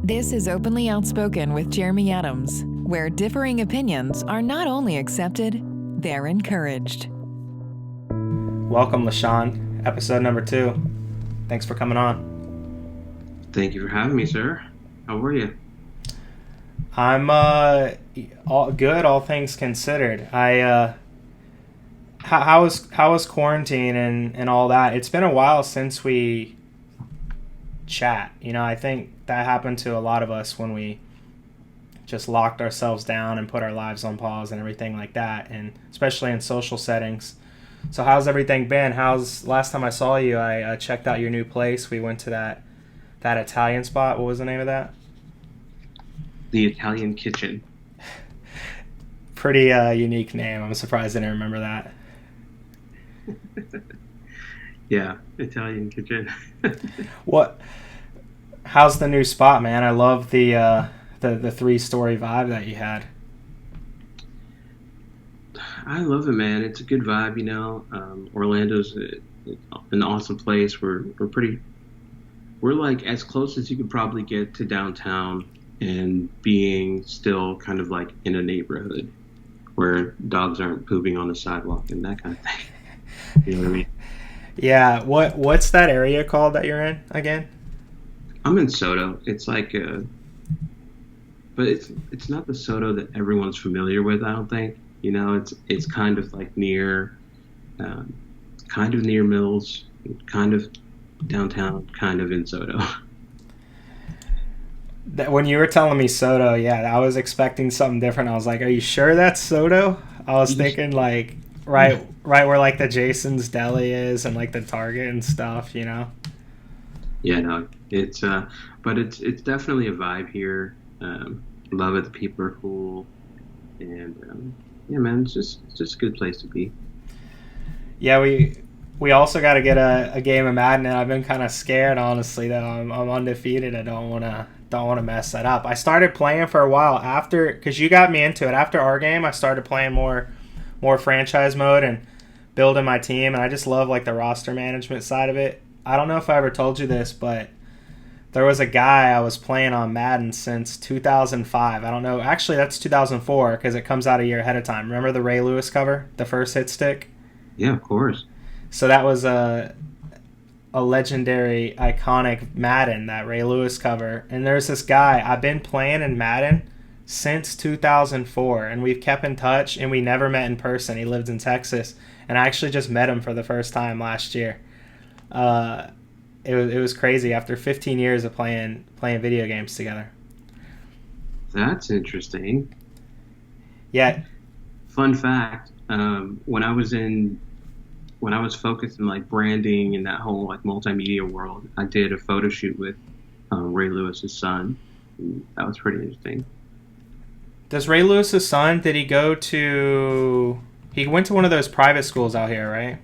This is Openly Outspoken with Jeremy Adams, where differing opinions are not only accepted, they're encouraged. Welcome, Lechon. Episode number 2. Thanks for coming on. Thank you for having me, sir. How are you? I'm all good, all things considered. How was quarantine and all that? It's been a while since we chat. You know, I think that happened to a lot of us when we just locked ourselves down and put our lives on pause and everything like that, and especially in social settings. So how's everything been? Last time I saw you, I checked out your new place. We went to that Italian spot. What was the name of that? The Italian Kitchen. Pretty unique name. I'm surprised I didn't remember that. Yeah, Italian Kitchen. How's the new spot, man? I love the 3-story vibe that you had. I love it, man. It's a good vibe, you know. Orlando's an awesome place. We're like as close as you could probably get to downtown and being still kind of like in a neighborhood where dogs aren't pooping on the sidewalk and that kind of thing. You know what I mean? Yeah. What's that area called that you're in again? I'm in Soto. It's like but it's not the Soto that everyone's familiar with, I don't think. You know, it's kind of like near Mills, kind of downtown, kind of in Soto. When you were telling me Soto, yeah, I was expecting something different. I was like, "Are you sure that's Soto?" I was thinking like right where like the Jason's Deli is and like the Target and stuff, you know. Yeah, no, it's but it's definitely a vibe here. Love it. The people are cool, and yeah, man, it's just a good place to be. Yeah, we also got to get a game of Madden, and I've been kind of scared, honestly, that I'm undefeated. I don't want to mess that up. I started playing for a while because you got me into it. After our game, I started playing more franchise mode and building my team, and I just love like the roster management side of it. I don't know if I ever told you this, but there was a guy I was playing on Madden since 2005. I don't know. Actually, that's 2004 because it comes out a year ahead of time. Remember the Ray Lewis cover, the first hit stick? Yeah, of course. So that was a legendary, iconic Madden, that Ray Lewis cover. And there's this guy. I've been playing in Madden since 2004, and we've kept in touch, and we never met in person. He lived in Texas, and I actually just met him for the first time last year. It was crazy after 15 years of playing video games together. That's interesting. Yeah. Fun fact: when I was focused in like branding and that whole like multimedia world, I did a photo shoot with Ray Lewis's son. That was pretty interesting. Does Ray Lewis's son? Did he go to? He went to one of those private schools out here, right?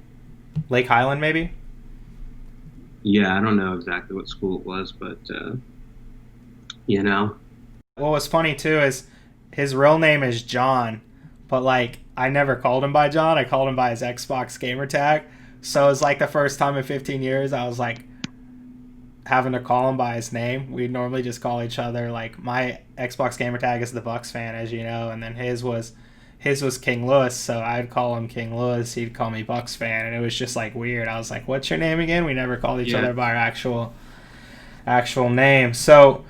Lake Highland, maybe. Yeah, I don't know exactly what school it was, but you know. What was funny too is his real name is John, but like I never called him by John. I called him by his Xbox gamer tag. So it's like the first time in 15 years I was like having to call him by his name. We'd normally just call each other, like my Xbox gamer tag is the Bucks fan, as you know, and then his was King Lewis, so I'd call him King Lewis, he'd call me Bucks fan, and it was just like weird. I was like, what's your name again? We never called each other by our actual name. So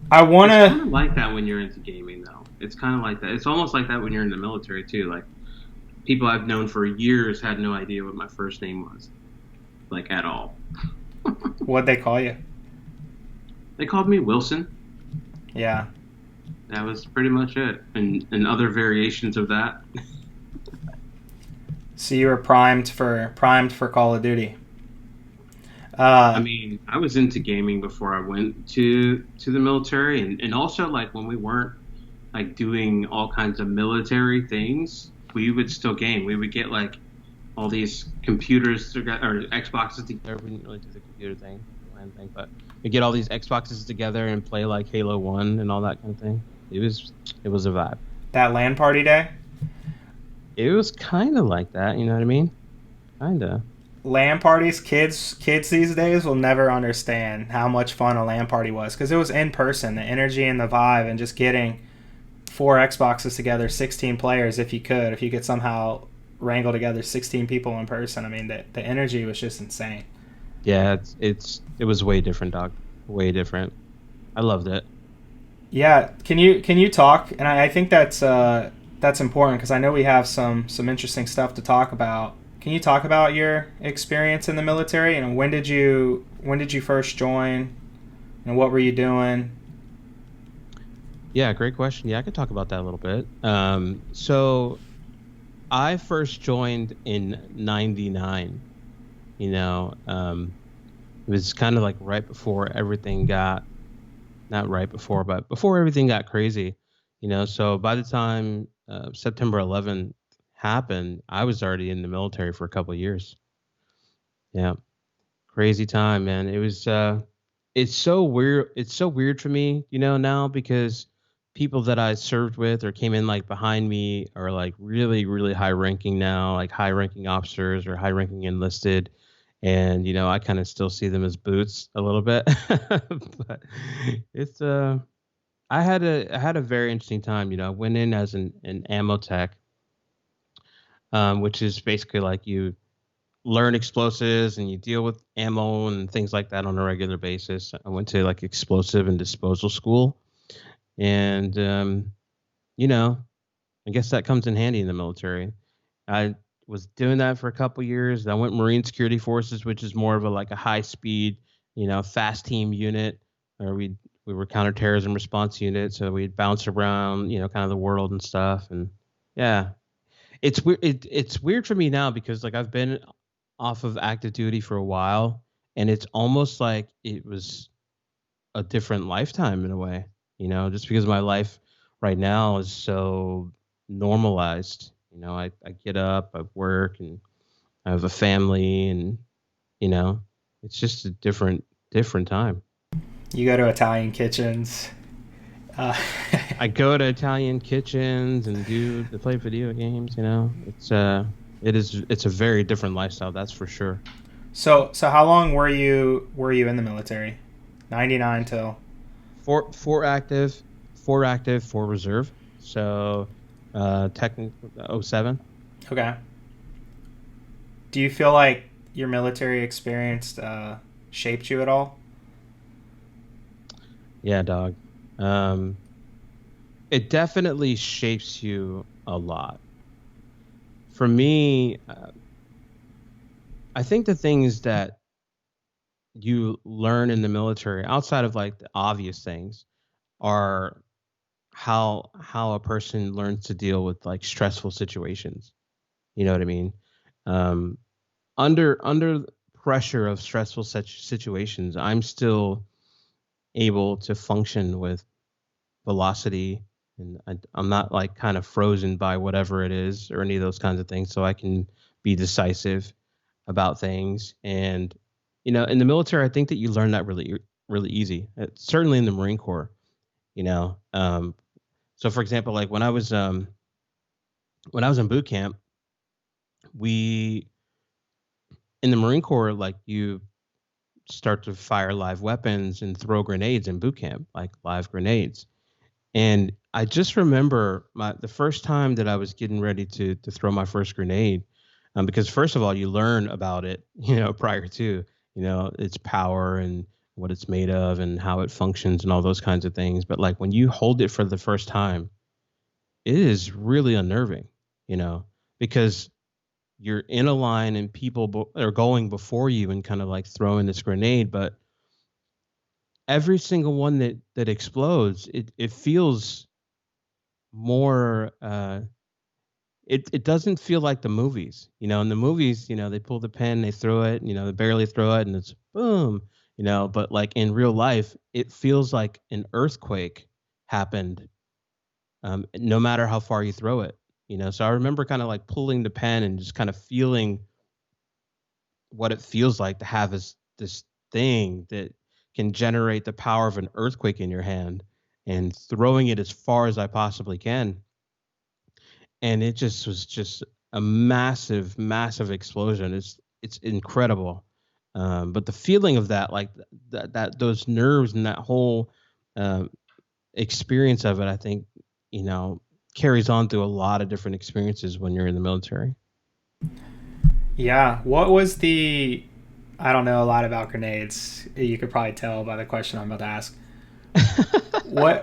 I want to... It's kind of like that when you're into gaming, though. It's kind of like that. It's almost like that when you're in the military, too. Like, people I've known for years had no idea what my first name was. Like, at all. What'd they call you? They called me Wilson. Yeah. That was pretty much it, and other variations of that. So you were primed for Call of Duty. I mean, I was into gaming before I went to the military, and also like when we weren't like doing all kinds of military things, we would still game. We would get like all these computers or Xboxes together. We didn't really do the computer thing, but we get all these Xboxes together and play like Halo 1 and all that kind of thing. It was a vibe. That LAN party day? It was kind of like that, you know what I mean? Kind of. LAN parties, kids these days will never understand how much fun a LAN party was because it was in person, the energy and the vibe, and just getting four Xboxes together, 16 players if you could somehow wrangle together 16 people in person. I mean, the energy was just insane. Yeah, it was way different, dog. Way different. I loved it. Yeah, can you talk? And I think that's important because I know we have some interesting stuff to talk about. Can you talk about your experience in the military and when did you first join, and what were you doing? Yeah, great question. Yeah, I could talk about that a little bit. So I first joined in '99. It was kind of like right before everything got, not right before, but before everything got crazy. So by the time September 11th happened, I was already in the military for a couple of years. Yeah, crazy time, man. It was. It's so weird. It's so weird for me, now because people that I served with or came in like behind me are like really, really high ranking now, like high ranking officers or high ranking enlisted. And, I kind of still see them as boots a little bit, but it's, I had a very interesting time. I went in as an ammo tech, which is basically like you learn explosives and you deal with ammo and things like that on a regular basis. I went to like explosive and disposal school, and I guess that comes in handy in the military. I was doing that for a couple years. I went Marine Security Forces, which is more of a like a high speed, fast team unit, or we were counterterrorism response unit, so we'd bounce around, kind of the world and stuff. And yeah, it's weird. It's weird for me now because like I've been off of active duty for a while, and it's almost like it was a different lifetime in a way, just because my life right now is so normalized. I get up, I work, and I have a family, and you know, it's just a different time. You go to Italian kitchens. Uh, I go to Italian kitchens and play video games. It's a very different lifestyle, that's for sure. so how long were you in the military? 99 till Four active, four reserve. So technically 07. okay. Do you feel like your military experience shaped you at all? Yeah, dog. It definitely shapes you a lot. For me, I think the things that you learn in the military, outside of like the obvious things, are how a person learns to deal with like stressful situations. You know what I mean? Um, under pressure of stressful such situations, I'm still able to function with velocity, and I'm not like kind of frozen by whatever it is or any of those kinds of things. So I can be decisive about things. And in the military, I think that you learn that really easy. Certainly in the Marine Corps. You know, so for example, like when I was in boot camp, we in the Marine Corps, like you start to fire live weapons and throw grenades in boot camp, like live grenades. And I just remember the first time that I was getting ready to throw my first grenade, because first of all, you learn about it, prior to, its power and what it's made of and how it functions and all those kinds of things. But like when you hold it for the first time, it is really unnerving, because you're in a line and people are going before you and kind of like throwing this grenade, but every single one that explodes, it feels more. It doesn't feel like the movies. In the movies, they pull the pin, they throw it, they barely throw it, and it's boom. But like in real life, it feels like an earthquake happened. No matter how far you throw it. So I remember kind of like pulling the pen and just kind of feeling what it feels like to have this thing that can generate the power of an earthquake in your hand, and throwing it as far as I possibly can. And it just was just a massive, massive explosion. it's incredible. But the feeling of that, like that those nerves and that whole experience of it, I think, carries on through a lot of different experiences when you're in the military. Yeah. What was the? I don't know a lot about grenades. You could probably tell by the question I'm about to ask.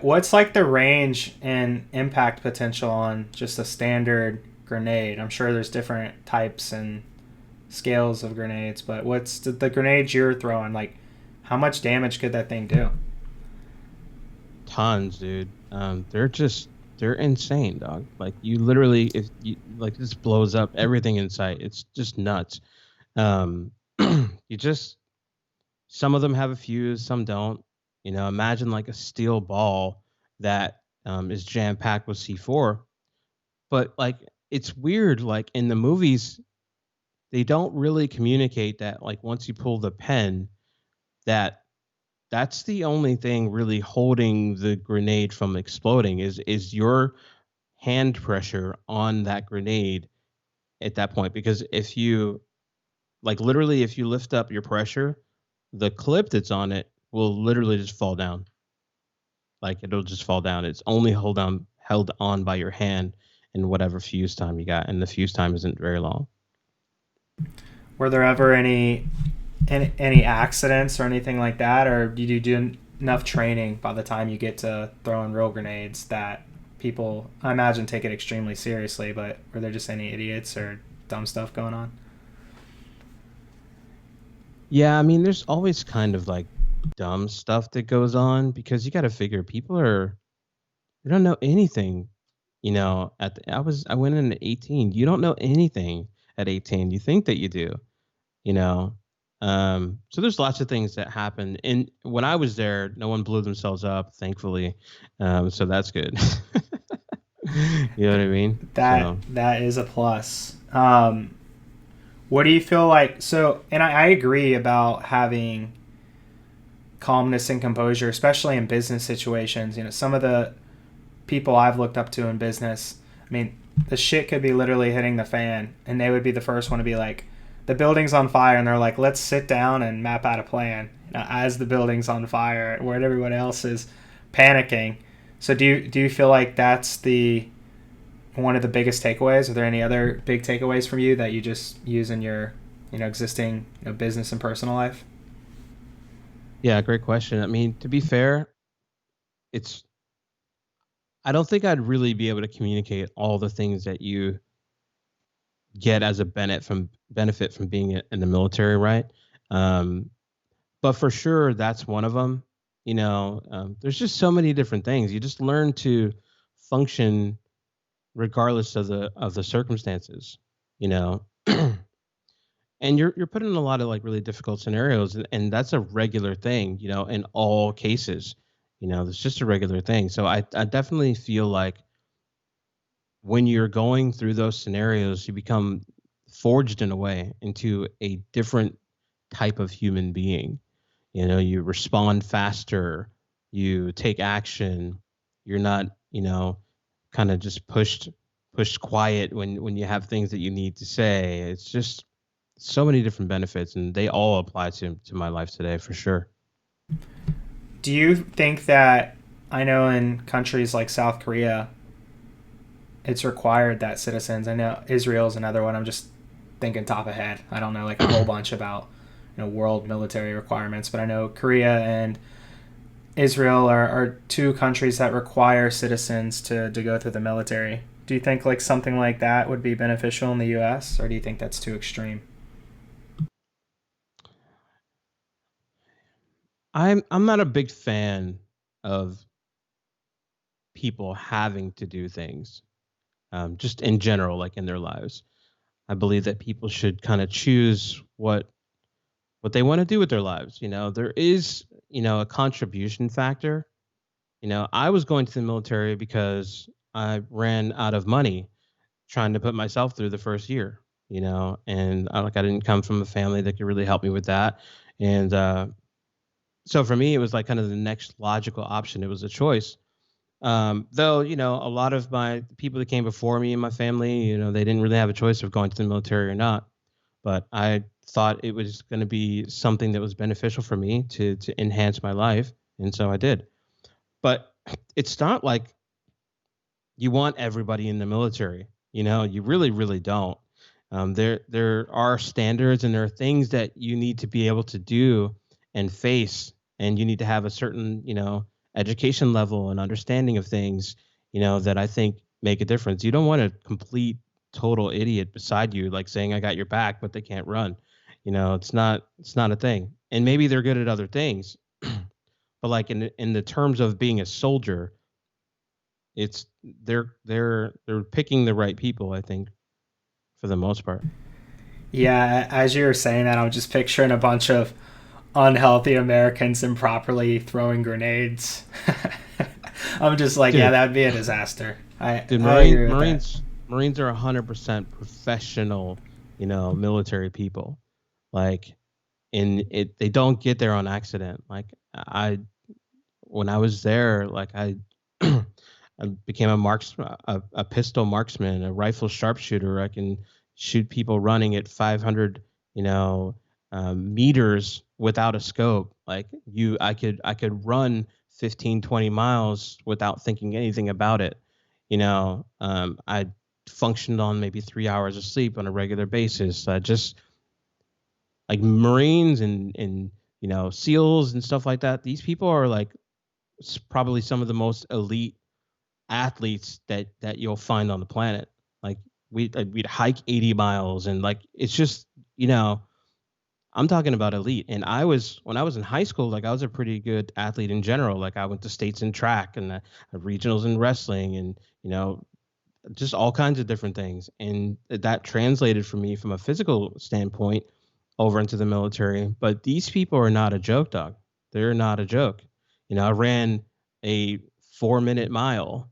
What's like the range and impact potential on just a standard grenade? I'm sure there's different types and scales of grenades, but what's the grenades you're throwing? Like, how much damage could that thing do? Tons, dude. They're insane, dog. Like you literally, if you like, this blows up everything in sight. It's just nuts. Um, you just some of them have a fuse, some don't. Imagine like a steel ball that is jam packed with C4. But like it's weird. Like in the movies, they don't really communicate that. Like once you pull the pin, that that's the only thing really holding the grenade from exploding is your hand pressure on that grenade at that point. Because if you like literally if you lift up your pressure, the clip that's on it will literally just fall down. Like it'll just fall down. It's only held on by your hand and whatever fuse time you got, and the fuse time isn't very long. Were there ever any accidents or anything like that, or did you do enough training by the time you get to throwing real grenades that people, I imagine, take it extremely seriously? But were there just any idiots or dumb stuff going on? Yeah, I mean, there's always kind of like dumb stuff that goes on because you got to figure they don't know anything. I went in at 18. You don't know anything at 18. You think that you do, you know. So there's lots of things that happen. And when I was there, no one blew themselves up, thankfully. So that's good. You know what I mean? That is a plus. What do you feel like? So, and I agree about having calmness and composure, especially in business situations. Some of the people I've looked up to in business, I mean, the shit could be literally hitting the fan, and they would be the first one to be like, the building's on fire, and they're like, let's sit down and map out a plan as the building's on fire, where everyone else is panicking. So do you feel like that's one of the biggest takeaways? Are there any other big takeaways from you that you just use in your existing business and personal life? Yeah, great question. I mean, to be fair, I don't think I'd really be able to communicate all the things that you get as a benefit from being in the military, right? But for sure, that's one of them. There's just so many different things. You just learn to function regardless of the circumstances, and you're put in a lot of like really difficult scenarios, and that's a regular thing, in all cases. It's just a regular thing. So I definitely feel like when you're going through those scenarios, you become forged in a way into a different type of human being. You respond faster, you take action, you're not, kind of just pushed quiet when you have things that you need to say. It's just so many different benefits, and they all apply to my life today for sure. Do you think that, I know in countries like South Korea, it's required that citizens, I know Israel's another one, I'm just thinking top of head, I don't know like a whole bunch about world military requirements, but I know Korea and Israel are two countries that require citizens to go through the military. Do you think like something like that would be beneficial in the US, or do you think that's too extreme? I'm not a big fan of people having to do things, just in general, like in their lives. I believe that people should kind of choose what they want to do with their lives. There is, a contribution factor. I was going to the military because I ran out of money trying to put myself through the first year, and I didn't come from a family that could really help me with that. And so for me, it was like kind of the next logical option. It was a choice. Though, a lot of my people that came before me in my family, they didn't really have a choice of going to the military or not. But I thought it was going to be something that was beneficial for me to enhance my life, and so I did. But it's not like you want everybody in the military. You really, really don't. There are standards and there are things that you need to be able to do and face, and you need to have a certain, education level and understanding of things, that I think make a difference. You don't want a complete, total idiot beside you, like saying, I got your back, but they can't run. It's not a thing. And maybe they're good at other things, but like in the terms of being a soldier, it's they're picking the right people, I think, for the most part. Yeah, as you were saying that, I'm just picturing a bunch of unhealthy Americans improperly throwing grenades. I'm just like, yeah, Dude, that'd be a disaster. I dude, I agree with that. Marines are 100% professional, military people. Like, they don't get there on accident. Like, I when I was there, like I became a pistol marksman, a rifle sharpshooter. I can shoot people running at 500, meters without a scope. Like, I could run 15, 20 miles without thinking anything about it. I functioned on maybe 3 hours of sleep on a regular basis. Just like Marines and SEALs and stuff like that. These people are like probably some of the most elite athletes that you'll find on the planet. Like, we'd hike 80 miles, and like, it's just, I'm talking about elite. And when I was in high school, like, I was a pretty good athlete in general. Like, I went to states in track and regionals in wrestling, and just all kinds of different things. And that translated for me from a physical standpoint over into the military. But these people are not a joke, dog. They're not a joke. I ran a 4-minute mile.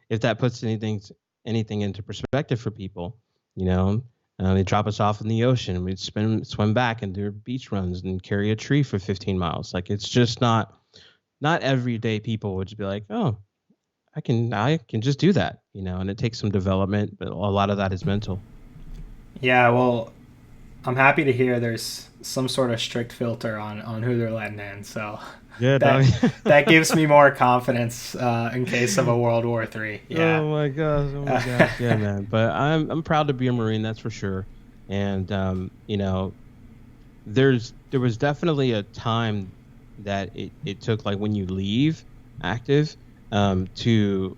If that puts anything into perspective for people, they drop us off in the ocean. We'd swim back and do beach runs and carry a tree for 15 miles. Like, it's just not everyday people would just be like, oh, I can just do that, and it takes some development, but a lot of that is mental. Yeah, well, I'm happy to hear there's some sort of strict filter on who they're letting in. So Yeah, dog. that that gives me more confidence in case of a World War III. Yeah. Oh my gosh, yeah, man. But I'm proud to be a Marine, that's for sure. And there was definitely a time that it took, like, when you leave active, to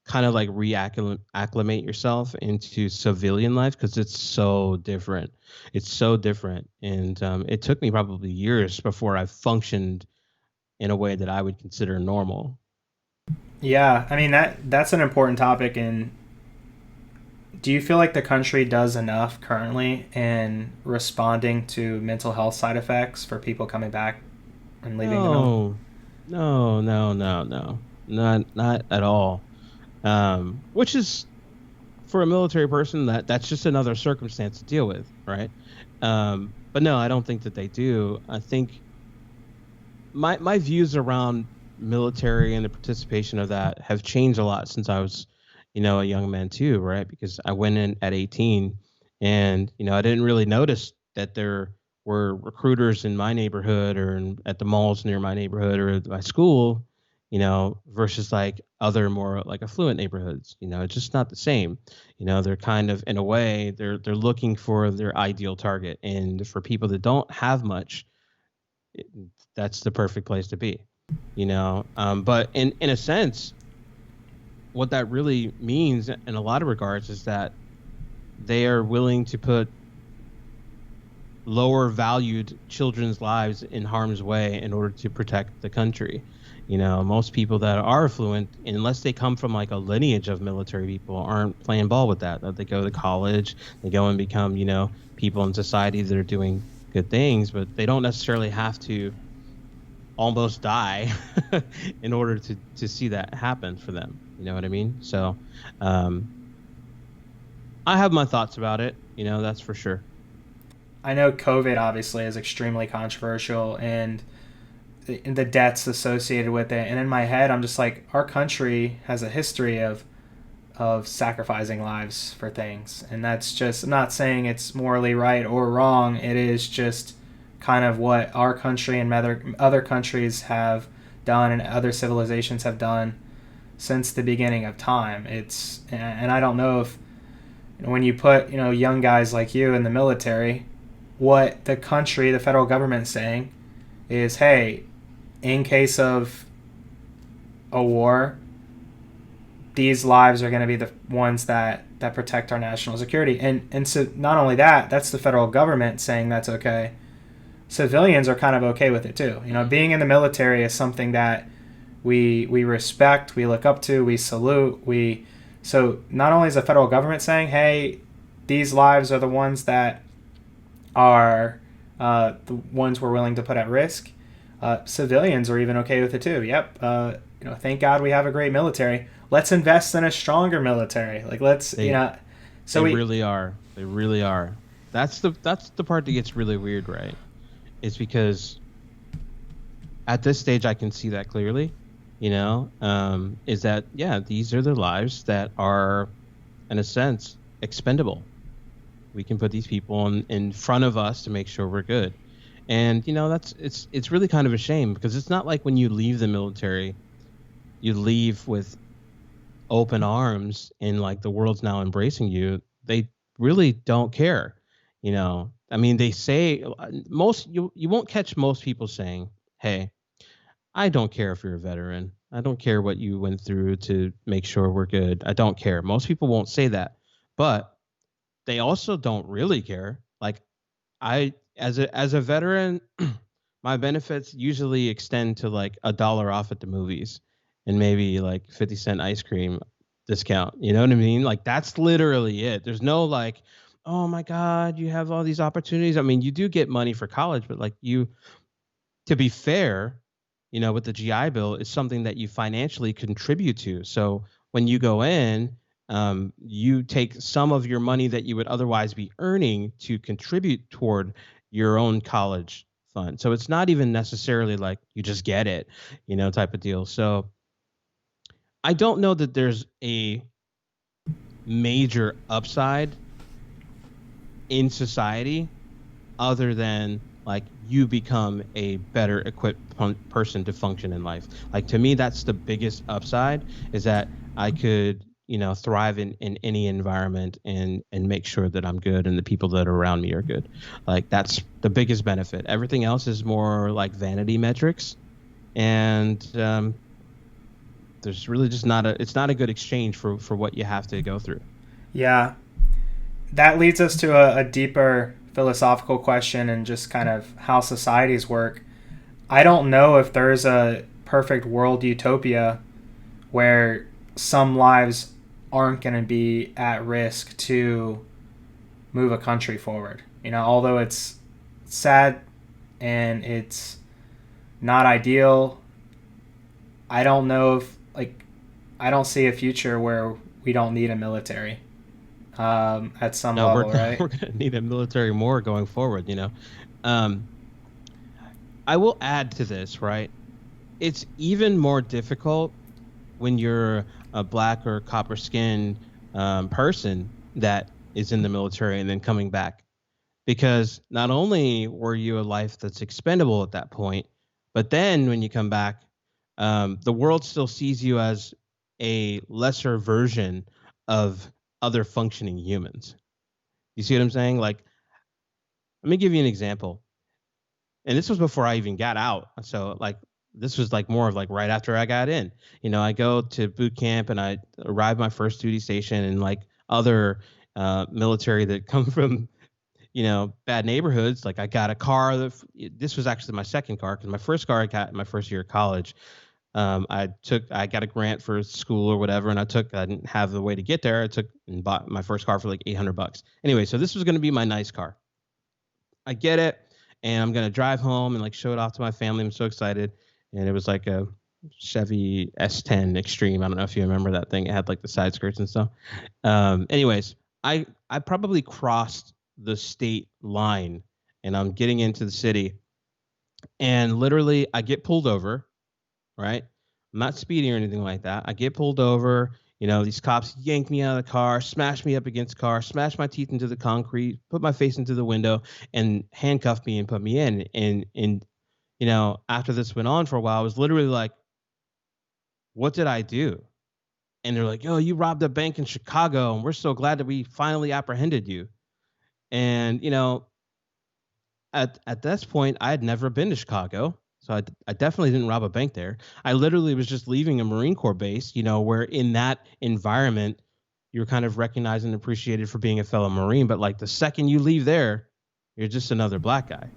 kind of like reacclimate yourself into civilian life, because it's so different. It's so different, and it took me probably years before I functioned in a way that I would consider normal. Yeah, I mean that's an important topic. And do you feel like the country does enough currently in responding to mental health side effects for people coming back and leaving the mill? No, no, not at all. Which is, for a military person, that's just another circumstance to deal with, right? But no, I don't think that they do. I think my views around military and the participation of that have changed a lot since I was, a young man too, right? Because I went in at 18, and I didn't really notice that there were recruiters in my neighborhood or at the malls near my neighborhood or at my school, versus like other more like affluent neighborhoods. It's just not the same. They're kind of, in a way, they're looking for their ideal target, and for people that don't have much, it, that's the perfect place to be. But in a sense, what that really means in a lot of regards is that they are willing to put lower valued children's lives in harm's way in order to protect the country. Most people that are affluent, unless they come from like a lineage of military people, aren't playing ball with that. That they go to college, they go and become, people in society that are doing good things, but they don't necessarily have to almost die in order to see that happen for them. You know what I mean? So I have my thoughts about it, that's for sure. I know COVID obviously is extremely controversial, and the deaths associated with it. And in my head, I'm just like, our country has a history of of sacrificing lives for things. And that's just, I'm not saying it's morally right or wrong. It is just kind of what our country and other countries have done and other civilizations have done since the beginning of time. And I don't know if, when you put, young guys like you in the military, what the country, the federal government is saying is, hey, in case of a war, these lives are going to be the ones that protect our national security. And so not only that, that's the federal government saying that's okay. Civilians are kind of okay with it too. Being in the military is something that we respect, we look up to, we salute. So not only is the federal government saying, hey, these lives are the ones that are the ones we're willing to put at risk, civilians are even okay with it too. Yep. Thank God we have a great military. Let's invest in a stronger military. So they really are. They really are. That's the part that gets really weird, right? It's because at this stage I can see that clearly, is that, yeah, these are the lives that are, in a sense, expendable. We can put these people in front of us to make sure we're good. And, it's really kind of a shame, because it's not like when you leave the military, you leave with open arms and like the world's now embracing you. They really don't care. They say you won't catch most people saying, hey, I don't care if you're a veteran. I don't care what you went through to make sure we're good. I don't care. Most people won't say that, but they also don't really care. Like, as a veteran, my benefits usually extend to like $1 off at the movies and maybe like 50-cent ice cream discount. You know what I mean? Like, that's literally it. There's no like, oh my God, you have all these opportunities. You do get money for college, but like, to be fair, with the GI Bill, is something that you financially contribute to. So when you go in, you take some of your money that you would otherwise be earning to contribute toward your own college fund. So it's not even necessarily like you just get it, type of deal. So I don't know that there's a major upside in society other than like you become a better equipped person to function in life. Like, to me, that's the biggest upside, is that I could, thrive in any environment and make sure that I'm good and the people that are around me are good. Like, that's the biggest benefit. Everything else is more like vanity metrics. And there's really just it's not a good exchange for what you have to go through. Yeah. That leads us to a deeper philosophical question and just kind of how societies work. I don't know if there's a perfect world utopia where some lives aren't going to be at risk to move a country forward. Although it's sad and it's not ideal, I don't know if, I don't see a future where we don't need a military. At some level, right? We're going to need a military more going forward, I will add to this, right? It's even more difficult when you're a black or copper-skinned person that is in the military and then coming back. Because not only were you a life that's expendable at that point, but then when you come back, the world still sees you as a lesser version of other functioning humans. You see what I'm saying? Like, let me give you an example. And this was before I even got out. So like, this was like more of like right after I got in. I go to boot camp and I arrive my first duty station, and like other military that come from, bad neighborhoods. Like, I got a car. This was actually my second car, because my first car I got in my first year of college. I got a grant for school or whatever, and I didn't have the way to get there. I took and bought my first car for like $800. Anyway, so this was going to be my nice car. I get it, and I'm going to drive home and like show it off to my family. I'm so excited. And it was like a Chevy S10 Extreme. I don't know if you remember that thing. It had like the side skirts and stuff. Anyways, I probably crossed the state line, and I'm getting into the city, and literally I get pulled over. Right? I'm not speeding or anything like that. I get pulled over. These cops yanked me out of the car, smashed me up against the car, smashed my teeth into the concrete, put my face into the window, and handcuffed me and put me in. And after this went on for a while, I was literally like, what did I do? And they're like, yo, you robbed a bank in Chicago, and we're so glad that we finally apprehended you. And, at this point, I had never been to Chicago. So I definitely didn't rob a bank there. I literally was just leaving a Marine Corps base, where in that environment, you're kind of recognized and appreciated for being a fellow Marine. But like the second you leave there, you're just another black guy.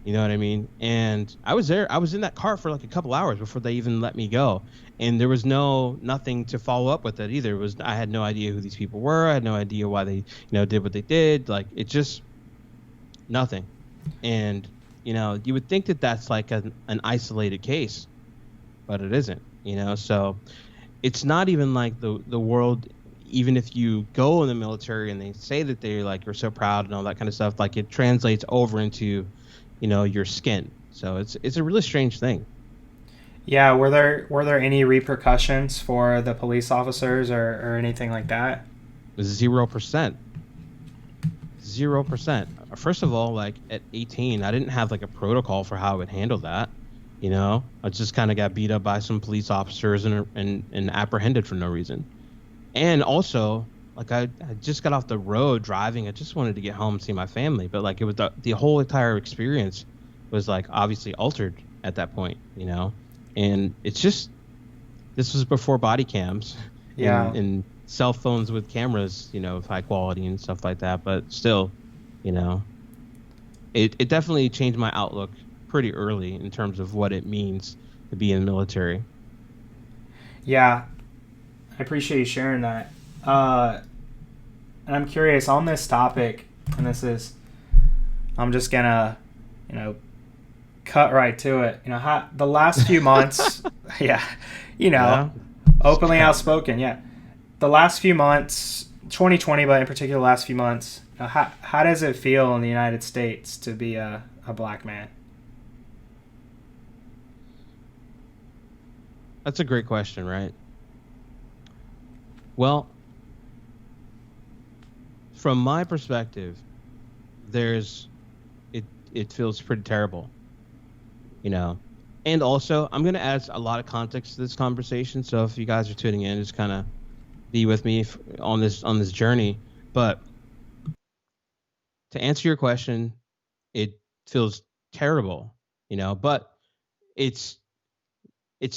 You know what I mean? And I was in that car for like a couple hours before they even let me go. And there was nothing to follow up with it either. I had no idea who these people were. I had no idea why they, did what they did. Like, it just nothing. And, you would think that that's like an isolated case, but it isn't, so it's not even like the world, even if you go in the military and they say that they're like, you're so proud and all that kind of stuff, like it translates over into, your skin. So it's a really strange thing. Yeah. Were there any repercussions for the police officers or anything like that? 0%. 0%. First of all, like at 18, I didn't have like a protocol for how I would handle that. I just kind of got beat up by some police officers and apprehended for no reason. And also, like I just got off the road driving. I just wanted to get home and see my family. But like it was the whole entire experience was like obviously altered at that point, And it's just, this was before body cams. Yeah. And cell phones with cameras, of high quality and stuff like that. But still, it definitely changed my outlook pretty early in terms of what it means to be in the military. Yeah, I appreciate you sharing that. And I'm curious on this topic, and I'm just gonna, cut right to it. How the last few months, openly outspoken, yeah. The last few months, 2020, but in particular, the last few months, how does it feel in the United States to be a black man? That's a great question, right? Well, from my perspective, it feels pretty terrible, And also, I'm going to add a lot of context to this conversation. So if you guys are tuning in, just kind of be with me on this journey. But to answer your question, it feels terrible, but it's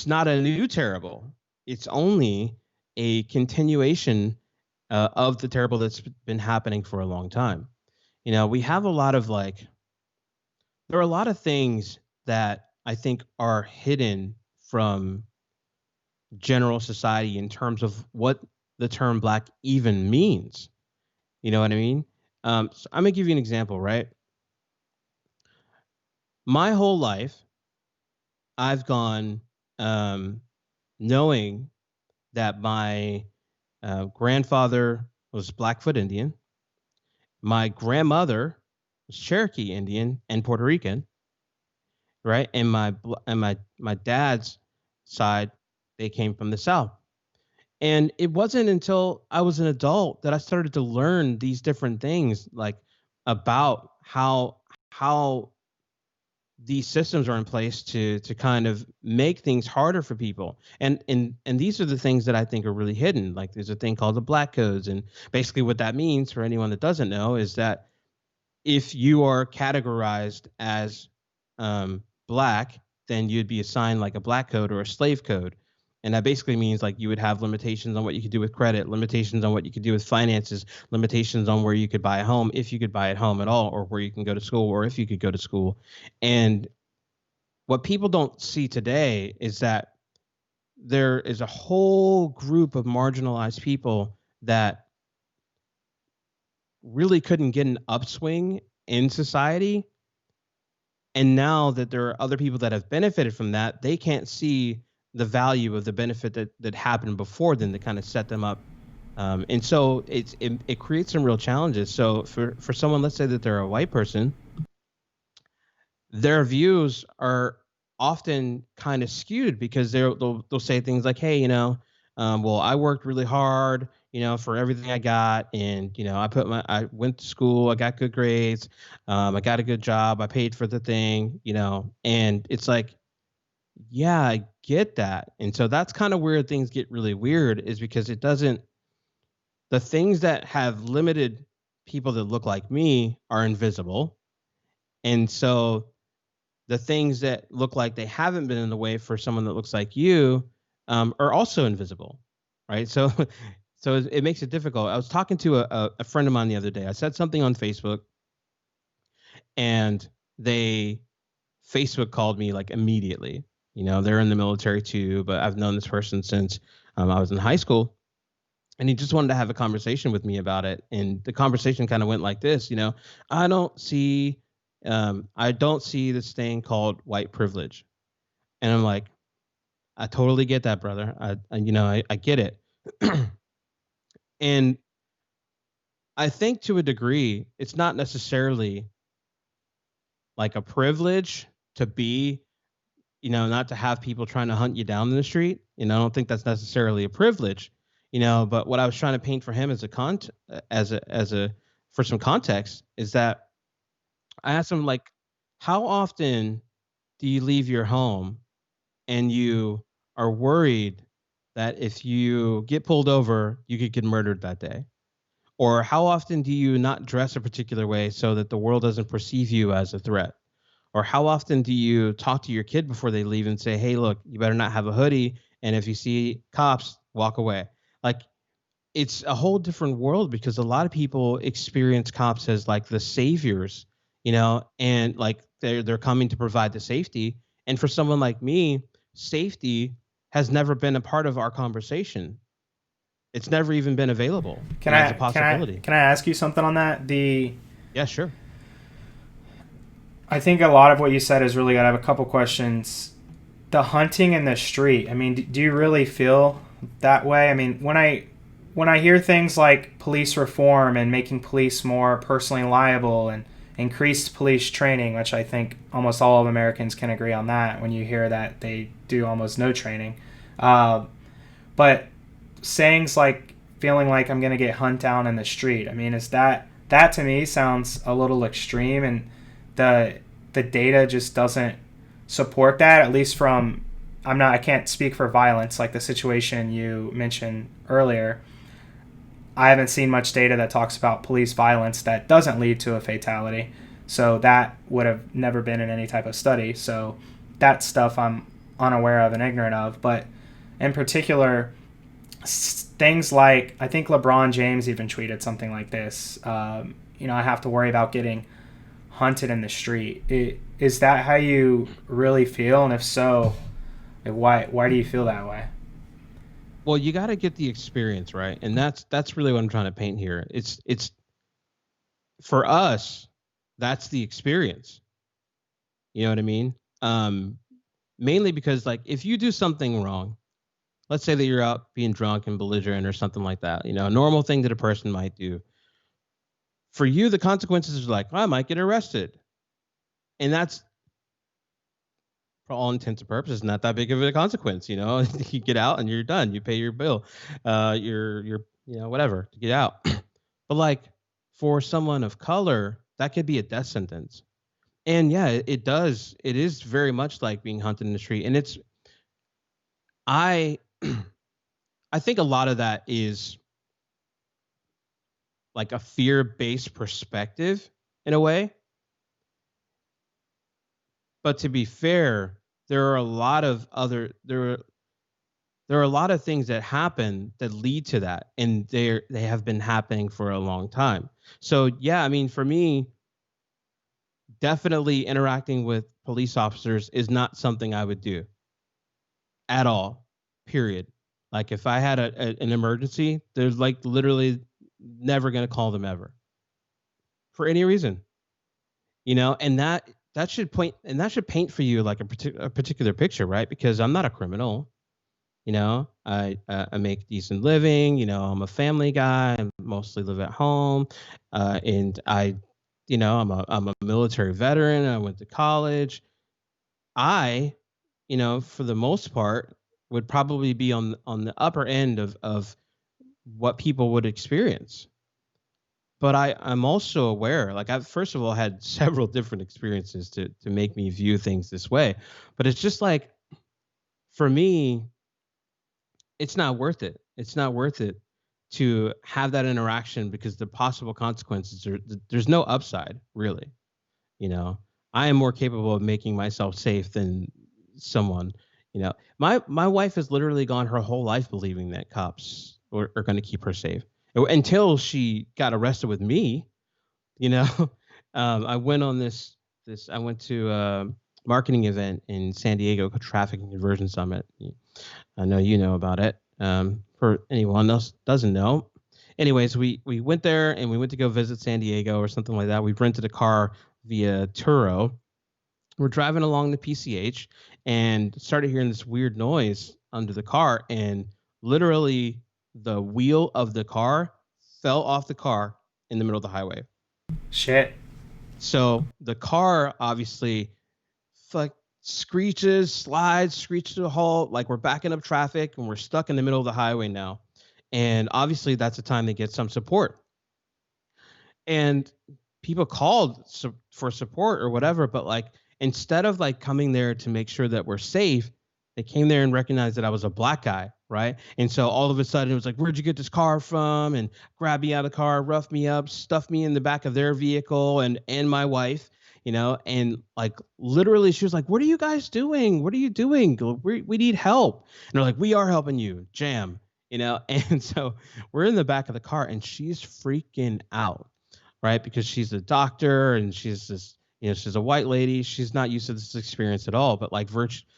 not a new terrible. It's only a continuation of the terrible that's been happening for a long time. We have a lot of there are a lot of things that I think are hidden from general society in terms of what the term black even means. You know what I mean? So I'm going to give you an example, right? My whole life, I've gone knowing that my grandfather was Blackfoot Indian. My grandmother was Cherokee Indian and Puerto Rican, right? And my dad's side, they came from the South. And it wasn't until I was an adult that I started to learn these different things, like about how these systems are in place to kind of make things harder for people. And these are the things that I think are really hidden. Like there's a thing called the Black Codes. And basically what that means for anyone that doesn't know is that if you are categorized as black, then you'd be assigned like a black code or a slave code. And that basically means like you would have limitations on what you could do with credit, limitations on what you could do with finances, limitations on where you could buy a home, if you could buy a home at all, or where you can go to school, or if you could go to school. And what people don't see today is that there is a whole group of marginalized people that really couldn't get an upswing in society. And now that there are other people that have benefited from that, they can't see the value of the benefit that happened before them to kind of set them up. And so it creates some real challenges. So for someone, let's say that they're a white person, their views are often kind of skewed because they'll say things like, hey, well, I worked really hard, for everything I got, and I went to school, I got good grades, I got a good job, I paid for the thing, and it's like, yeah, I get that, and so that's kind of where things get really weird, is because the things that have limited people that look like me are invisible, and so the things that look like they haven't been in the way for someone that looks like you, are also invisible, right? So, so it makes it difficult. I was talking to a friend of mine the other day. I said something on Facebook, and they Facebook called me like immediately. They're in the military too, but I've known this person since I was in high school, and he just wanted to have a conversation with me about it. And the conversation kind of went like this. I don't see, I don't see this thing called white privilege. And I'm like, I totally get that, brother. I get it. And I think to a degree, it's not necessarily like a privilege to be, not to have people trying to hunt you down in the street. I don't think that's necessarily a privilege, but what I was trying to paint for him for some context, is that I asked him, like, how often do you leave your home and you are worried that if you get pulled over, you could get murdered that day? Or how often do you not dress a particular way so that the world doesn't perceive you as a threat? Or how often do you talk to your kid before they leave and say, hey, look, you better not have a hoodie, and if you see cops, walk away? Like, it's a whole different world, because a lot of people experience cops as like the saviors, and like they're coming to provide the safety. And for someone like me, safety has never been a part of our conversation. It's never even been available as a possibility. Can I ask you something on that? Yeah, sure. I think a lot of what you said is really good. I have a couple questions. The hunting in the street, I mean, do you really feel that way? I mean, when I hear things like police reform and making police more personally liable and increased police training, which I think almost all of Americans can agree on that when you hear that they do almost no training. But sayings like feeling like I'm going to get hunt down in the street, I mean, is that to me sounds a little extreme, and the data just doesn't support that, at least from, I can't speak for violence like the situation you mentioned earlier. I haven't seen much data that talks about police violence that doesn't lead to a fatality. So that would have never been in any type of study. So that stuff I'm unaware of and ignorant of. But in particular, things like, I think LeBron James even tweeted something like this. I have to worry about getting hunted in the street. Is that how you really feel? And if so, why do you feel that way? Well, you got to get the experience, right? And that's really what I'm trying to paint here. It's for us, that's the experience. You know what I mean? Mainly because, like, if you do something wrong, let's say that you're out being drunk and belligerent or something like that, a normal thing that a person might do. For you, the consequences are like, I might get arrested. And that's, for all intents and purposes, not that big of a consequence. You get out and you're done. You pay your bill, your whatever, to get out. But like, for someone of color, that could be a death sentence. And yeah, it does. It is very much like being hunted in the street. And I think a lot of that is like a fear-based perspective in a way. But to be fair, there are a lot of things that happen that lead to that, and they have been happening for a long time. So yeah, I mean, for me, definitely interacting with police officers is not something I would do at all. Period. Like, if I had an emergency, there's like literally never going to call them ever for any reason. And that should paint for you like a particular picture, right? Because I'm not a criminal. I make decent living. I'm a family guy. I mostly live at home, and I'm a military veteran. I went to college. For the most part, would probably be on the upper end of what people would experience. But I'm also aware, like I've first of all had several different experiences to make me view things this way. But it's just like, for me, it's not worth it. It's not worth it to have that interaction, because the possible consequences there's no upside, really. You know, I am more capable of making myself safe than someone. You know, my wife has literally gone her whole life believing that cops are going to keep her safe, until she got arrested with me. You know, I went on I went to a marketing event in San Diego, Traffic and Conversion Summit. I know you know about it. For anyone else doesn't know. Anyways, we went there and we went to go visit San Diego or something like that. We rented a car via Turo. We're driving along the PCH and started hearing this weird noise under the car, and literally the wheel of the car fell off the car in the middle of the highway. Shit. So the car obviously like screeches to a halt, like we're backing up traffic and we're stuck in the middle of the highway now. And obviously that's the time to get some support. And people called for support or whatever, but like instead of like coming there to make sure that we're safe, they came there and recognized that I was a black guy, right? And so all of a sudden it was like, where'd you get this car from? And grab me out of the car, rough me up, stuff me in the back of their vehicle and my wife, you know, and like literally she was like, what are you guys doing? What are you doing? We need help. And they're like, we are helping you, jam, you know? And so we're in the back of the car and she's freaking out, right? Because she's a doctor and she's this, you know, she's a white lady. She's not used to this experience at all. But like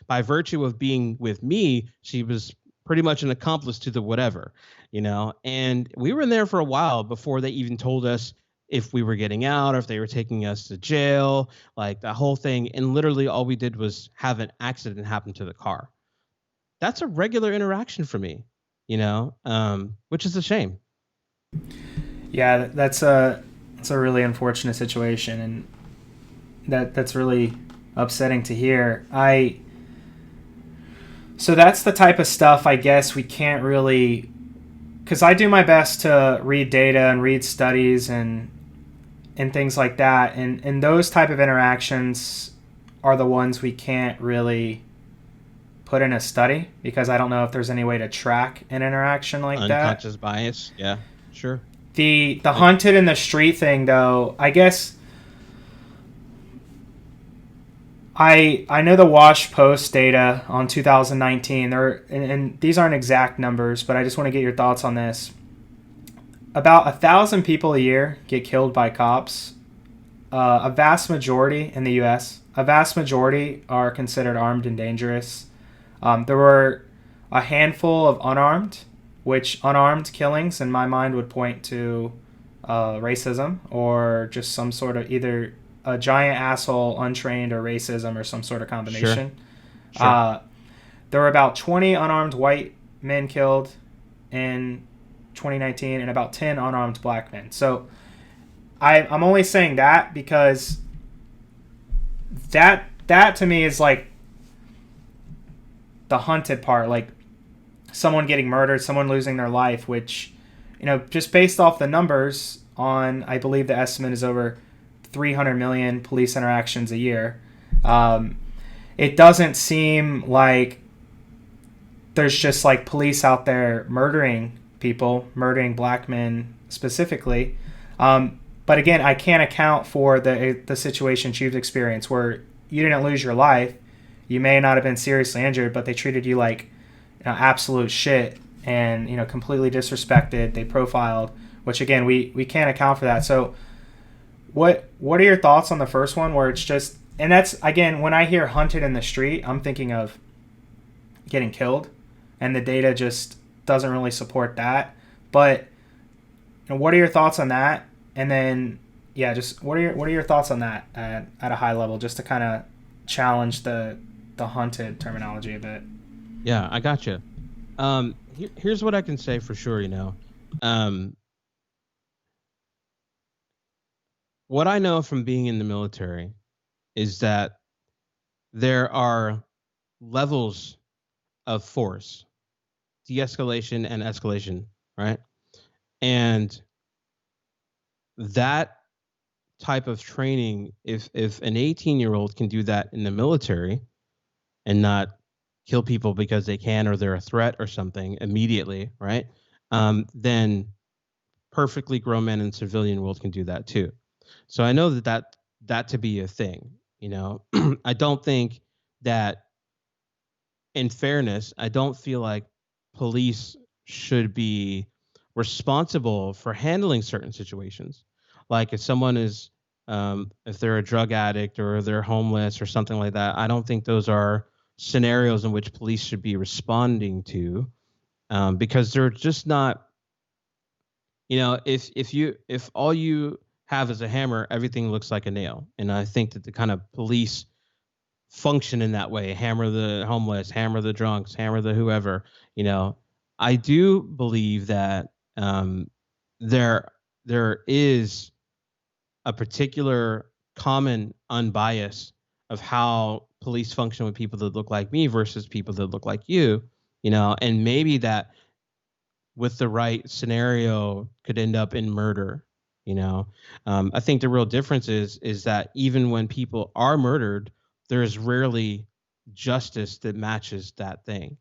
by virtue of being with me, she was pretty much an accomplice to the whatever, you know. And we were in there for a while before they even told us if we were getting out or if they were taking us to jail, like the whole thing. And literally all we did was have an accident happen to the car. That's a regular interaction for me, you know, which is a shame. Yeah, that's a really unfortunate situation, and that's really upsetting to hear. So that's the type of stuff I guess we can't really, because I do my best to read data and read studies and things like that, and those type of interactions are the ones we can't really put in a study, because I don't know if there's any way to track an interaction like that. Unconscious bias, yeah, sure. The hunted in the street thing, though, I guess I know the Wash Post data on 2019. And these aren't exact numbers, but I just want to get your thoughts on this. About 1,000 people a year get killed by cops. A vast majority in the U.S., a vast majority are considered armed and dangerous. There were a handful of unarmed, which unarmed killings in my mind would point to racism or just some sort of either a giant asshole, untrained, or racism, or some sort of combination. Sure. There were about 20 unarmed white men killed in 2019 and about 10 unarmed black men. So I'm only saying that because that to me is like the hunted part, like someone getting murdered, someone losing their life, which, you know, just based off the numbers on, I believe the estimate is over 300 million police interactions a year. It doesn't seem like there's just like police out there murdering people, murdering black men specifically. But again, I can't account for the situations you've experienced where you didn't lose your life. You may not have been seriously injured, but they treated you like, you know, absolute shit and, you know, completely disrespected. They profiled, which again, we can't account for that. So what are your thoughts on the first one, where it's just, and that's, again, when I hear hunted in the street, I'm thinking of getting killed, and the data just doesn't really support that. But, you know, what are your thoughts on that? And then, yeah, just what are your thoughts on that at a high level, just to kind of challenge the hunted terminology a bit? Yeah, I gotcha. Here's what I can say for sure, you know. What I know from being in the military is that there are levels of force, de-escalation and escalation, right? And that type of training, if an 18-year-old can do that in the military and not kill people because they can or they're a threat or something immediately, right? Then perfectly grown men in the civilian world can do that too. So I know that to be a thing, you know. I don't think that, in fairness, I don't feel like police should be responsible for handling certain situations. Like if someone is, if they're a drug addict or they're homeless or something like that, I don't think those are scenarios in which police should be responding to, because they're just not. You know, if all you have is a hammer, everything looks like a nail. And I think that the kind of police function in that way, hammer the homeless, hammer the drunks, hammer the whoever, you know. I do believe that there is a particular common unbiased of how police function with people that look like me versus people that look like you know, and maybe that with the right scenario could end up in murder, you know. I think the real difference is that even when people are murdered, there is rarely justice that matches that thing.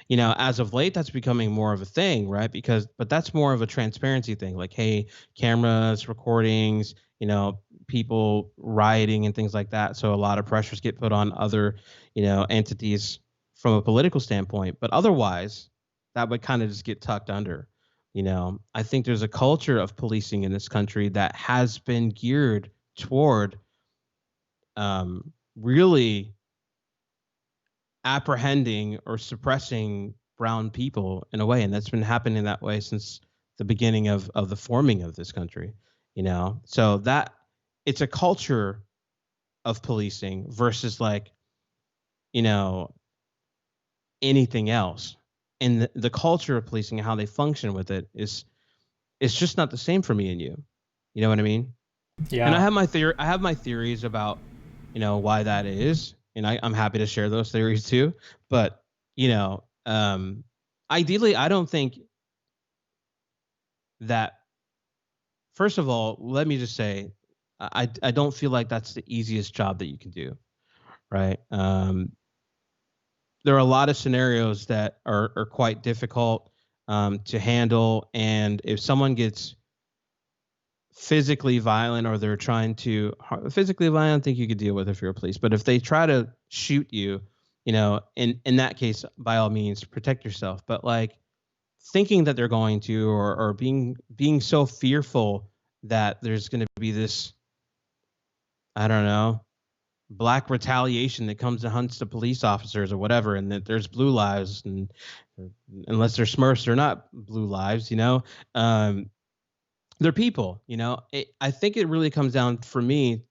You know, as of late, that's becoming more of a thing, right? But that's more of a transparency thing. Like, hey, cameras, recordings, you know, people rioting and things like that. So a lot of pressures get put on other, you know, entities from a political standpoint. But otherwise, that would kind of just get tucked under. You know, I think there's a culture of policing in this country that has been geared toward really apprehending or suppressing brown people in a way, and that's been happening that way since the beginning of the forming of this country. You know, so that it's a culture of policing versus, like, you know, anything else. And the culture of policing and how they function with it is it's just not the same for me and you. You know what I mean? Yeah. And I have my theories about, you know, why that is, and I'm happy to share those theories too. But, you know, ideally, I don't think that. First of all, let me just say, I don't feel like that's the easiest job that you can do, right? There are a lot of scenarios that are quite difficult to handle, and if someone gets physically violent or they're trying to physically violent, I think you could deal with if you're a police. But if they try to shoot you, you know, in that case, by all means, protect yourself. But like thinking that they're going to, or being so fearful that there's going to be this, I don't know, black retaliation that comes and hunts the police officers or whatever, and that there's blue lives, and unless they're Smurfs, they're not blue lives, you know. They're people, you know. I think it really comes down for me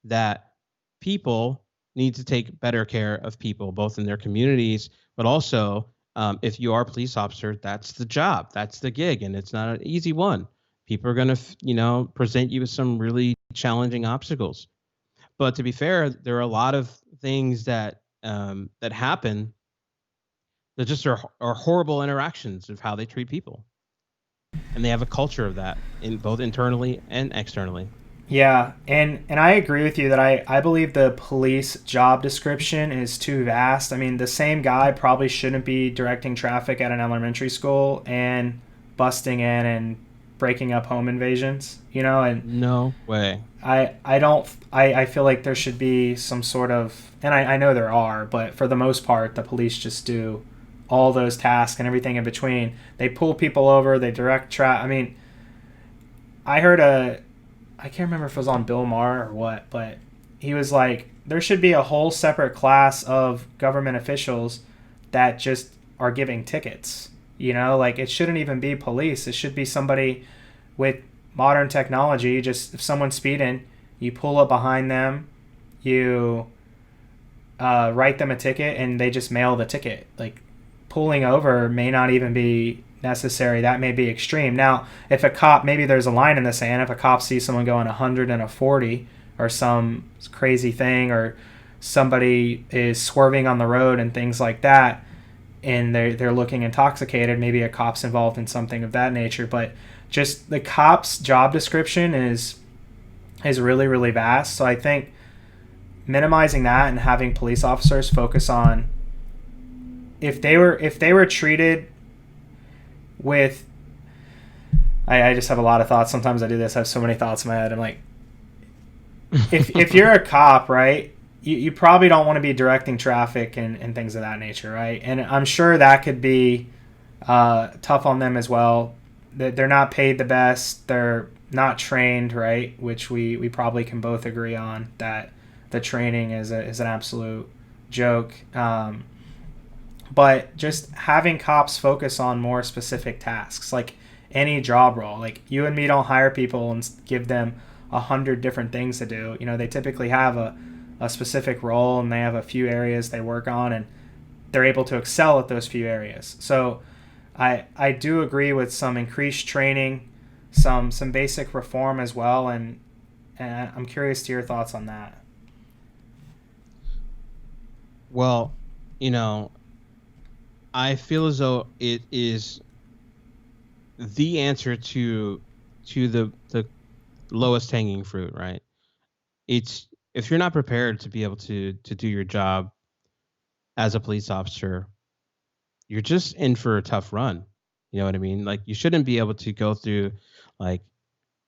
that people need to take better care of people, both in their communities, but also if you are a police officer, that's the job, that's the gig, and it's not an easy one. People are going to, you know, present you with some really challenging obstacles. But to be fair, there are a lot of things that that happen that just are horrible interactions of how they treat people, and they have a culture of that in both internally and externally. Yeah, and I agree with you that I believe the police job description is too vast. I mean, the same guy probably shouldn't be directing traffic at an elementary school and busting in and breaking up home invasions, you know. And no way. I feel like there should be some sort of, and I know there are, but for the most part, the police just do all those tasks and everything in between. They pull people over, they direct I mean, I heard I can't remember if it was on Bill Maher or what, but he was like, there should be a whole separate class of government officials that just are giving tickets. You know, like it shouldn't even be police. It should be somebody with modern technology. Just if someone's speeding, you pull up behind them, you write them a ticket, and they just mail the ticket. Like pulling over may not even be necessary. That may be extreme. Now, if a cop, maybe there's a line in the sand. If a cop sees someone going 100 and a 40 or some crazy thing, or somebody is swerving on the road and things like that, and they're looking intoxicated. Maybe a cop's involved in something of that nature. But just the cop's job description is really, really vast. So I think minimizing that and having police officers focus on if they were treated with I just have a lot of thoughts. Sometimes I do this. I have so many thoughts in my head. I'm like, if you're a cop, right, you probably don't want to be directing traffic and things of that nature, right? And I'm sure that could be tough on them as well. They're not paid the best. They're not trained, right? Which we probably can both agree on that the training is an absolute joke. But just having cops focus on more specific tasks, like any job role. Like you and me don't hire people and give them 100 different things to do. You know, they typically have a specific role and they have a few areas they work on and they're able to excel at those few areas. So I do agree with some increased training, some basic reform as well, and I'm curious to your thoughts on that. Well, you know, I feel as though it is the answer to the lowest hanging fruit, right? It's if you're not prepared to be able to do your job as a police officer, you're just in for a tough run. You know what I mean? Like you shouldn't be able to go through like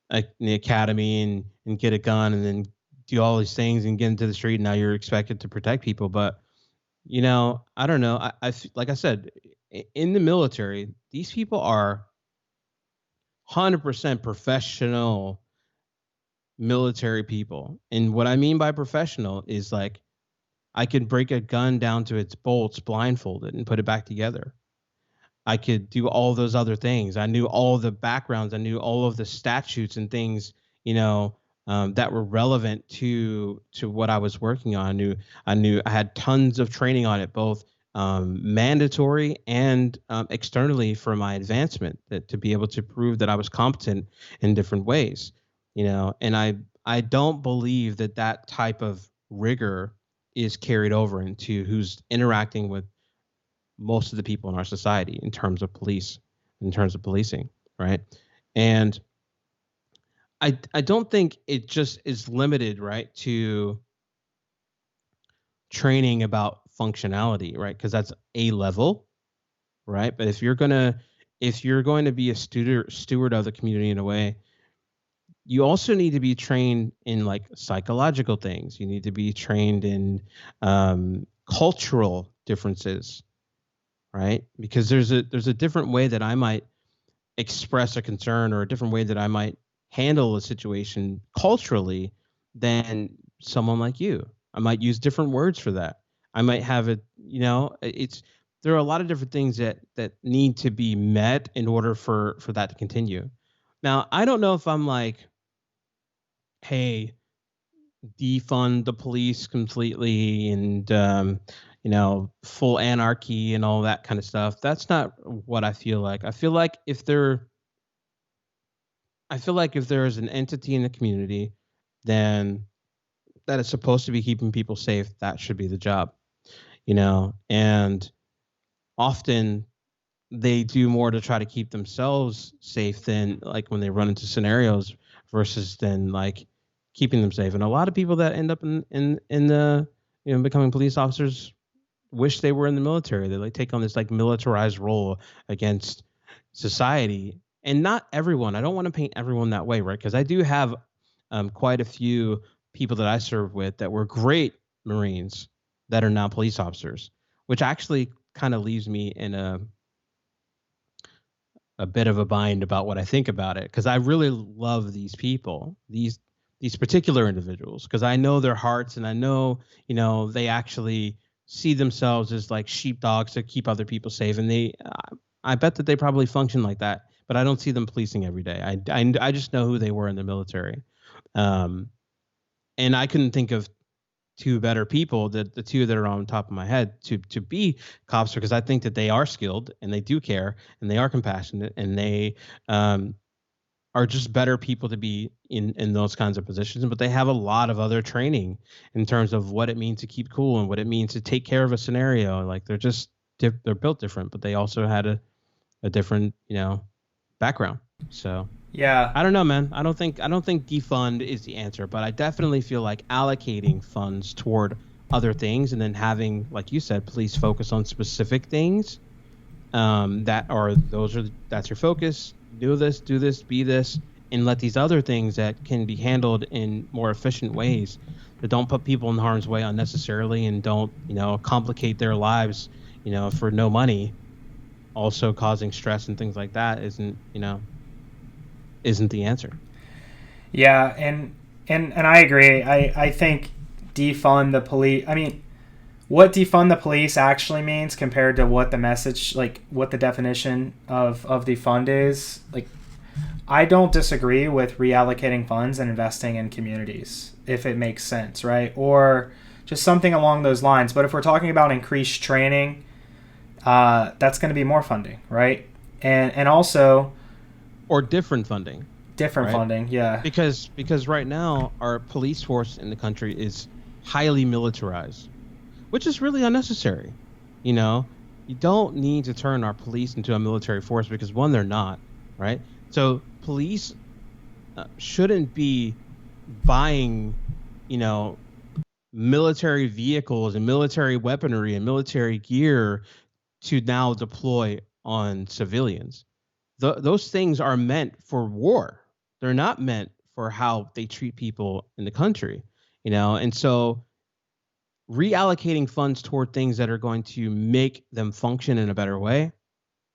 the academy and get a gun and then do all these things and get into the street and now you're expected to protect people. But you know, I don't know. Like I said, in the military, these people are 100% professional military people. And what I mean by professional is like I could break a gun down to its bolts blindfolded and put it back together. I could do all those other things. I knew all the backgrounds. I knew all of the statutes and things, you know, that were relevant to what I was working on. I had tons of training on it, both mandatory and externally for my advancement, to be able to prove that I was competent in different ways, you know. And I don't believe that type of rigor is carried over into who's interacting with most of the people in our society in terms of policing, right? And I don't think it just is limited, right, to training about functionality, right? Because that's a level, right? But if you're going to be a steward of the community in a way, you also need to be trained in like psychological things. You need to be trained in cultural differences, right? Because there's a different way that I might express a concern or a different way that I might handle a situation culturally than someone like you. I might use different words for that. I might have it, you know, there are a lot of different things that need to be met in order for that to continue. Now, I don't know if I'm like, hey, defund the police completely and you know, full anarchy and all that kind of stuff. That's not what I feel like. I feel like if there is an entity in the community, then that is supposed to be keeping people safe. That should be the job, you know. And often they do more to try to keep themselves safe than like when they run into scenarios versus then like keeping them safe. And a lot of people that end up in the, you know, becoming police officers wish they were in the military. They like take on this like militarized role against society. And not everyone. I don't want to paint everyone that way, right? Because I do have quite a few people that I serve with that were great Marines that are now police officers, which actually kind of leaves me in a bit of a bind about what I think about it, because I really love these people, these particular individuals, because I know their hearts and I know, you know, they actually see themselves as like sheepdogs to keep other people safe, and I bet that they probably function like that, but I don't see them policing every day. I just know who they were in the military, and I couldn't think of two better people, the two that are on top of my head, to be cops, because I think that they are skilled and they do care and they are compassionate and they are just better people to be in those kinds of positions. But they have a lot of other training in terms of what it means to keep cool and what it means to take care of a scenario. Like they're just they're built different, but they also had a different, background. So Yeah. I don't know, man. I don't think defund is the answer, but I definitely feel like allocating funds toward other things and then having, like you said, police focus on specific things. That's your focus. Do this, be this, and let these other things that can be handled in more efficient ways that don't put people in harm's way unnecessarily and don't, complicate their lives, for no money, also causing stress and things like that isn't the answer. Yeah, and I agree. I think defund the police. I mean, what defund the police actually means compared to what the message, like what the definition of defund is. Like, I don't disagree with reallocating funds and investing in communities if it makes sense, right? Or just something along those lines. But if we're talking about increased training, that's going to be more funding, right? And also, or different funding. Different right? funding, yeah. Because right now our police force in the country is highly militarized, which is really unnecessary. You don't need to turn our police into a military force because, one, they're not, right? So police shouldn't be buying, military vehicles and military weaponry and military gear to now deploy on civilians. Those things are meant for war. They're not meant for how they treat people in the country, and so reallocating funds toward things that are going to make them function in a better way,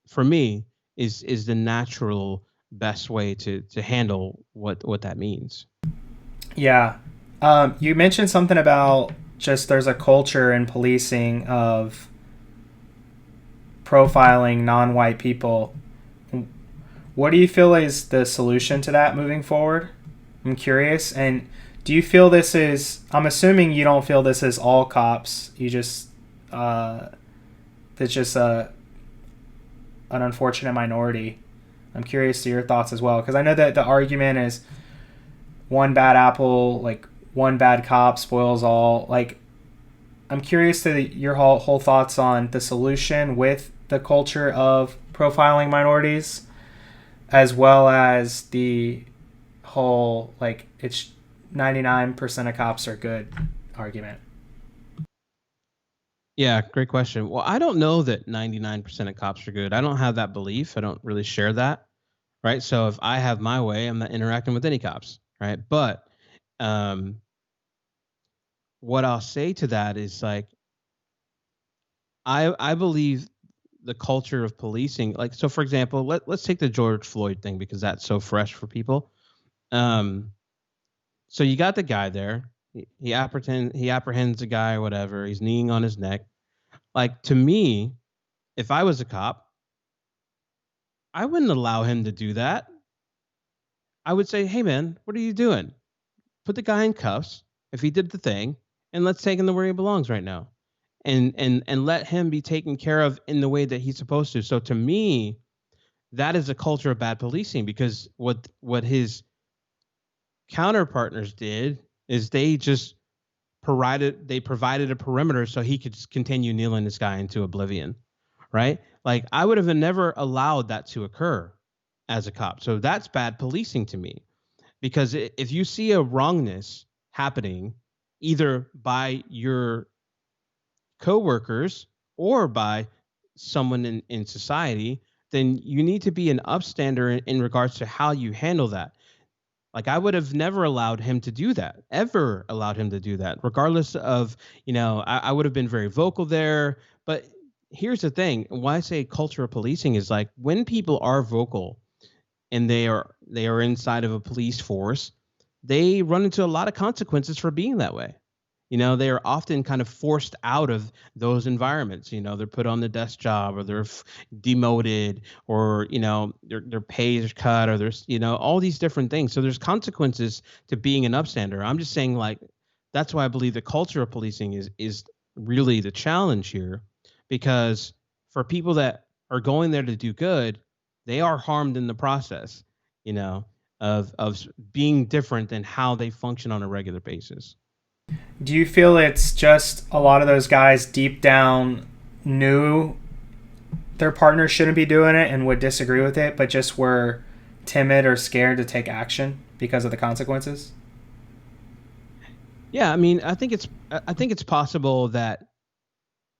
for me, is the natural best way to handle what that means. Yeah. You mentioned something about just there's a culture in policing of profiling non-white people. What do you feel is the solution to that moving forward? I'm curious. And do you feel this is, I'm assuming you don't feel this is all cops. You just, that's just an unfortunate minority. I'm curious to your thoughts as well. Because I know that the argument is one bad apple, like one bad cop spoils all. Like, I'm curious to your whole thoughts on the solution with the culture of profiling minorities, as well as the whole, like, it's 99% of cops are good argument. Yeah, great question. Well, I don't know that 99% of cops are good. I don't have that belief. I don't really share that, right? So if I have my way, I'm not interacting with any cops, right? But what I'll say to that is, like, I believe the culture of policing, like, so for example, let's take the George Floyd thing because that's so fresh for people. So you got the guy there. He apprehends the guy or whatever. He's kneeling on his neck. Like, to me, if I was a cop, I wouldn't allow him to do that. I would say, hey, man, what are you doing? Put the guy in cuffs if he did the thing, and let's take him to where he belongs right now. And let him be taken care of in the way that he's supposed to. So to me, that is a culture of bad policing, because what his counterpartners did is they just provided a perimeter so he could just continue kneeling this guy into oblivion, right? Like, I would have never allowed that to occur as a cop. So that's bad policing to me, because if you see a wrongness happening either by your coworkers or by someone in society, then you need to be an upstander in regards to how you handle that. Like, I would have never allowed him to do that, ever allowed him to do that, regardless of, I would have been very vocal there. But here's the thing. Why I say culture of policing is, like, when people are vocal and they are inside of a police force, they run into a lot of consequences for being that way. They are often kind of forced out of those environments. They're put on the desk job, or they're demoted, or, their pay is cut, or there's, all these different things. So there's consequences to being an upstander. I'm just saying, like, that's why I believe the culture of policing is really the challenge here, because for people that are going there to do good, they are harmed in the process, of being different than how they function on a regular basis. Do you feel it's just a lot of those guys deep down knew their partner shouldn't be doing it and would disagree with it, but just were timid or scared to take action because of the consequences? Yeah, I mean, I think it's possible that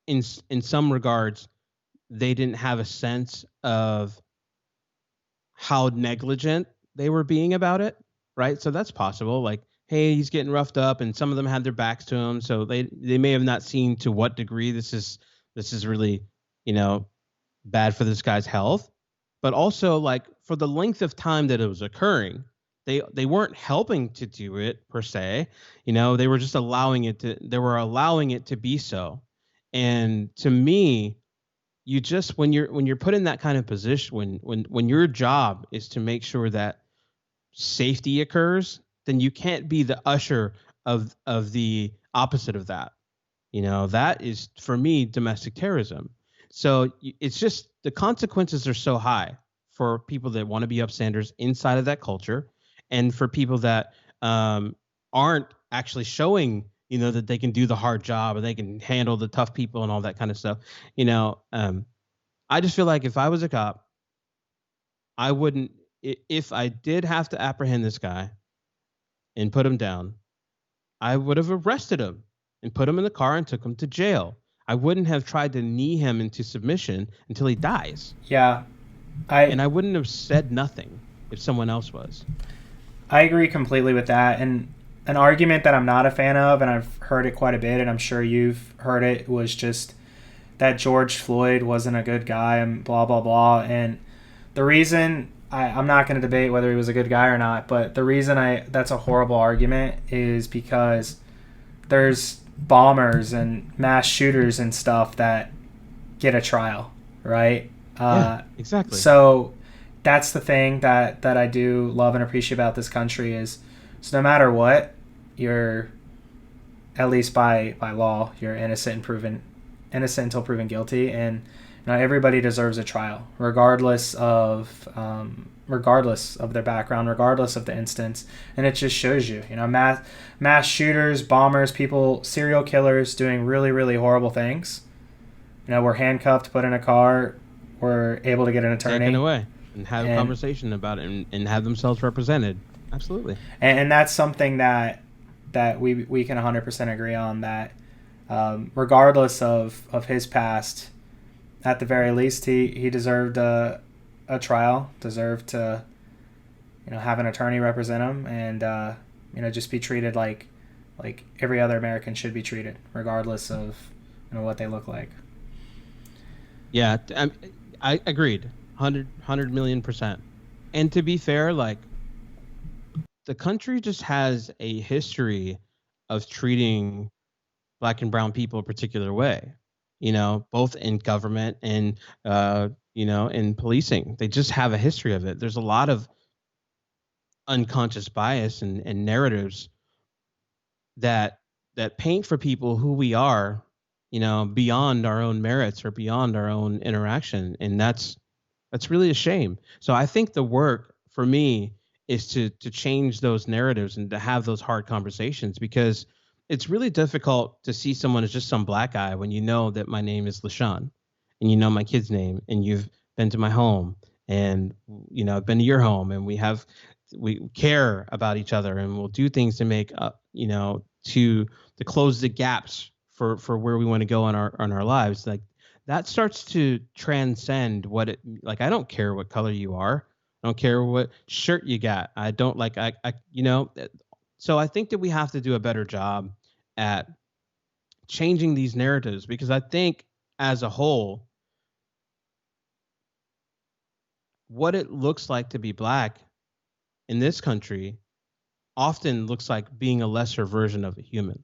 in some regards they didn't have a sense of how negligent they were being about it, right? So that's possible. Like, hey, he's getting roughed up, and some of them had their backs to him, so they may have not seen to what degree this is really, bad for this guy's health. But also, like, for the length of time that it was occurring, they weren't helping to do it per se. They were just allowing it to be so. And to me, you just, when you're put in that kind of position, when your job is to make sure that safety occurs, then you can't be the usher of the opposite of that. That is, for me, domestic terrorism. So it's just, the consequences are so high for people that want to be upstanders inside of that culture, and for people that aren't actually showing, that they can do the hard job and they can handle the tough people and all that kind of stuff. I just feel like if I was a cop, I wouldn't, if I did have to apprehend this guy and put him down, I would have arrested him and put him in the car and took him to jail. I wouldn't have tried to knee him into submission until he dies. Yeah. And I wouldn't have said nothing if someone else was. I agree completely with that. And an argument that I'm not a fan of, and I've heard it quite a bit, and I'm sure you've heard it, was just that George Floyd wasn't a good guy and blah, blah, blah. And the reason, I'm not going to debate whether he was a good guy or not, but the reason that's a horrible argument is because there's bombers and mass shooters and stuff that get a trial, right? Yeah, exactly. So that's the thing that I do love and appreciate about this country is, so no matter what, you're, at least by law, you're innocent until proven guilty, and everybody deserves a trial, regardless of their background, regardless of the instance. And it just shows you, mass shooters, bombers, people, serial killers doing really, really horrible things. Were handcuffed, put in a car, were able to get an attorney, taken away, and have a conversation about it, and have themselves represented. Absolutely. And that's something that we can 100% agree on, that regardless of his past, at the very least, he deserved a trial, deserved to have an attorney represent him, and just be treated like every other American should be treated, regardless of what they look like. Yeah, I agreed, 100 million %. And to be fair, like, the country just has a history of treating Black and brown people a particular way, both in government and, in policing. They just have a history of it. There's a lot of unconscious bias and narratives that paint for people who we are, beyond our own merits or beyond our own interaction. And that's really a shame. So I think the work for me is to change those narratives and to have those hard conversations, because it's really difficult to see someone as just some black guy when you know that my name is Lechon, and you know my kid's name, and you've been to my home, and I've been to your home, and we care about each other, and we'll do things to make up, to close the gaps for where we want to go in our lives. Like, that starts to transcend what it, like, I don't care what color you are. I don't care what shirt you got. I don't like, so I think that we have to do a better job at changing these narratives, because I think as a whole, what it looks like to be Black in this country often looks like being a lesser version of a human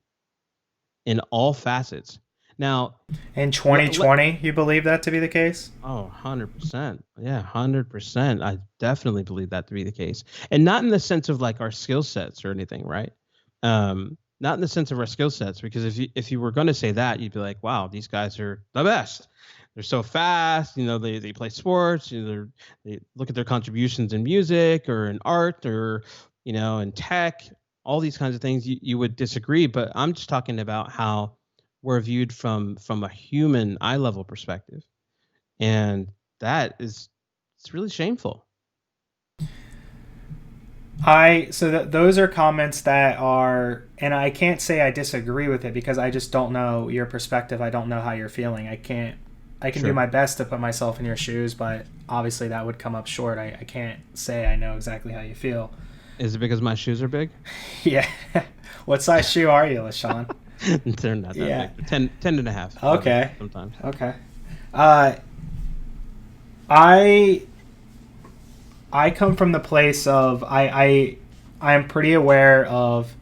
in all facets. Now, in 2020, you believe that to be the case? Oh, 100%. Yeah, 100%. I definitely believe that to be the case. And not in the sense of like our skill sets or anything, right? Not in the sense of our skill sets, because if you were going to say that, you'd be like, wow, these guys are the best. They're so fast, they play sports, they look at their contributions in music or in art or, in tech, all these kinds of things. You would disagree, but I'm just talking about how we're viewed from a human eye level perspective. And it's really shameful. Those are comments that are, and I can't say I disagree with it because I just don't know your perspective. I don't know how you're feeling. I can Sure. do my best to put myself in your shoes, but obviously that would come up short. I can't say I know exactly how you feel. Is it because my shoes are big? Yeah. What size shoe are you, LeSean? They're not that big. 10 and a half. Okay. Sometimes. Okay. I come from the place of I am pretty aware of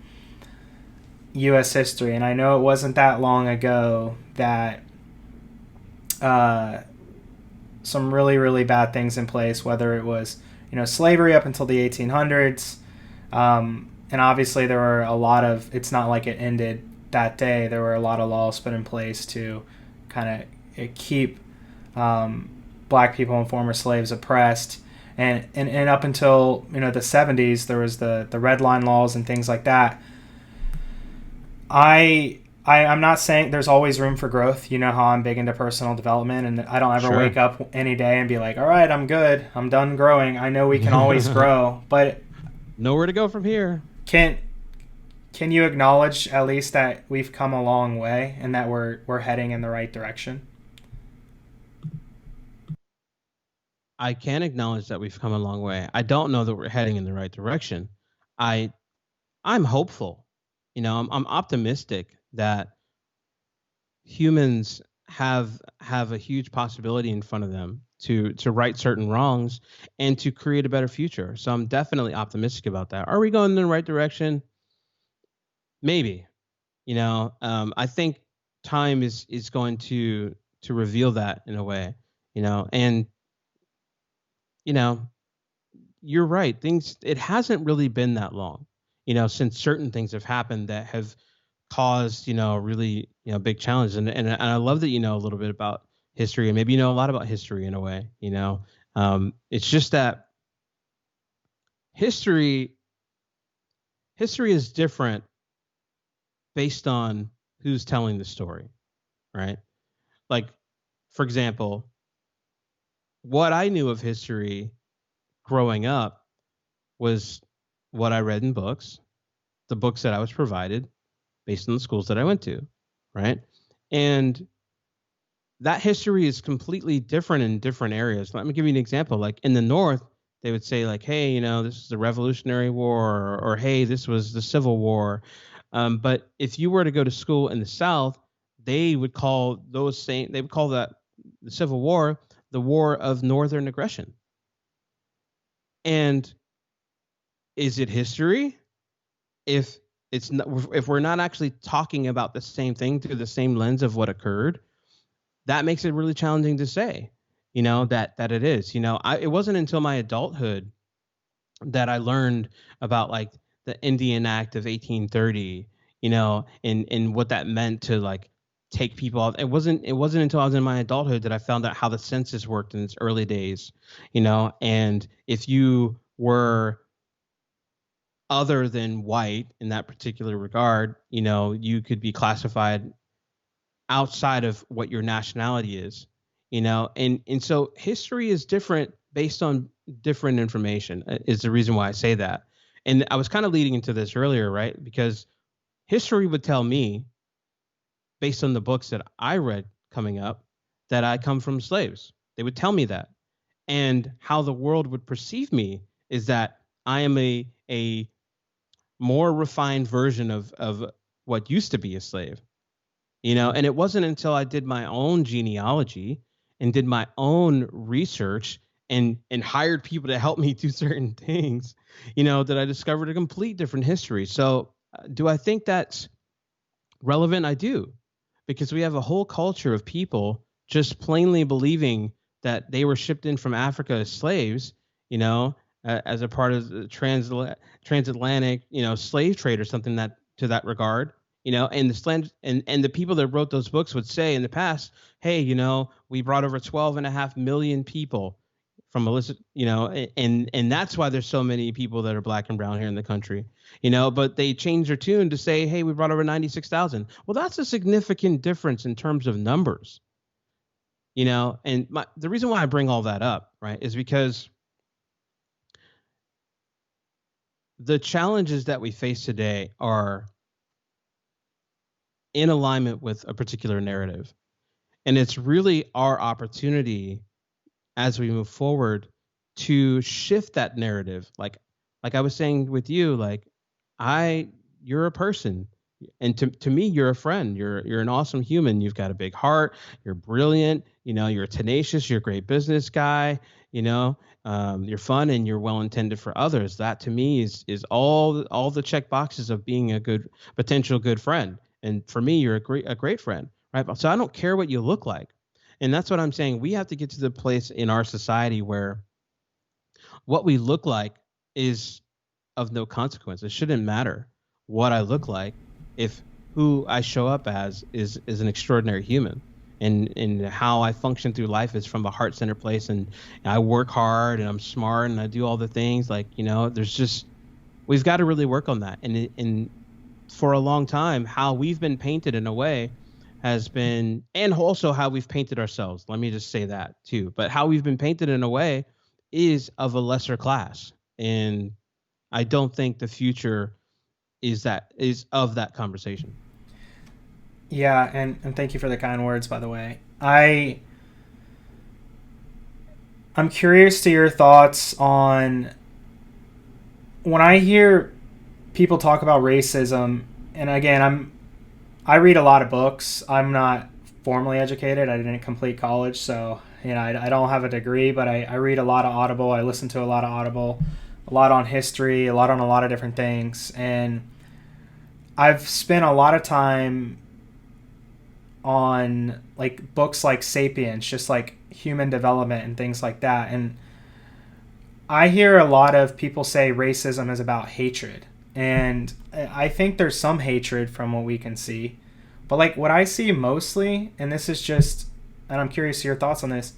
U.S. history, and I know it wasn't that long ago that some really, really bad things in place, whether it was, slavery up until the 1800s. And obviously there were a lot of, it's not like it ended that day. There were a lot of laws put in place to kind of keep black people and former slaves oppressed. And up until, the 70s, there was the Red Line laws and things like that. I'm not saying there's always room for growth. You know how I'm big into personal development, and I don't ever Sure. wake up any day and be like, all right, I'm good. I'm done growing. I know we can always grow, but nowhere to go from here. Can you acknowledge at least that we've come a long way and that we're heading in the right direction? I can acknowledge that we've come a long way. I don't know that we're heading in the right direction. I'm hopeful. I'm optimistic that humans have a huge possibility in front of them to right certain wrongs and to create a better future. So I'm definitely optimistic about that. Are we going in the right direction? Maybe. I think time is going to reveal that in a way. And you're right. It hasn't really been that long, since certain things have happened that have caused, really, big challenges. And I love that you know a little bit about history, and maybe you know a lot about history in a way. It's just that history is different based on who's telling the story, right? Like, for example, what I knew of history growing up was what I read in books, the books that I was provided based on the schools that I went to, right? And that history is completely different in different areas. Let me give you an example. Like in the North, they would say like, hey, this is the Revolutionary War, or hey, this was the Civil War. But if you were to go to school in the South, they would call that the Civil War the War of Northern Aggression. And is it history? If we're not actually talking about the same thing through the same lens of what occurred, that makes it really challenging to say, that it is. It wasn't until my adulthood that I learned about like the Indian Act of 1830, and what that meant to like take people out. It wasn't until I was in my adulthood that I found out how the census worked in its early days, and if you were other than white in that particular regard, you could be classified outside of what your nationality is, and so history is different based on different information is the reason why I say that. And I was kind of leading into this earlier, right? Because history would tell me, based on the books that I read coming up, that I come from slaves. They would tell me that. And how the world would perceive me is that I am a more refined version of what used to be a slave. And it wasn't until I did my own genealogy and did my own research and hired people to help me do certain things, that I discovered a complete different history. So do I think that's relevant? I do, because we have a whole culture of people just plainly believing that they were shipped in from Africa as slaves, as a part of the transatlantic, slave trade or something that to that regard. And the people that wrote those books would say in the past, hey, we brought over 12.5 million people from illicit, and that's why there's so many people that are black and brown here in the country, but they changed their tune to say, hey, we brought over 96,000. Well, that's a significant difference in terms of numbers. And the reason why I bring all that up, right, is because the challenges that we face today are in alignment with a particular narrative. And it's really our opportunity as we move forward to shift that narrative. Like I was saying with you, you're a person. And to me, you're a friend. You're an awesome human. You've got a big heart. You're brilliant. You're tenacious. You're a great business guy. You're fun and you're well intended for others. That to me is all the check boxes of being a potential good friend. And for me, you're a great friend, right? So I don't care what you look like. And that's what I'm saying. We have to get to the place in our society where what we look like is of no consequence. It shouldn't matter what I look like if who I show up as is an extraordinary human. And how I function through life is from a heart-centered place, and I work hard and I'm smart and I do all the things. We've got to really work on that. And for a long time, how we've been painted in a way has been, and also how we've painted ourselves. Let me just say that too. But how we've been painted in a way is of a lesser class. And I don't think the future is of that conversation. Yeah, and thank you for the kind words, by the way. I'm curious to your thoughts on when I hear people talk about racism, and again, I read a lot of books. I'm not formally educated. I didn't complete college, so I don't have a degree, but I read a lot of Audible. I listen to a lot of Audible, a lot on history, a lot on a lot of different things, and I've spent a lot of time on books like Sapiens, just like human development and things like that. And I hear a lot of people say racism is about hatred. And I think there's some hatred from what we can see. But what I see mostly, and this is just, and I'm curious to your thoughts on this,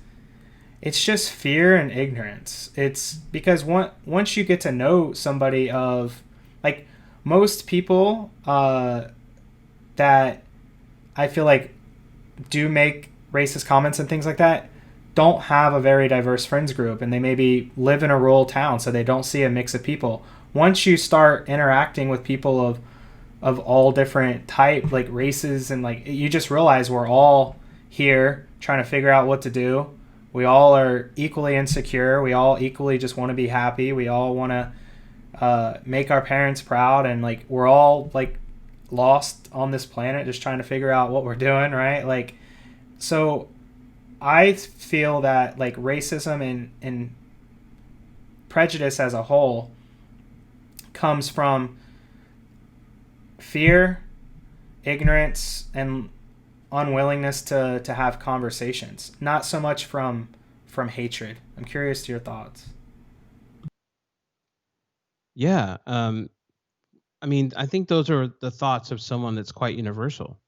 it's just fear and ignorance. It's because once you get to know somebody of, most people that I feel do make racist comments and things like that don't have a very diverse friends group, and they maybe live in a rural town, so they don't see a mix of people. Once you start interacting with people of all different races, and you just realize we're all here trying to figure out what to do. We all are equally insecure. We all equally just want to be happy. We all want to make our parents proud, and we're all lost on this planet just trying to figure out what we're doing, right? So I feel that racism and prejudice as a whole comes from fear, ignorance, and unwillingness to have conversations, not so much from hatred. I'm curious to your thoughts. Yeah. I think those are the thoughts of someone that's quite universal,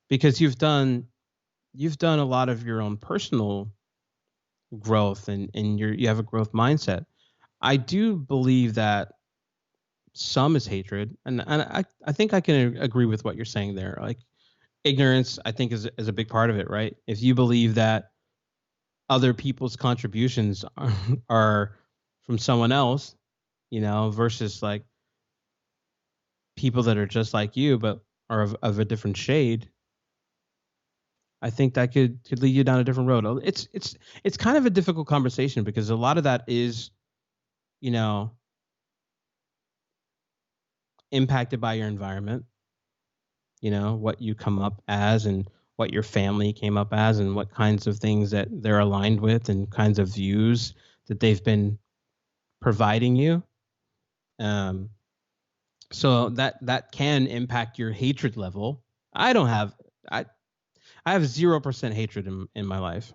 because you've done a lot of your own personal growth, and you have a growth mindset. I do believe that some is hatred, and I think I can agree with what you're saying there. Ignorance, I think, is a big part of it, right? If you believe that other people's contributions are from someone else, versus people that are just like you but are of a different shade, I think that could lead you down a different road. It's kind of a difficult conversation because a lot of that is, impacted by your environment, what you come up as and what your family came up as and what kinds of things that they're aligned with and kinds of views that they've been providing you. So that can impact your hatred level. I have 0% hatred in my life.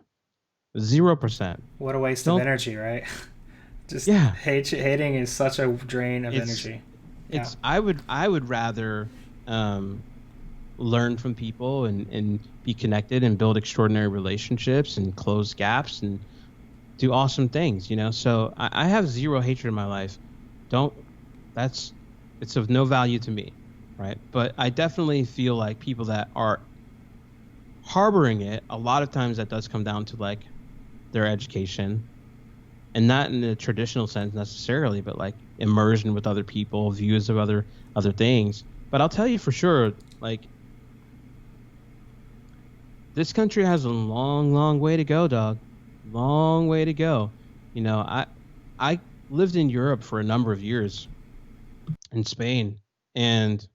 0%. What a waste of energy, right? Just hating is such a drain of energy. I would rather learn from people and be connected and build extraordinary relationships and close gaps and do awesome things, So I have zero hatred in my life. It's of no value to me, right? But I definitely feel like people that are harboring it, a lot of times that does come down to like their education, and not in the traditional sense necessarily, but like immersion with other people, views of other things. But I'll tell you for sure, like, this country has a long way to go, dog. Long way to go. You know, I lived in Europe for a number of years, in Spain, and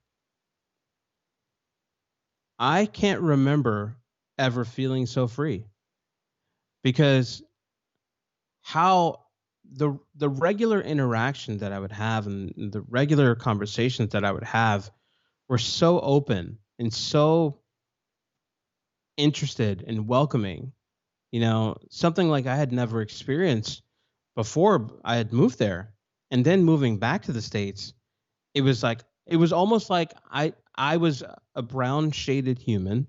I can't remember ever feeling so free, because how the regular interaction that I would have and the regular conversations that I would have were so open and so interested and welcoming. You know, something like I had never experienced before I had moved there. And then moving back to the States, it was almost like I was a brown shaded human,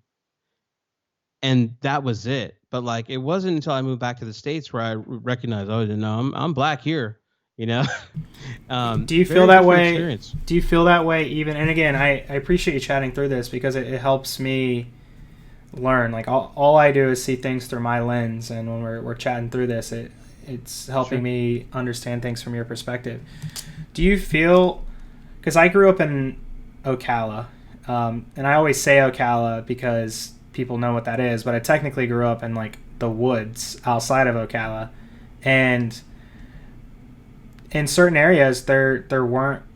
and that was it. But like, it wasn't until I moved back to the States where I recognized, oh no, I'm black here, you know. Do you feel that way? Experience. Do you feel that way even? And again, I appreciate you chatting through this, because it helps me learn. Like, all I do is see things through my lens, and when we're chatting through this, it's helping me understand things from your perspective. Do you feel, because I grew up in Ocala, and I always say Ocala because people know what that is, but I technically grew up in like the woods outside of Ocala, and in certain areas there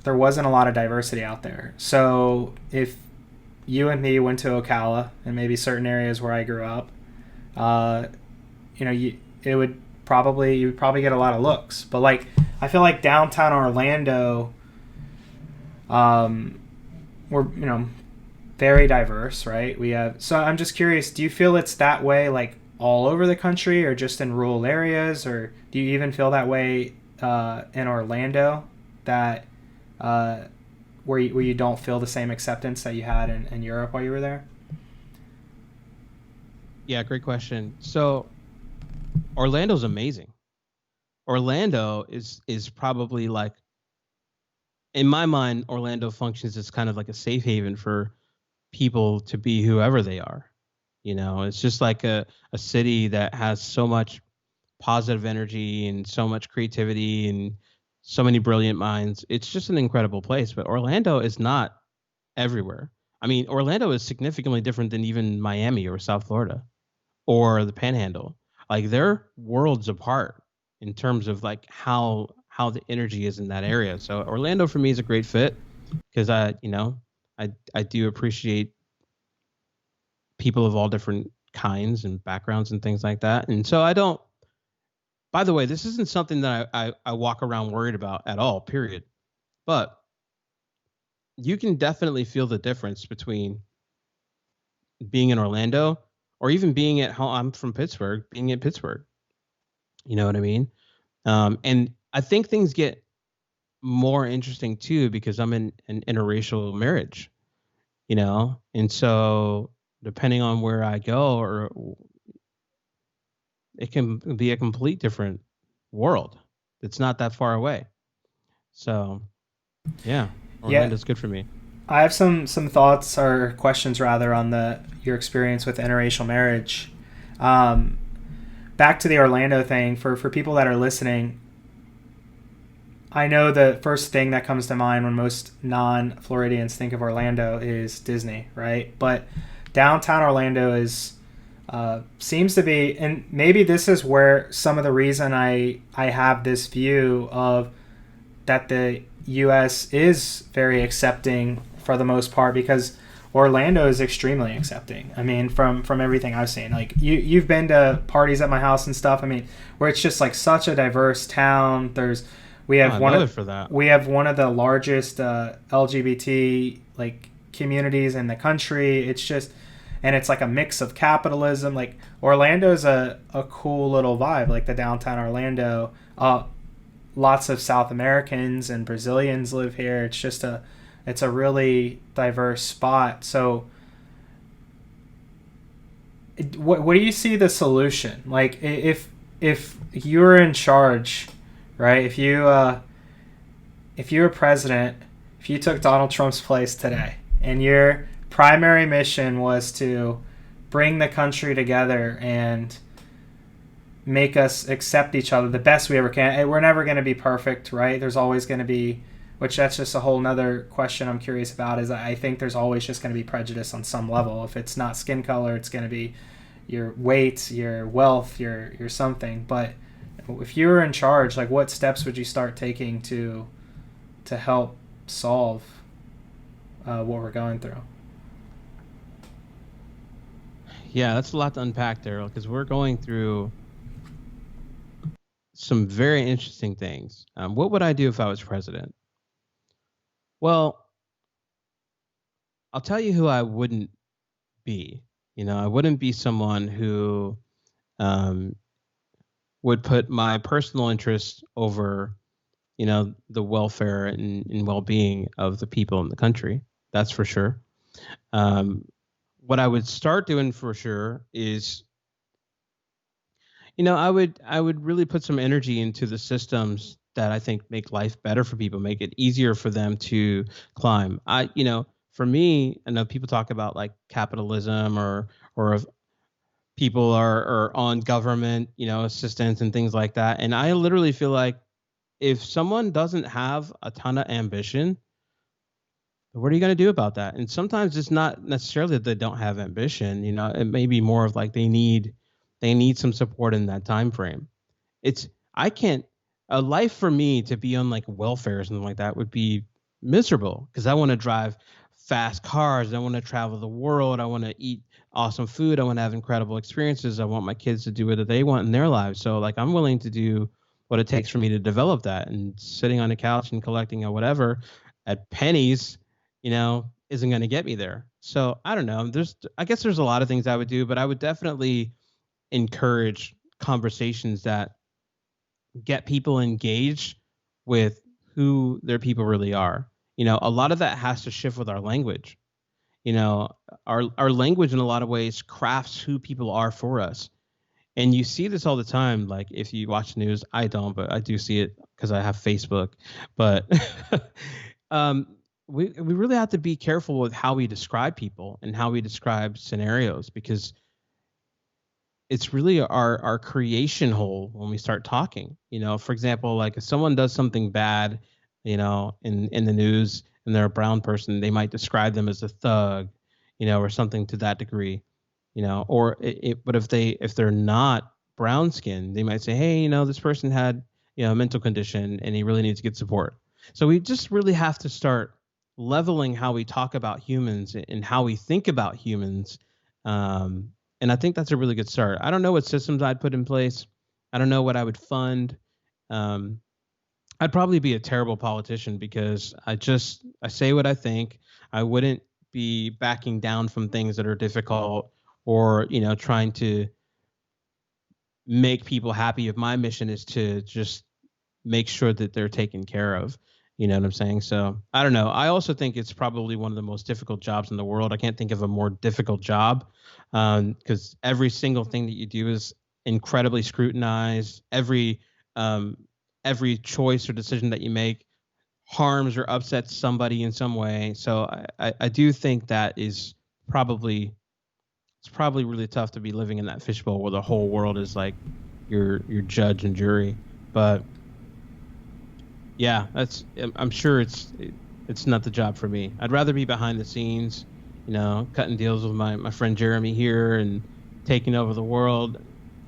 wasn't a lot of diversity out there. So if you and me went to Ocala and maybe certain areas where I grew up, you would probably get a lot of looks. But like, I feel like downtown Orlando, we're very diverse, right? So I'm just curious, do you feel it's that way like all over the country, or just in rural areas, or do you even feel that way in Orlando, that where you don't feel the same acceptance that you had in Europe while you were there? Yeah, great question. So Orlando's amazing. Orlando is probably, like, in my mind, Orlando functions as kind of like a safe haven for people to be whoever they are. You know, it's just like a city that has so much positive energy and so much creativity and so many brilliant minds. It's just an incredible place. But Orlando is not everywhere. I mean, Orlando is significantly different than even Miami or South Florida or the Panhandle. Like, they're worlds apart in terms of like how the energy is in that area. So Orlando for me is a great fit, because I do appreciate people of all different kinds and backgrounds and things like that. And so I don't, by the way, this isn't something that I walk around worried about at all, period. But you can definitely feel the difference between being in Orlando or even being at home. I'm from Pittsburgh, being in Pittsburgh. You know what I mean? And I think things get more interesting too, because I'm in an interracial marriage, you know? And so depending on where I go, or it can be a complete different world. It's not that far away. So yeah, Orlando's good for me. I have some thoughts, or questions rather, on your experience with interracial marriage. Back to the Orlando thing, for people that are listening, I know the first thing that comes to mind when most non-Floridians think of Orlando is Disney, right? But downtown Orlando seems to be, and maybe this is where some of the reason I have this view of that the U.S. is very accepting for the most part, because Orlando is extremely accepting. I mean, from everything I've seen, like you've been to parties at my house and stuff. I mean, where it's just like such a diverse town. We have one of the largest LGBT like communities in the country. It's just, and it's like a mix of capitalism. Like, Orlando's a cool little vibe, like the downtown Orlando. Lots of South Americans and Brazilians live here. It's just it's a really diverse spot. So what do you see the solution? Like, if you're in charge, right? If you were president, if you took Donald Trump's place today, and your primary mission was to bring the country together and make us accept each other the best we ever can. We're never going to be perfect, right? There's always going to be, which that's just a whole nother question I'm curious about, is I think there's always just going to be prejudice on some level. If it's not skin color, it's going to be your weight, your wealth, your something. But if you were in charge, like, what steps would you start taking to help solve what we're going through? Yeah, that's a lot to unpack there, because we're going through some very interesting things. What would I do if I was president? Well, I'll tell you who I wouldn't be. I wouldn't be someone who would put my personal interests over, the welfare and well-being of the people in the country. That's for sure. What I would start doing for sure is, I would really put some energy into the systems that I think make life better for people, make it easier for them to climb. For me, I know people talk about like capitalism or if people are on government, assistance and things like that. And I literally feel like if someone doesn't have a ton of ambition, what are you going to do about that? And sometimes it's not necessarily that they don't have ambition. It may be more of like they need some support in that time frame. A life for me to be on like welfare or something like that would be miserable, because I want to drive fast cars. I want to travel the world. I want to eat awesome food. I want to have incredible experiences. I want my kids to do what they want in their lives. So like I'm willing to do what it takes for me to develop that, and sitting on a couch and collecting or whatever at pennies, isn't going to get me there. So I don't know. I guess there's a lot of things I would do, but I would definitely encourage conversations that get people engaged with who their people really are. A lot of that has to shift with our language. Our language in a lot of ways crafts who people are for us. And you see this all the time. Like if you watch the news, I don't, but I do see it because I have Facebook. But we really have to be careful with how we describe people and how we describe scenarios, because it's really our creation hole when we start talking. For example, like if someone does something bad, in the news, and they're a brown person, they might describe them as a thug, or something to that degree, but if they're not brown skinned, they might say, hey, this person had, a mental condition and he really needs to get support. So we just really have to start leveling how we talk about humans and how we think about humans. And I think that's a really good start. I don't know what systems I'd put in place. I don't know what I would fund. I'd probably be a terrible politician, because I say what I think. I wouldn't be backing down from things that are difficult, or, trying to make people happy if my mission is to just make sure that they're taken care of. You know what I'm saying? So I don't know. I also think it's probably one of the most difficult jobs in the world. I can't think of a more difficult job, because every single thing that you do is incredibly scrutinized. Every choice or decision that you make harms or upsets somebody in some way. So I do think that it's probably really tough to be living in that fishbowl where the whole world is like your judge and jury. But yeah, I'm sure it's not the job for me. I'd rather be behind the scenes, cutting deals with my friend Jeremy here and taking over the world,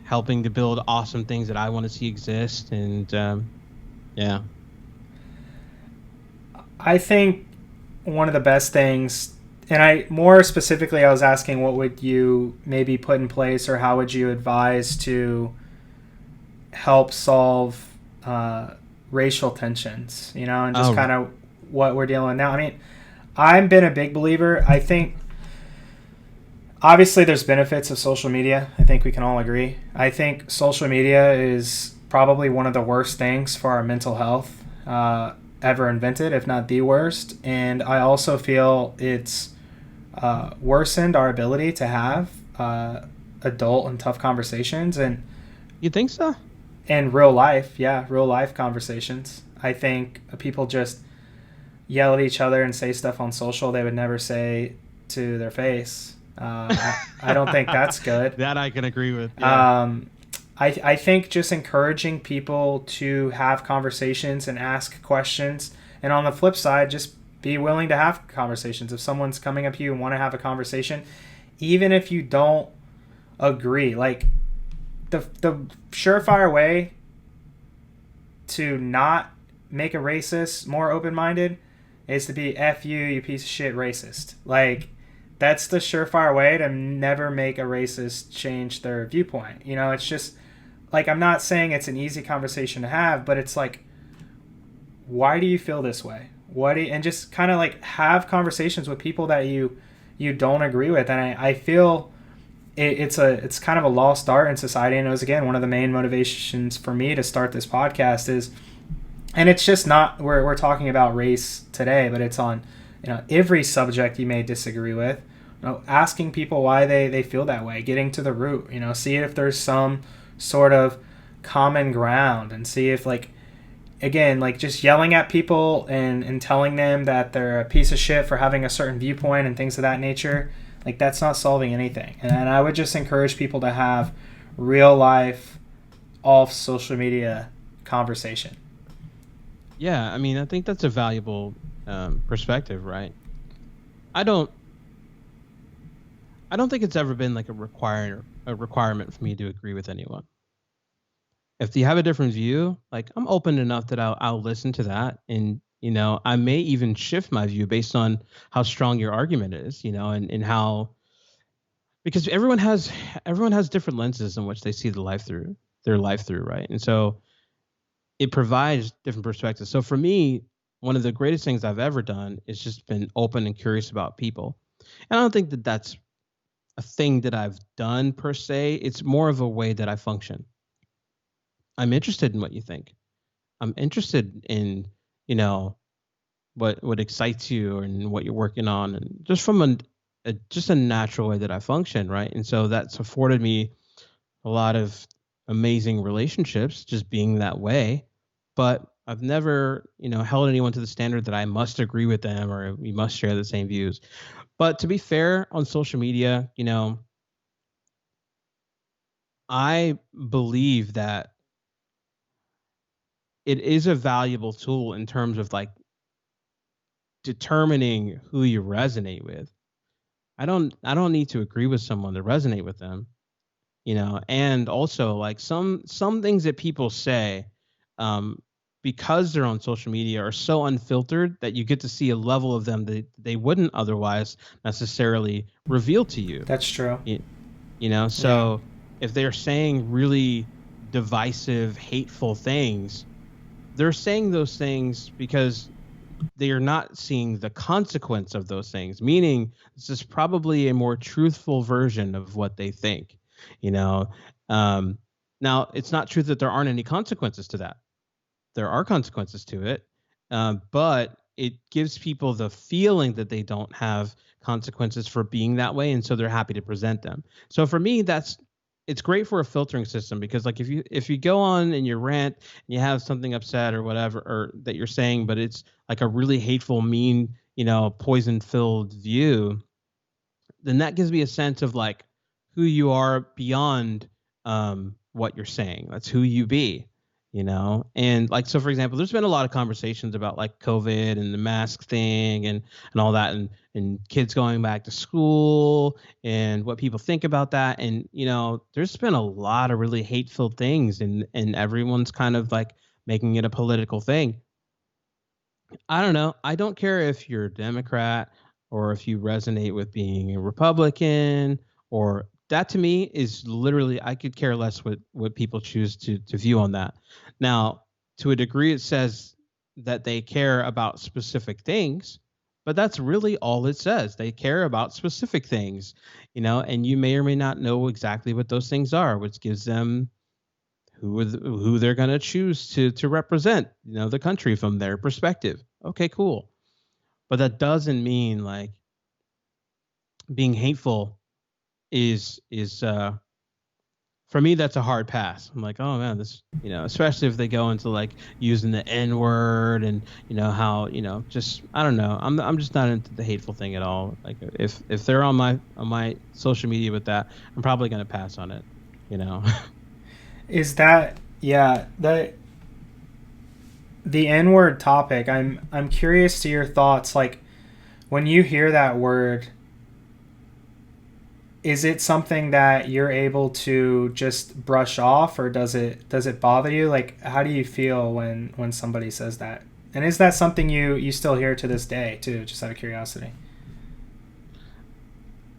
helping to build awesome things that I want to see exist. And yeah. I think one of the best things, and more specifically, I was asking what would you maybe put in place, or how would you advise to help solve racial tensions, and just kind of what we're dealing with now. I mean, I've been a big believer. I think obviously there's benefits of social media. I think we can all agree. I think social media is probably one of the worst things for our mental health ever invented, if not the worst. And I also feel it's worsened our ability to have adult and tough conversations. And you think so? And real life conversations. I think people just yell at each other and say stuff on social they would never say to their face. I don't think that's good. That I can agree with. Yeah. I think just encouraging people to have conversations and ask questions. And on the flip side, just be willing to have conversations. If someone's coming up to you and want to have a conversation, even if you don't agree, like the surefire way to not make a racist more open-minded is to be F you piece of shit racist. Like, that's the surefire way to never make a racist change their viewpoint. You know, it's just, like, I'm not saying it's an easy conversation to have, but it's like, why do you feel this way? And just kind of like have conversations with people that you don't agree with. And I feel it's kind of a lost art in society. And it was, again, one of the main motivations for me to start this podcast is, and it's just not, we're talking about race today, but it's on, every subject you may disagree with, asking people why they feel that way, getting to the root, see if there's some sort of common ground, and see if, like, again, like, just yelling at people and telling them that they're a piece of shit for having a certain viewpoint and things of that nature, like, that's not solving anything. And I would just encourage people to have real life, off social media conversation. Yeah, I mean, I think that's a valuable perspective, right? I don't think it's ever been like a requirement for me to agree with anyone. If you have a different view, like, I'm open enough that I'll listen to that, and I may even shift my view based on how strong your argument is, and how, because everyone has different lenses in which they see their life through, right? And so it provides different perspectives. So for me, one of the greatest things I've ever done is just been open and curious about people. And I don't think that that's a thing that I've done per se. It's more of a way that I function. I'm interested in what you think. I'm interested in, what excites you and what you're working on, and just from just a natural way that I function, right? And so that's afforded me a lot of amazing relationships just being that way. But I've never, held anyone to the standard that I must agree with them or we must share the same views. But to be fair, on social media, I believe that it is a valuable tool in terms of, like, determining who you resonate with. I don't need to agree with someone to resonate with them, and also, like, some things that people say, because they're on social media, are so unfiltered that you get to see a level of them that they wouldn't otherwise necessarily reveal to you. That's true. So if they're saying really divisive, hateful things, they're saying those things because they are not seeing the consequence of those things, meaning this is probably a more truthful version of what they think. Now, it's not true that there aren't any consequences to that. There are consequences to it, but it gives people the feeling that they don't have consequences for being that way, and so they're happy to present them. So for me, it's great for a filtering system, because, like, if you go on and you rant and you have something upset or whatever, or that you're saying, but it's like a really hateful, mean, poison-filled view, then that gives me a sense of, like, who you are beyond what you're saying. That's who you be. And, like, so for example, there's been a lot of conversations about, like, COVID and the mask thing and all that, and kids going back to school and what people think about that. And, there's been a lot of really hateful things, and everyone's kind of, like, making it a political thing. I don't know. I don't care if you're a Democrat or if you resonate with being a Republican, or that, to me, is literally, I could care less what people choose to view on that. Now, to a degree, it says that they care about specific things, but that's really all it says. They care about specific things, and you may or may not know exactly what those things are, which gives them who they're going to choose to represent, the country from their perspective. Okay, cool. But that doesn't mean, like, being hateful is for me, that's a hard pass. I'm like, oh man, this, especially if they go into like using the N word and how, just, I don't know. I'm just not into the hateful thing at all. Like if they're on my social media with that, I'm probably going to pass on it, Is that, yeah, the N word topic. I'm curious to your thoughts. Like when you hear that word, is it something that you're able to just brush off, or does it bother you? Like, how do you feel when somebody says that? And is that something you still hear to this day too, just out of curiosity?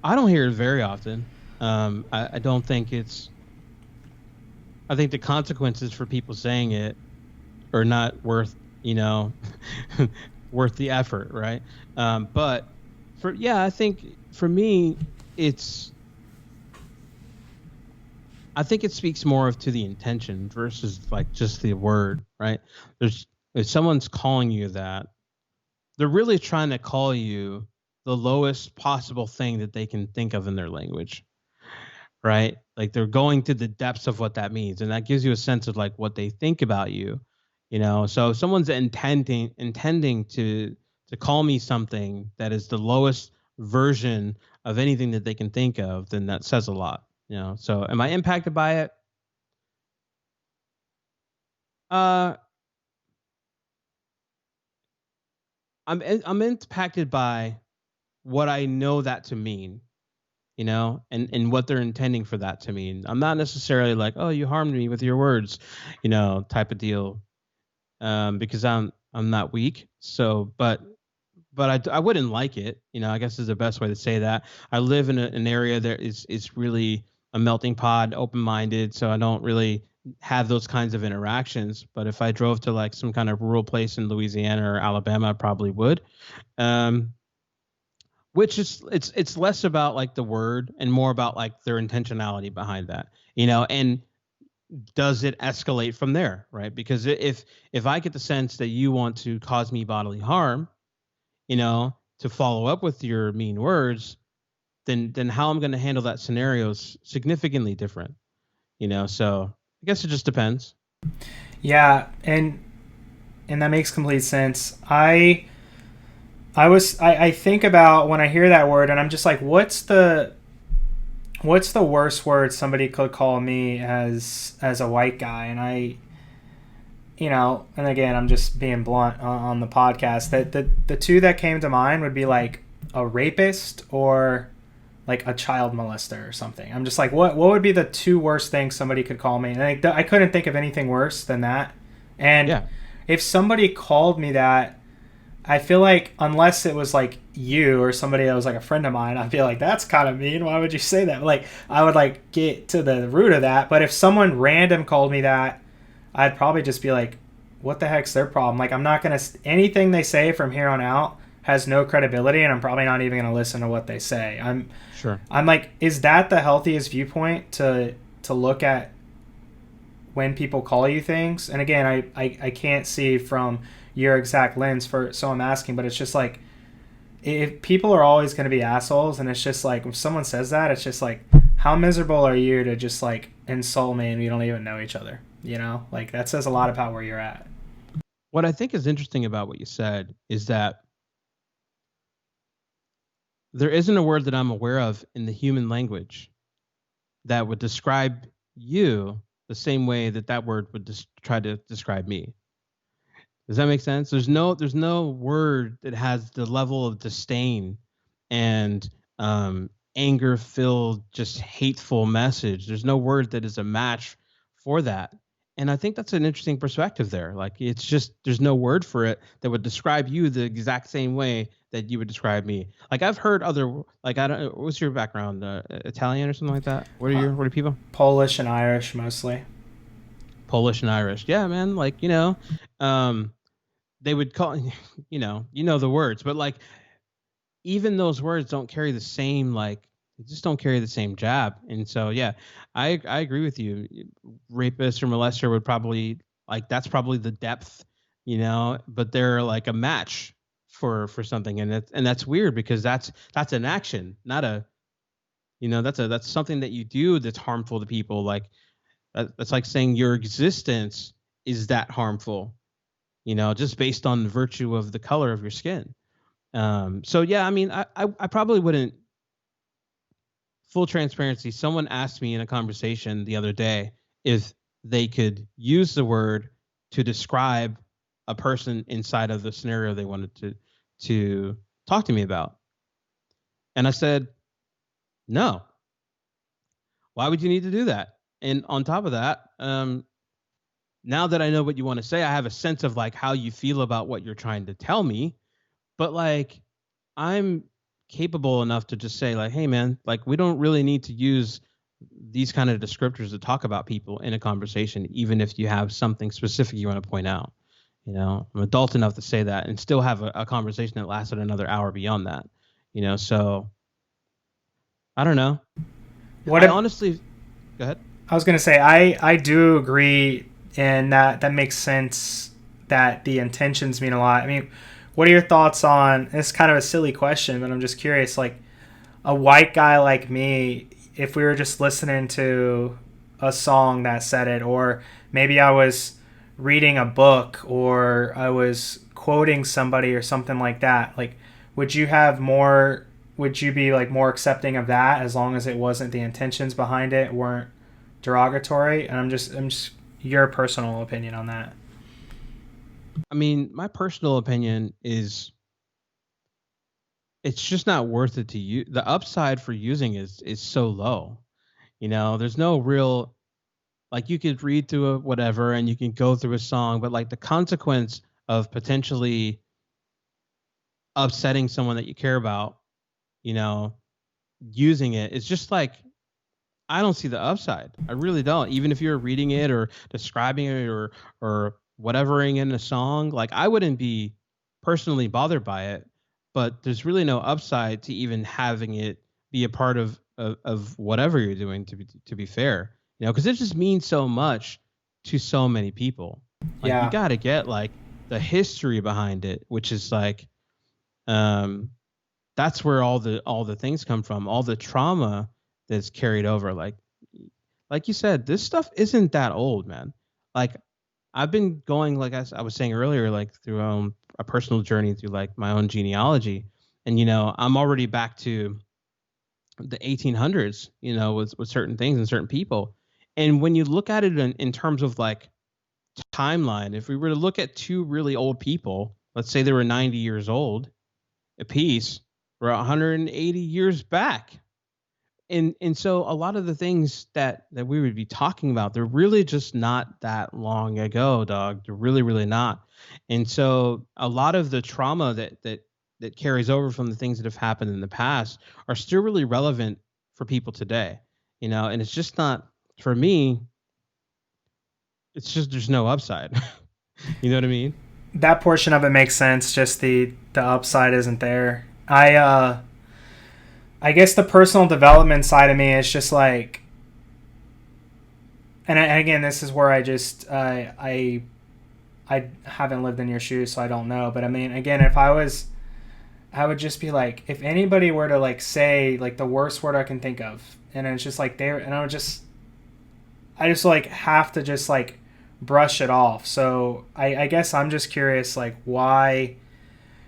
I don't hear it very often. I don't think I think the consequences for people saying it are not worth, worth the effort, right? But I think for me, I think it speaks more to the intention versus like just the word, right? If someone's calling you that, they're really trying to call you the lowest possible thing that they can think of in their language, right? Like they're going to the depths of what that means, and that gives you a sense of like what they think about you, So if someone's intending to call me something that is the lowest version of anything that they can think of, then that says a lot, So am I impacted by it? I'm impacted by what I know that to mean, and what they're intending for that to mean. I'm not necessarily like, oh, you harmed me with your words, type of deal, because I'm not weak. So, but I wouldn't like it, I guess is the best way to say that. I live in an area that is really a melting pot, open-minded, so I don't really have those kinds of interactions. But if I drove to like some kind of rural place in Louisiana or Alabama, I probably would. Which is it's less about like the word and more about like their intentionality behind that, and does it escalate from there, right? Because if I get the sense that you want to cause me bodily harm, to follow up with your mean words, then how I'm going to handle that scenario is significantly different, So I guess it just depends. Yeah, and that makes complete sense. I think about when I hear that word, and I'm just like, what's the worst word somebody could call me as a white guy? And and again, I'm just being blunt on the podcast, that the two that came to mind would be like a rapist or like a child molester or something. I'm just like, what would be the two worst things somebody could call me? And I couldn't think of anything worse than that. And if somebody called me that, I feel like unless it was like you or somebody that was like a friend of mine, I'd be like, that's kind of mean. Why would you say that? Like, I would like get to the root of that. But if someone random called me that, I'd probably just be like, what the heck's their problem? Like, I'm not going to, anything they say from here on out has no credibility, and I'm probably not even going to listen to what they say. I'm like, is that the healthiest viewpoint to look at when people call you things? And again, I can't see from your exact lens, so I'm asking, but it's just like, if people are always going to be assholes, and it's just like, if someone says that, it's just like, how miserable are you to just like insult me and we don't even know each other? Like that says a lot about where you're at. What I think is interesting about what you said is that there isn't a word that I'm aware of in the human language that would describe you the same way that word would try to describe me. Does that make sense? There's no word that has the level of disdain and anger-filled, just hateful message. There's no word that is a match for that. And I think that's an interesting perspective there. Like, it's just, there's no word for it that would describe you the exact same way that you would describe me. Like, I've heard other, like, I don't, what's your background? Italian or something like that? What are people? Polish and Irish mostly. Polish and Irish. Yeah, man. Like, they would call, the words, but like, even those words don't carry the same, like, they just don't carry the same jab. And so, yeah, I agree with you. Rapist or molester would probably, like, that's probably the depth, but they're like a match for something. And that's weird because that's an action, not You know, that's something that you do that's harmful to people. Like that's like saying your existence is that harmful, you know, just based on the virtue of the color of your skin. So yeah, I mean, I probably wouldn't. Full transparency, someone asked me in a conversation the other day if they could use the word to describe a person inside of the scenario they wanted to talk to me about. And I said, no. Why would you need to do that? And on top of that, now that I know what you want to say, I have a sense of like how you feel about what you're trying to tell me. But like, I'm capable enough to just say like, hey man, like we don't really need to use these kind of descriptors to talk about people in a conversation, even if you have something specific you want to point out. You know, I'm adult enough to say that and still have a conversation that lasted another hour beyond that. You know, so I don't know. Honestly, go ahead. I was going to say, I do agree, and that makes sense that the intentions mean a lot. I mean, what are your thoughts on, it's kind of a silly question, but I'm just curious, like a white guy like me, if we were just listening to a song that said it, or maybe I was reading a book or I was quoting somebody or something like that, like would you be like more accepting of that as long as it wasn't, the intentions behind it weren't derogatory? And I'm just your personal opinion on that. I mean, my personal opinion is it's just not worth it to you. The upside for using is so low. You know, there's no real, like you could read through a whatever and you can go through a song, but like the consequence of potentially upsetting someone that you care about, you know, using it, it's just like, I don't see the upside. I really don't. Even if you're reading it or describing it or whatevering in a song, like I wouldn't be personally bothered by it, but there's really no upside to even having it be a part of whatever you're doing, to be fair, you know, because it just means so much to so many people. Like Yeah. You got to get like the history behind it, which is like, that's where all the things come from, all the trauma that's carried over. Like you said, this stuff isn't that old, man. Like I've been going, like I was saying earlier, like through a personal journey through like my own genealogy, and you know I'm already back to the 1800s, you know, with certain things and certain people. And when you look at it in terms of like timeline, if we were to look at two really old people, let's say they were 90 years old a piece, we're 180 years back. And so a lot of the things that we would be talking about, they're really just not that long ago, dog. They're really, really not. And so a lot of the trauma that carries over from the things that have happened in the past are still really relevant for people today, you know, and it's just not, for me, it's just, there's no upside. You know what I mean? That portion of it makes sense. Just the upside isn't there. I guess the personal development side of me is just like, and again, this is where I haven't lived in your shoes, so I don't know. But I mean, again, I would just be like, if anybody were to like say like the worst word I can think of, and it's just like I just like have to just like brush it off. So I guess I'm just curious, like why,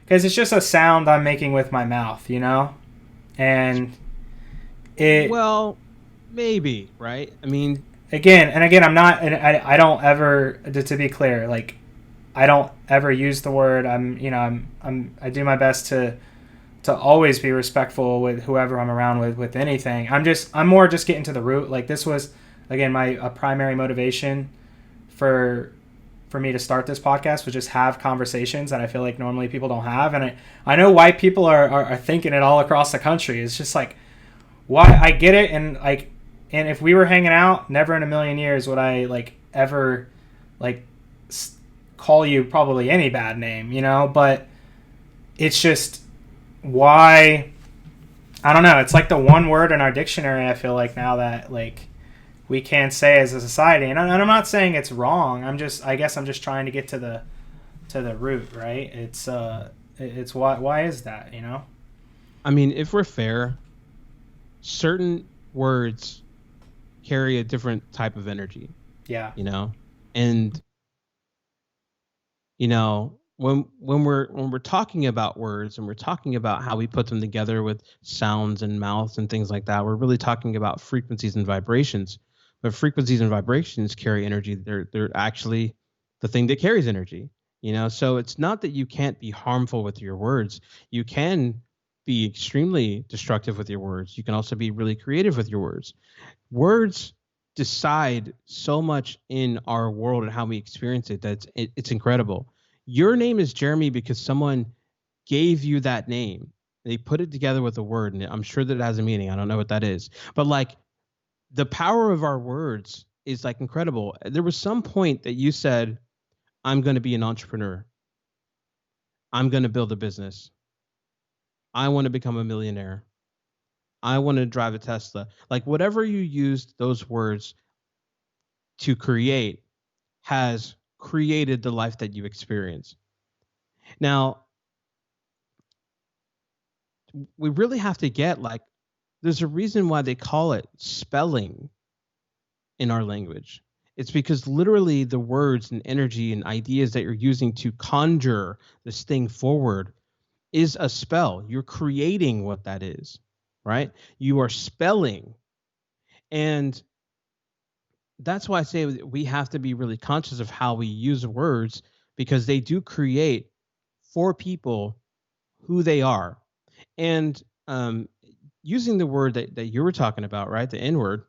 because it's just a sound I'm making with my mouth, you know? And well, maybe, right? I mean, again, I'm not, and I don't ever, to be clear, like I don't ever use the word. I do my best to always be respectful with whoever I'm around with anything. I'm more just getting to the root. Like this was, again, a primary motivation for me to start this podcast was just have conversations that I feel like normally people don't have. And I know white people are thinking it all across the country. It's just like, why? I get it. And like, and if we were hanging out, never in a million years would I like ever like call you probably any bad name, you know, but it's just why, I don't know. It's like the one word in our dictionary. I feel like now that like we can't say as a society, and I'm not saying it's wrong. I guess I'm just trying to get to the root, right? It's why is that, you know? I mean, if we're fair, certain words carry a different type of energy. Yeah. And when we're talking about words and we're talking about how we put them together with sounds and mouths and things like that, we're really talking about frequencies and vibrations. But frequencies and vibrations carry energy. They're actually the thing that carries energy. So it's not that you can't be harmful with your words. You can be extremely destructive with your words. You can also be really creative with your words. Words decide so much in our world and how we experience it that it's incredible. Your name is Jeremy because someone gave you that name. They put it together with a word, and I'm sure that it has a meaning. I don't know what that is. But like, the power of our words is like incredible. There was some point that you said, I'm going to be an entrepreneur. I'm going to build a business. I want to become a millionaire. I want to drive a Tesla. Like, whatever you used those words to create has created the life that you experience. Now, we really have to get, like, there's a reason why they call it spelling in our language. It's because literally the words and energy and ideas that you're using to conjure this thing forward is a spell. You're creating what that is, right? You are spelling. And that's why I say we have to be really conscious of how we use words, because they do create for people who they are. And using the word that you were talking about, right, the N word,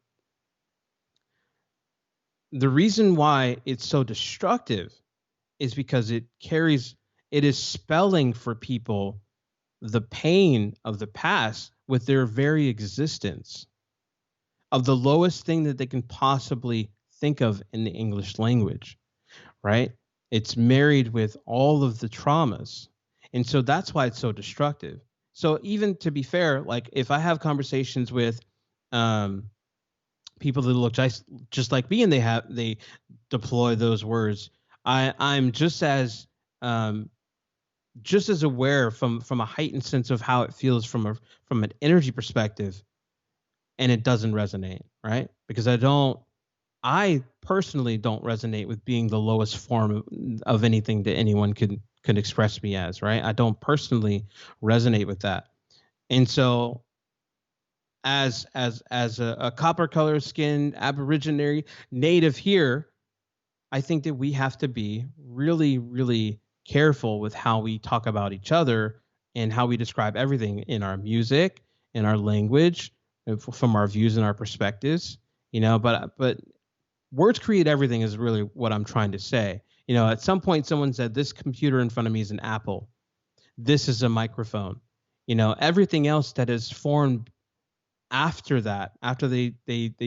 the reason why it's so destructive is because it is spelling for people the pain of the past with their very existence, of the lowest thing that they can possibly think of in the English language, right? It's married with all of the traumas. And so that's why it's so destructive. So even to be fair, like if I have conversations with people that look just like me and they deploy those words, I'm just as aware from a heightened sense of how it feels from an energy perspective, and it doesn't resonate, right? Because I personally don't resonate with being the lowest form of anything that anyone could express me as, right? I don't personally resonate with that. And so as a copper color skinned Aborigine native here, I think that we have to be really, really careful with how we talk about each other and how we describe everything in our music, in our language, from our views and our perspectives, but words create everything is really what I'm trying to say. At some point someone said, this computer in front of me is an apple. This is a microphone. Everything else that is formed after that, after they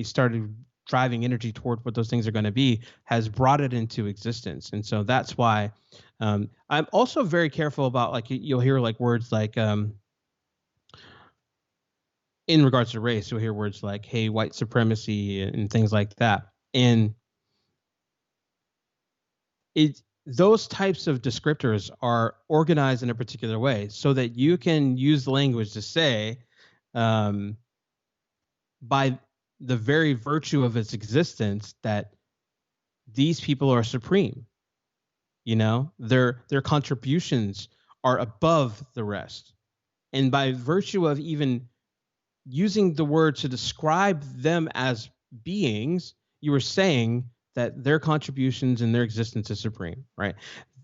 started driving energy toward what those things are going to be, has brought it into existence. And so that's why I'm also very careful about, like, you'll hear like words like, in regards to race, you'll hear words like, hey, white supremacy and things like that. And those types of descriptors are organized in a particular way so that you can use language to say, by the very virtue of its existence, that these people are supreme. Their contributions are above the rest. And by virtue of even using the word to describe them as beings, you are saying that their contributions and their existence is supreme, right?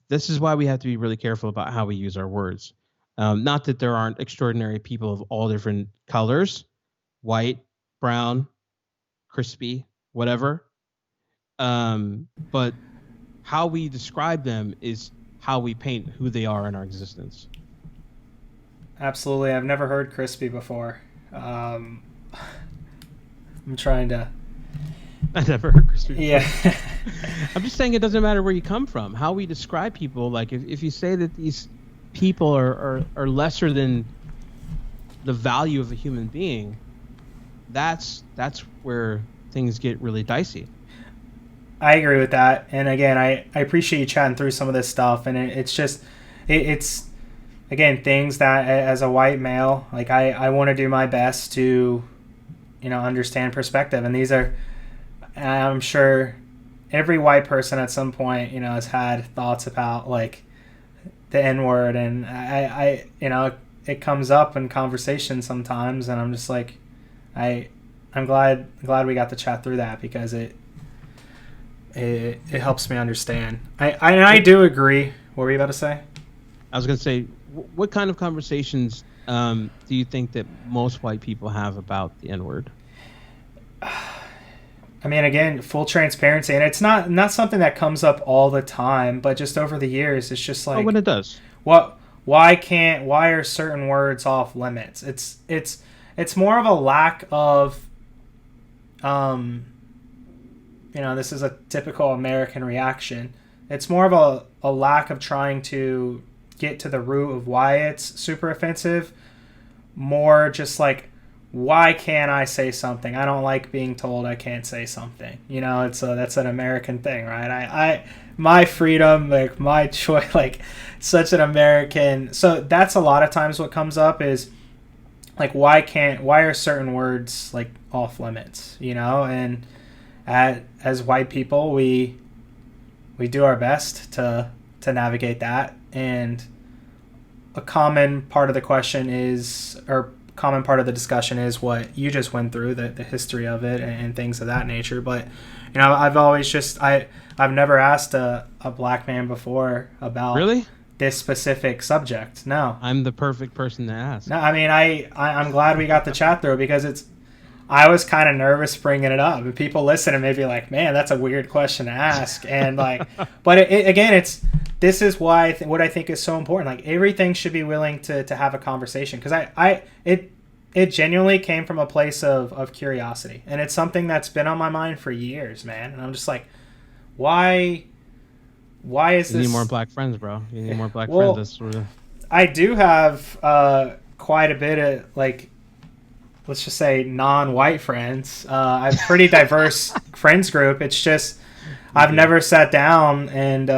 This is why we have to be really careful about how we use our words. Not that there aren't extraordinary people of all different colors, white, brown, crispy, whatever. But how we describe them is how we paint who they are in our existence. Absolutely. I've never heard crispy before. I'm trying to... I never heard crispy before. Yeah. I'm just saying it doesn't matter where you come from. How we describe people, like if you say that these people are lesser than the value of a human being, that's where things get really dicey. I agree with that. And again, I appreciate you chatting through some of this stuff. And it's just, it's again, things that as a white male, like I want to do my best to understand perspective. And I'm sure every white person at some point, has had thoughts about like the N-word, and I it comes up in conversation sometimes, and I'm just like, I'm glad we got to chat through that, because it helps me understand. I do agree. What were you about to say? I was going to say, what kind of conversations do you think that most white people have about the N-word? I mean, again, full transparency, and it's not something that comes up all the time, but just over the years, it's just like, when it does, why are certain words off limits? It's more of a lack of, this is a typical American reaction. It's more of a lack of trying to get to the root of why it's super offensive. More just like, why can't I say something? I don't like being told I can't say something. That's an American thing, right? My freedom, like my choice, like such an American. So that's a lot of times what comes up is like, why are certain words like off limits? And as white people, we do our best to navigate that. And a common part of the question is, or common part of the discussion is what you just went through, the history of it and things of that nature. But I've always just I've never asked a black man before about really this specific subject. No, I'm the perfect person to ask. No, I mean I'm glad we got the chat through, because I was kind of nervous bringing it up, and people listen and maybe like, man, that's a weird question to ask. And like, but this is why what I think is so important. Like, everything should be willing to have a conversation, because it genuinely came from a place of curiosity, and it's something that's been on my mind for years, man. And I'm just like, why is this? You need more black friends, bro. You need more black friends. That's sort of... I do have quite a bit of, like, let's just say, non-white friends. I have a pretty diverse friends group. It's just I've never sat down and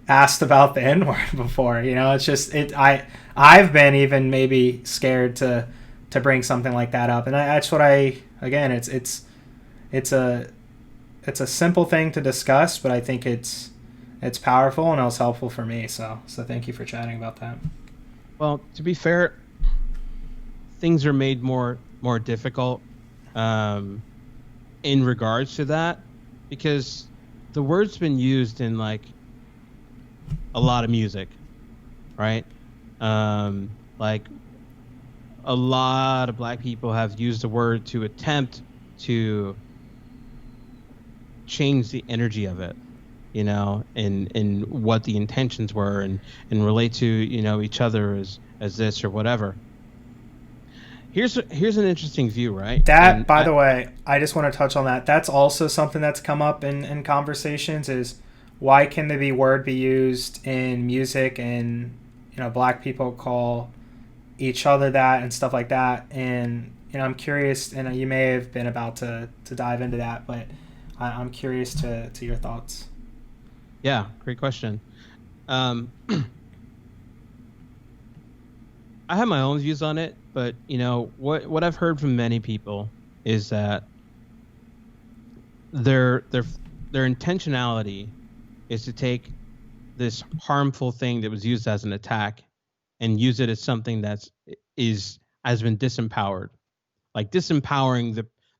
asked about the N-word before. It's just I've been even maybe scared to bring something like that up, and that's what it's a simple thing to discuss, but I think it's powerful, and it was helpful for me. So thank you for chatting about that. Well, to be fair, things are made more difficult in regards to that, because the word's been used in like a lot of music, right? Like a lot of black people have used the word to attempt to change the energy of it, and what the intentions were, and relate to each other as this or whatever. Here's an interesting view, right? By the way, I just want to touch on that. That's also something that's come up in conversations, is why can the word be used in music, and black people call each other that and stuff like that. And I'm curious, and you may have been about to dive into that, but I'm curious to your thoughts. Yeah, great question. I have my own views on it, but what I've heard from many people is that their intentionality is to take this harmful thing that was used as an attack and use it as something has been disempowered, like disempowering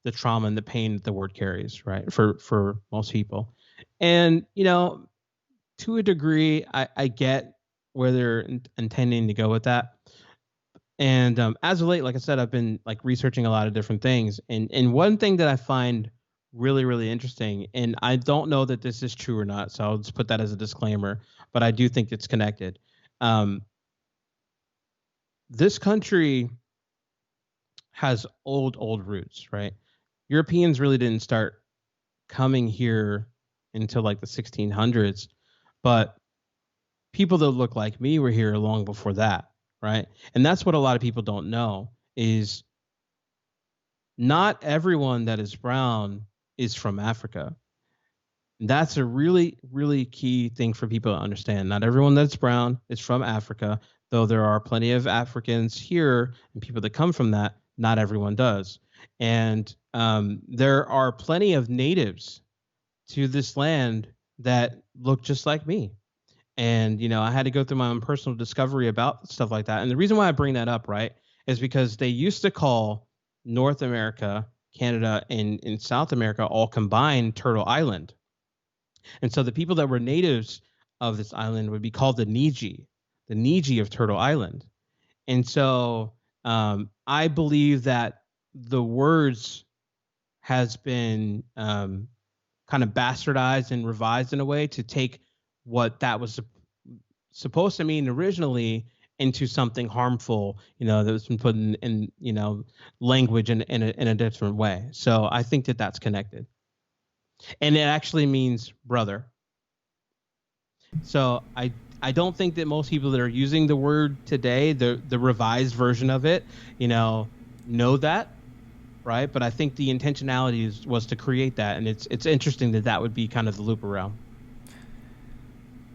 the trauma and the pain that the word carries, right? For most people. And to a degree, I get where they're intending to go with that. And as of late, like I said, I've been like researching a lot of different things. And one thing that I find really, really interesting, and I don't know that this is true or not, so I'll just put that as a disclaimer, but I do think it's connected. This country has old roots, right? Europeans really didn't start coming here until like the 1600s, but people that look like me were here long before that, right? And that's what a lot of people don't know, is not everyone that is brown is from Africa. That's a really, really key thing for people to understand. Not everyone that's brown is from Africa, though there are plenty of Africans here and people that come from that. Not everyone does. And there are plenty of natives to this land that look just like me. And, I had to go through my own personal discovery about stuff like that. And the reason why I bring that up, right, is because they used to call North America, Canada, and South America all combined Turtle Island. And so the people that were natives of this island would be called the Niji of Turtle Island. And so I believe that the words has been kind of bastardized and revised in a way to take what that was supposed to mean originally into something harmful, that was been put in language in a different way. So I think that that's connected. And it actually means brother. So I don't think that most people that are using the word today, the revised version of it, know that, right? But I think the intentionality was to create that, and it's interesting that would be kind of the loop around.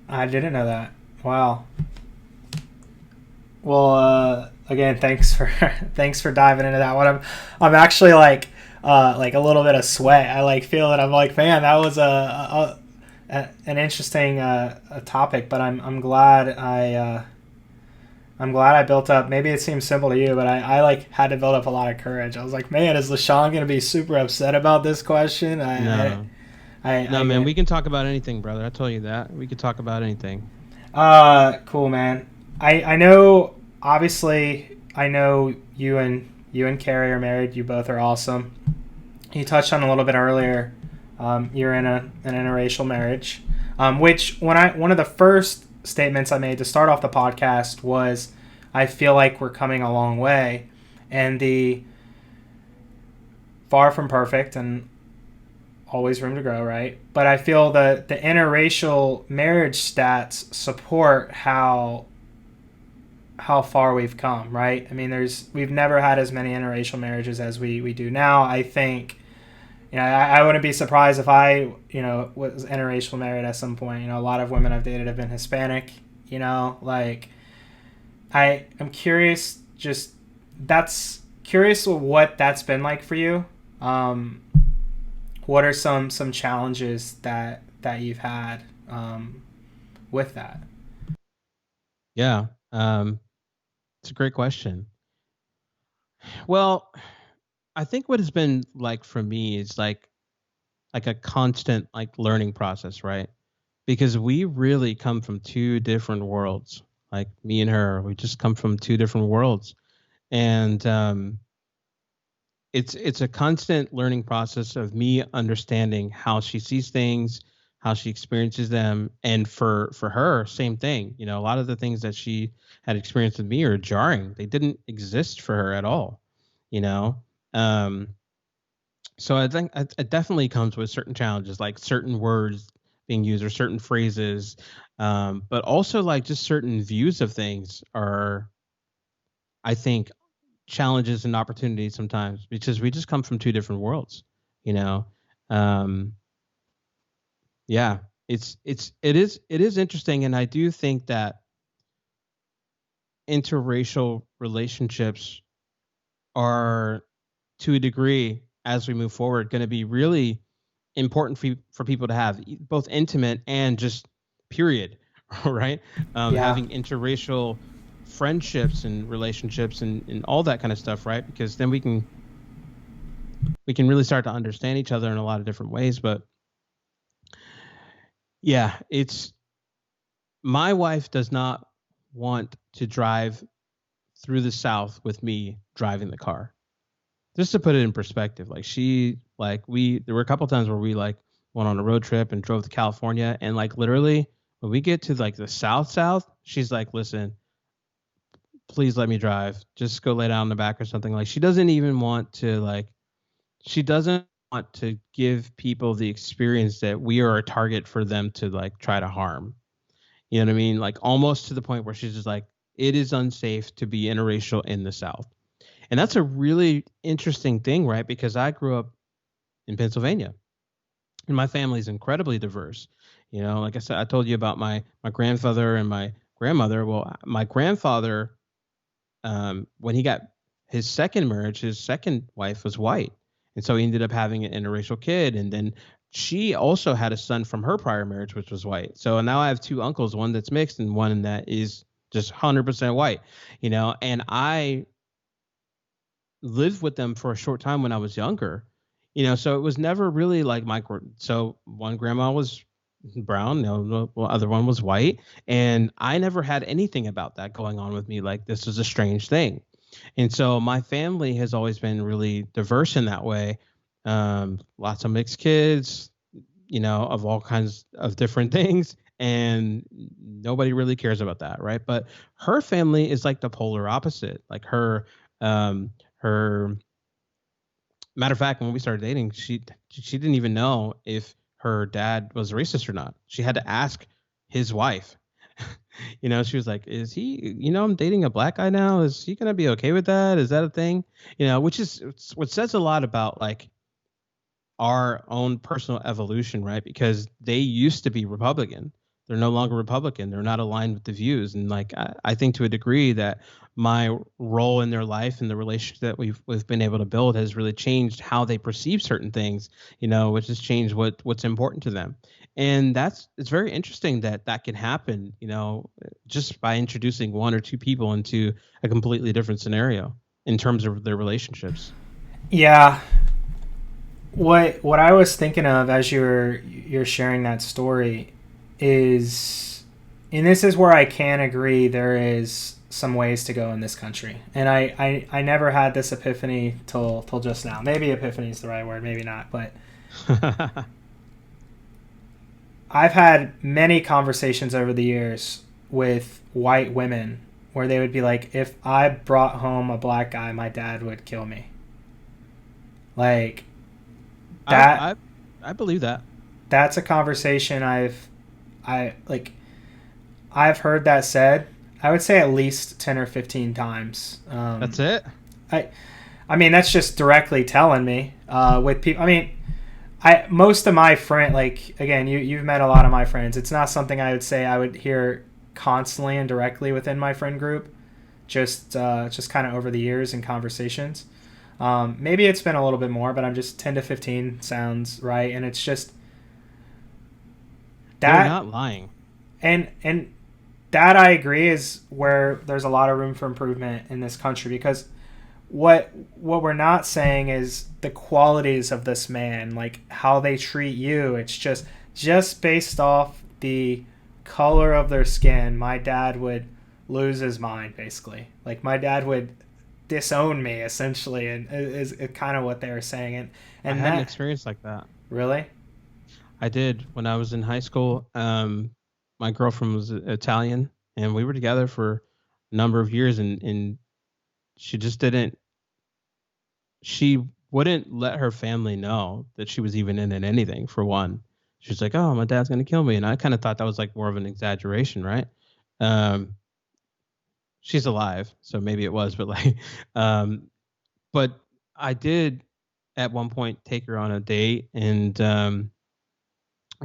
I didn't know that. Wow. Well, again, thanks for diving into that one. I'm actually like a little bit of sweat. I feel that I'm like, man, that was an interesting topic. But I'm glad I built up. Maybe it seems simple to you, but I had to build up a lot of courage. I was like, man, is LeSean gonna be super upset about this question? No, man, we can talk about anything, brother. I told you that. We could talk about anything. Cool, man. I know, obviously, you and Carrie are married. You both are awesome. You touched on a little bit earlier. You're in an interracial marriage, which one of the first statements I made to start off the podcast was, I feel like we're coming a long way, and the far from perfect and always room to grow, right? But I feel that the interracial marriage stats support how far we've come, right? I mean, we've never had as many interracial marriages as we do now. I think, I wouldn't be surprised if I, was interracial married at some point. A lot of women I've dated have been Hispanic, I'm curious, curious what that's been like for you. What are some challenges that you've had with that? Yeah, it's a great question. Well, I think what has been like for me is like a constant learning process, right? Because we really come from two different worlds. Like me and her, we just come from two different worlds, and it's a constant learning process of me understanding how she sees things, how she experiences them, and for her, same thing. A lot of the things that she had experienced with me are jarring. They didn't exist for her at all. So I think it definitely comes with certain challenges, like certain words being used or certain phrases, but also just certain views of things are, I think, challenges and opportunities sometimes, because we just come from two different worlds. Yeah, it is interesting, and I do think that interracial relationships are, to a degree, as we move forward, going to be really important for people to have, both intimate and just period, right? Having interracial friendships and relationships and all that kind of stuff, right? Because then we can really start to understand each other in a lot of different ways. But yeah, my wife does not want to drive through the South with me driving the car. Just to put it in perspective, there were a couple times where we went on a road trip and drove to California, and literally when we get to the South, she's like, listen, please let me drive. Just go lay down in the back or something. She doesn't even want to she doesn't want to give people the experience that we are a target for them to try to harm. You know what I mean? Almost to the point where she's just it is unsafe to be interracial in the South. And that's a really interesting thing, right? Because I grew up in Pennsylvania, and my family is incredibly diverse. Like I said, I told you about my grandfather and my grandmother. Well, my grandfather, when he got his second marriage, his second wife was white. And so he ended up having an interracial kid. And then she also had a son from her prior marriage, which was white. So now I have two uncles, one that's mixed and one that is just 100% white, and I lived with them for a short time when I was younger, so it was never really like so one grandma was brown, the other one was white, and I never had anything about that going on with me. Like, this was a strange thing. And so my family has always been really diverse in that way. Lots of mixed kids, of all kinds of different things. And nobody really cares about that, right? But her family is like the polar opposite. Like her matter of fact, when we started dating, she didn't even know if her dad was racist or not. She had to ask his wife. She was like, is he, I'm dating a black guy now. Is he going to be okay with that? Is that a thing? Which is what says a lot about like our own personal evolution, right? Because they used to be Republican. They're no longer Republican. They're not aligned with the views. And like, I think to a degree that my role in their life and the relationship that we've been able to build has really changed how they perceive certain things, which has changed what's important to them. And it's very interesting that can happen, just by introducing one or two people into a completely different scenario in terms of their relationships. Yeah. What I was thinking of as you're sharing that story is, and this is where I can agree, there is some ways to go in this country. And I never had this epiphany till just now. Maybe epiphany is the right word, maybe not, but I've had many conversations over the years with white women where they would be like, if I brought home a black guy, my dad would kill me. Like that. I believe that. That's a conversation I've heard that said, I would say at least 10 or 15 times. That's it? I mean, that's just directly telling me with people. I mean, most of my friend, like, again, you've met a lot of my friends. It's not something I would say I would hear constantly and directly within my friend group, just kind of over the years in conversations. Maybe it's been a little bit more, but I'm just 10 to 15 sounds right. And it's just that. You're not lying. And that, I agree, is where there's a lot of room for improvement in this country, because what we're not saying is the qualities of this man, like how they treat you. It's just based off the color of their skin. My dad would lose his mind, basically. Like, my dad would disown me, essentially, and is kind of what they were saying. And I had an experience like that. Really? I did when I was in high school. My girlfriend was Italian, and we were together for a number of years, and she just she wouldn't let her family know that she was even in anything, for one. She was like, oh, my dad's going to kill me. And I kind of thought that was like more of an exaggeration, right? She's alive, so maybe it was, but like, but I did at one point take her on a date, and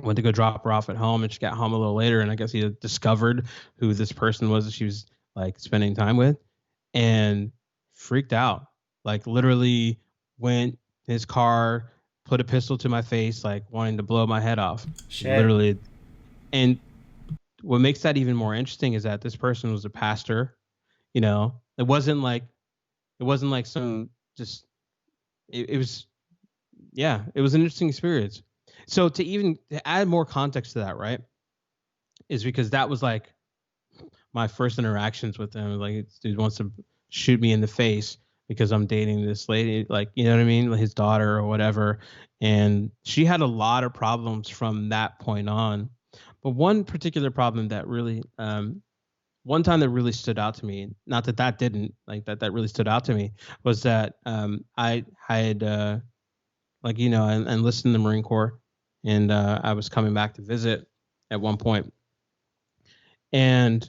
went to go drop her off at home, and she got home a little later, and I guess he had discovered who this person was that she was like spending time with, and freaked out. Like, literally went in his car, put a pistol to my face, like wanting to blow my head off. Shit. Literally. And what makes that even more interesting is that this person was a pastor. It wasn't like some just, it was an interesting experience. So to add more context to that, right, is because that was like my first interactions with him. Like, this dude wants to shoot me in the face because I'm dating this lady, like, you know what I mean? His daughter or whatever. And she had a lot of problems from that point on. But one particular problem that really, one time that really stood out to me, not that didn't, like that really stood out to me, was that I had, like, I enlisted in the Marine Corps, and I was coming back to visit at one point. And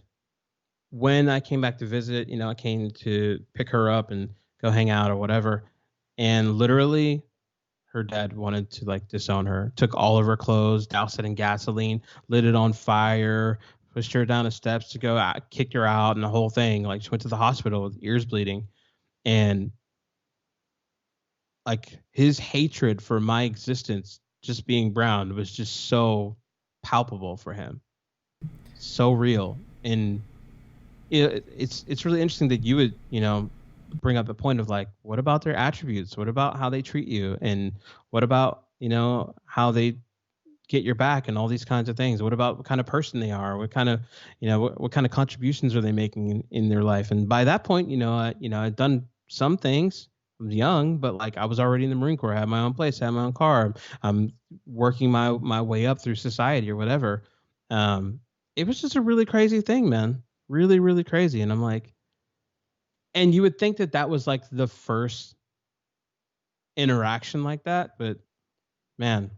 when I came back to visit, I came to pick her up and go hang out or whatever. And literally, her dad wanted to like disown her, took all of her clothes, doused it in gasoline, lit it on fire, pushed her down the steps to go out, kicked her out, and the whole thing. Like, she went to the hospital with ears bleeding. And like his hatred for my existence just being brown was just so palpable for him, so real. And it's really interesting that you would, bring up the point of like, what about their attributes? What about how they treat you? And what about, how they get your back and all these kinds of things? What about what kind of person they are? What kind of, what kind of contributions are they making in their life? And by that point, I'd done some things. I was young, but like I was already in the Marine Corps. I had my own place, I had my own car. I'm working my way up through society or whatever. It was just a really crazy thing, man. Really, really crazy. And I'm like, and you would think that was like the first interaction like that, but man,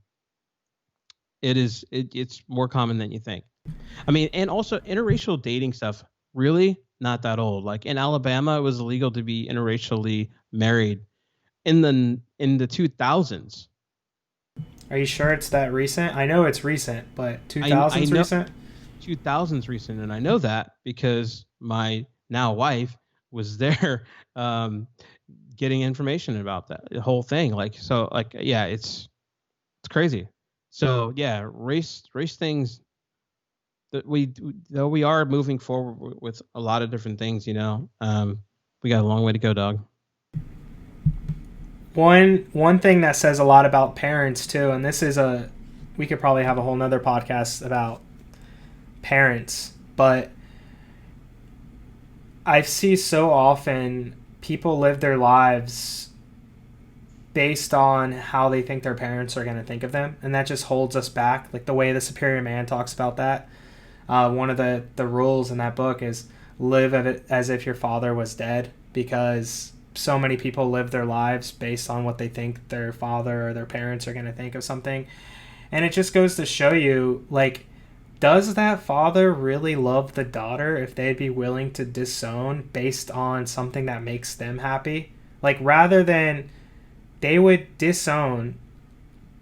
it's more common than you think. I mean, and also interracial dating stuff, really not that old. Like in Alabama, it was illegal to be interracially married in the 2000s. Are you sure it's that recent? I know it's recent, but 2000s recent? 2000s recent, and I know that because my now wife was there getting information about that the whole thing. Like, so like, yeah, it's crazy. So yeah, race things that we are moving forward with a lot of different things, we got a long way to go, dog. One thing that says a lot about parents too, and this is we could probably have a whole nother podcast about parents, but I see so often people live their lives based on how they think their parents are going to think of them, and that just holds us back. Like the way the Superior Man talks about that. One of the rules in that book is live as if your father was dead, because so many people live their lives based on what they think their father or their parents are going to think of something. And it just goes to show you, like, does that father really love the daughter if they'd be willing to disown based on something that makes them happy? Like, rather than they would disown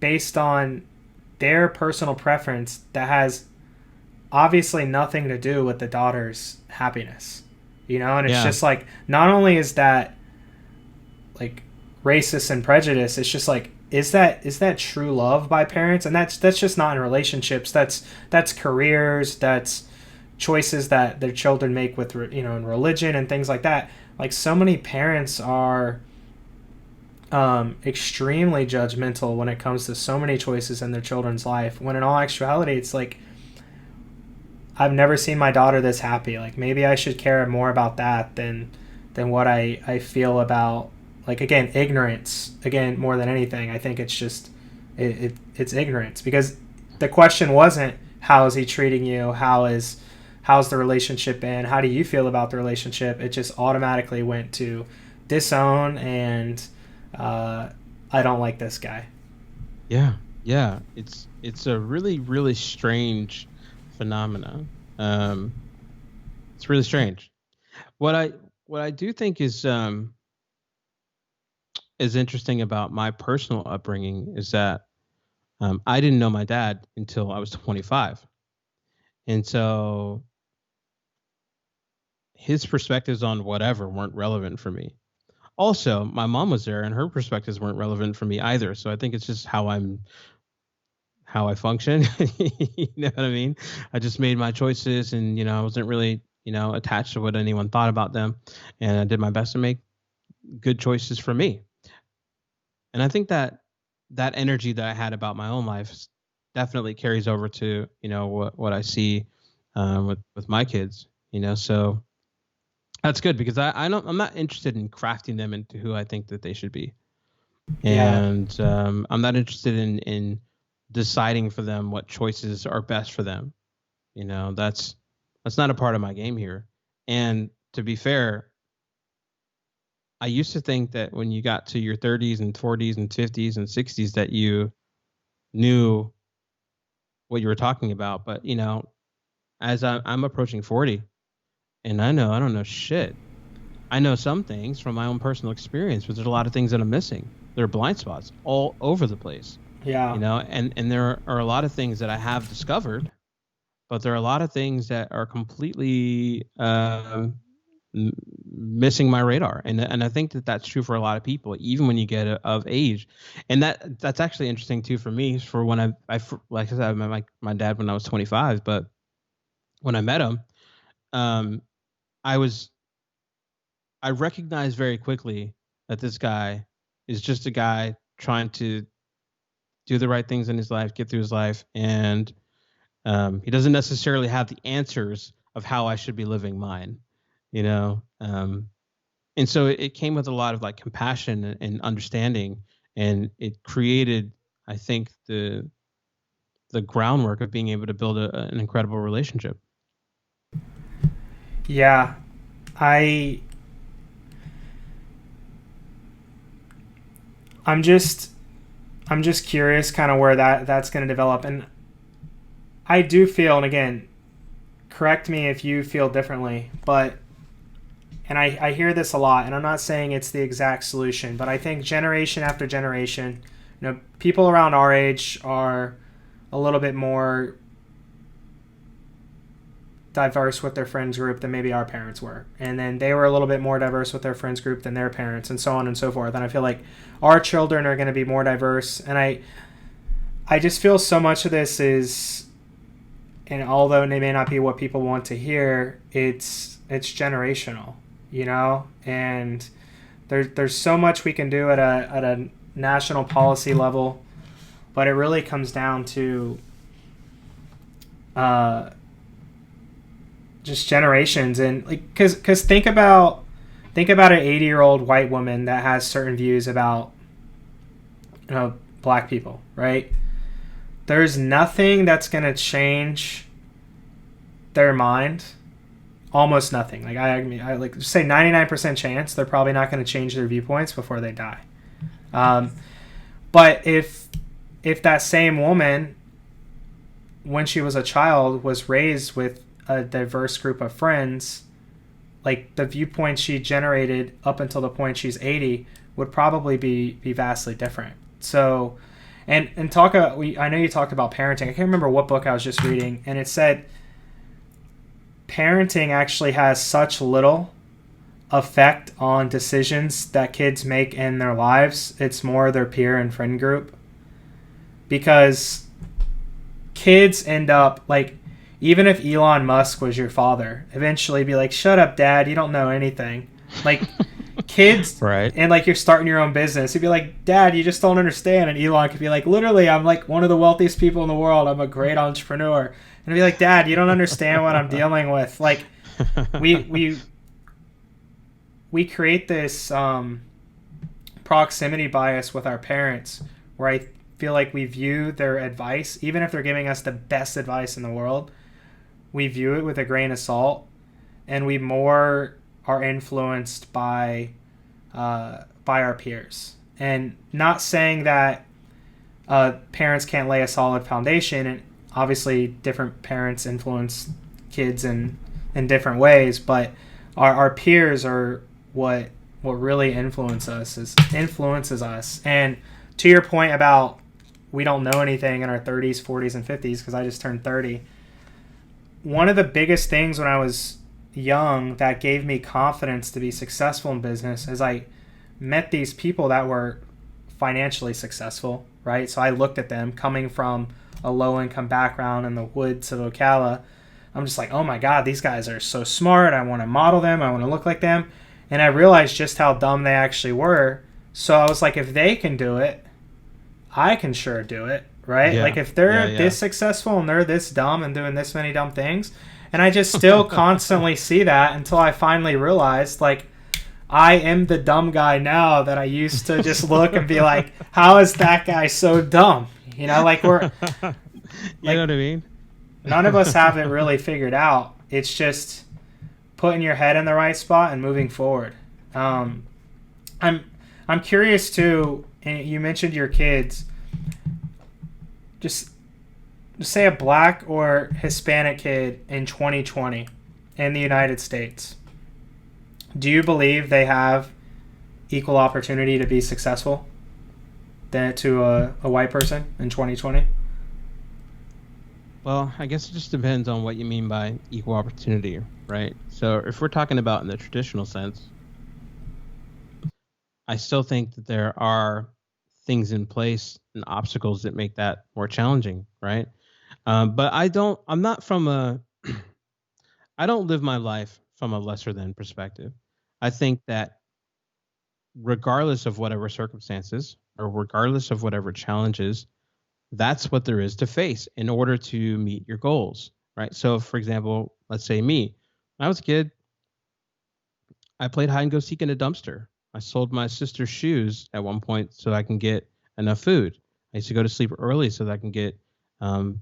based on their personal preference that has obviously nothing to do with the daughter's happiness, and it's just like, not only is that like racist and prejudice, it's just like, is that true love by parents? And that's just not in relationships. That's careers, that's choices that their children make with, in religion and things like that. Like, so many parents are extremely judgmental when it comes to so many choices in their children's life, when in all actuality, it's like, I've never seen my daughter this happy. Like, maybe I should care more about that than what I feel about, like, again, ignorance. Again, more than anything, I think it's just it's ignorance, because the question wasn't, how is he treating you? How's the relationship been? How do you feel about the relationship? It just automatically went to disown and I don't like this guy. Yeah. It's a really, really strange phenomena. It's really strange. What I do think is interesting about my personal upbringing is that I didn't know my dad until I was 25. And so his perspectives on whatever weren't relevant for me. Also, my mom was there and her perspectives weren't relevant for me either. So I think it's just how I function. You know what I mean? I just made my choices, and, I wasn't really, attached to what anyone thought about them. And I did my best to make good choices for me. And I think that energy that I had about my own life definitely carries over to, what I see with my kids, so that's good, because I'm not interested in crafting them into who I think that they should be. And I'm not interested in deciding for them what choices are best for them. That's not a part of my game here. And to be fair, I used to think that when you got to your 30s and 40s and 50s and 60s that you knew what you were talking about. But, as I'm approaching 40, and I don't know shit. I know some things from my own personal experience, but there's a lot of things that I'm missing. There are blind spots all over the place. Yeah. And there are a lot of things that I have discovered, but there are a lot of things that are completely not missing my radar. And I think that that's true for a lot of people, even when you get of age. And that's actually interesting too for me. For when I like I said, I met my dad when I was 25, but when I met him, I recognized very quickly that this guy is just a guy trying to do the right things in his life, get through his life, and he doesn't necessarily have the answers of how I should be living mine, you know. And so it came with a lot of like compassion and understanding, and it created, I think, the groundwork of being able to build an incredible relationship. Yeah, I'm just curious kind of where that's going to develop. And I do feel, and again, correct me if you feel differently, but, and I hear this a lot, and I'm not saying it's the exact solution, but I think generation after generation, you know, people around our age are a little bit more diverse with their friends group than maybe our parents were, and then they were a little bit more diverse with their friends group than their parents, and so on and so forth. And I feel like our children are going to be more diverse, and I just feel so much of this is, and although it may not be what people want to hear, it's generational, you know. And there's so much we can do at a national policy level, but it really comes down to just generations. And like, because think about an 80-year-old white woman that has certain views about, you know, black people, right? There's nothing that's going to change their mind. Almost nothing. Like I like say 99% chance they're probably not going to change their viewpoints before they die. But if that same woman, when she was a child, was raised with a diverse group of friends, like the viewpoints she generated up until the point she's 80 would probably be vastly different. So, and talk about, I know you talked about parenting. I can't remember what book I was just reading, and it said parenting actually has such little effect on decisions that kids make in their lives. It's more their peer and friend group, because kids end up like, even if Elon Musk was your father, eventually be like, shut up, dad, you don't know anything. Like, kids, right? And like, you're starting your own business, you'd be like, dad, you just don't understand. And Elon could be like, literally, I'm like one of the wealthiest people in the world, I'm a great entrepreneur. And I'd be like, dad, you don't understand what I'm dealing with. Like, we create this proximity bias with our parents, where I feel like we view their advice, even if they're giving us the best advice in the world, we view it with a grain of salt, and we more are influenced by our peers. And not saying that parents can't lay a solid foundation, and obviously different parents influence kids in different ways, but our peers are what really influences us. And to your point about we don't know anything in our 30s, 40s, and 50s, because I just turned 30. One of the biggest things when I was young that gave me confidence to be successful in business is I met these people that were financially successful, right? So I looked at them coming from a low-income background in the woods of Ocala. I'm just like, oh my God, these guys are so smart. I want to model them. I want to look like them. And I realized just how dumb they actually were. So I was like, if they can do it, I can sure do it, right? Yeah. Like if they're this successful and they're this dumb and doing this many dumb things, and I just still constantly see that until I finally realized, like, I am the dumb guy now that I used to just look and be like, how is that guy so dumb? You know, like we're, you know what I mean? None of us have it really figured out. It's just putting your head in the right spot and moving forward. I'm curious too. And you mentioned your kids. Just say a black or Hispanic kid in 2020 in the United States. Do you believe they have equal opportunity to be successful than to a white person in 2020? Well, I guess it just depends on what you mean by equal opportunity, right? So if we're talking about in the traditional sense, I still think that there are things in place and obstacles that make that more challenging, right? But I'm not from a, I don't live my life from a lesser than perspective. I think that regardless of whatever circumstances or regardless of whatever challenges, that's what there is to face in order to meet your goals, right? So, for example, let's say me, when I was a kid, I played hide and go seek in a dumpster. I sold my sister's shoes at one point so I can get enough food. I used to go to sleep early so that I can get um,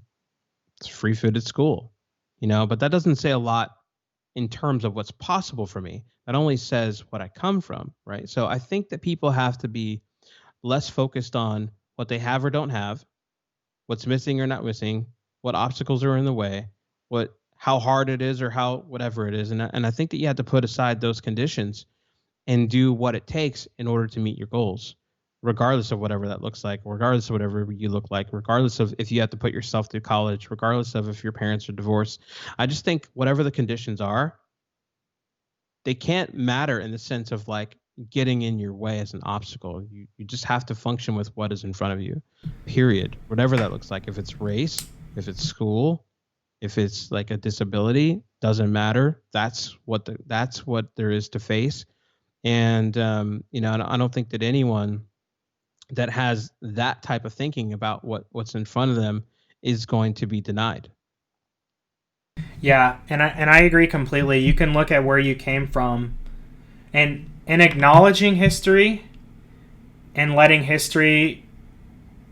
free food at school, but that doesn't say a lot in terms of what's possible for me. That only says what I come from, right? So I think that people have to be less focused on what they have or don't have, what's missing or not missing, what obstacles are in the way, how hard it is or how whatever it is. And I think that you have to put aside those conditions and do what it takes in order to meet your goals, regardless of whatever that looks like, regardless of whatever you look like, regardless of if you have to put yourself through college, regardless of if your parents are divorced. I just think whatever the conditions are, they can't matter in the sense of like getting in your way as an obstacle. You just have to function with what is in front of you, period. Whatever that looks like. If it's race, if it's school, if it's like a disability, doesn't matter. That's what there is to face. And I don't think that anyone that has that type of thinking about what's in front of them is going to be denied. Yeah, and I agree completely. You can look at where you came from, and acknowledging history and letting history,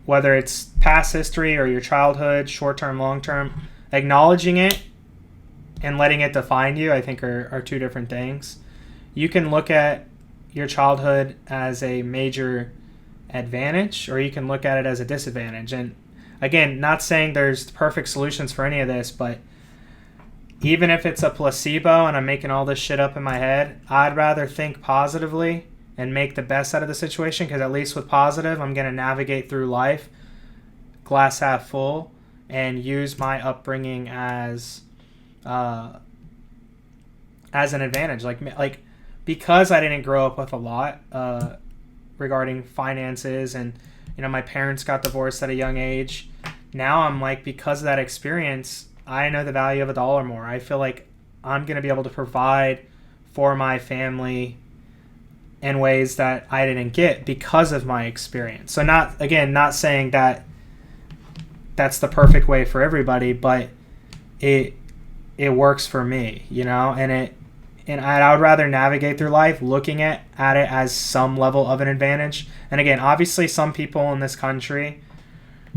whether it's past history or your childhood, short term, long term, acknowledging it and letting it define you, I think are two different things. You can look at your childhood as a major advantage, or you can look at it as a disadvantage. And again, not saying there's perfect solutions for any of this, but even if it's a placebo and I'm making all this shit up in my head, I'd rather think positively and make the best out of the situation, because at least with positive, I'm going to navigate through life glass half full and use my upbringing as an advantage. Like because I didn't grow up with a lot regarding finances, and my parents got divorced at a young age. Now I'm like, because of that experience, I know the value of a dollar more. I feel like I'm going to be able to provide for my family in ways that I didn't get because of my experience. So not saying that that's the perfect way for everybody, but it works for me, and I would rather navigate through life looking at it as some level of an advantage. And again, obviously some people in this country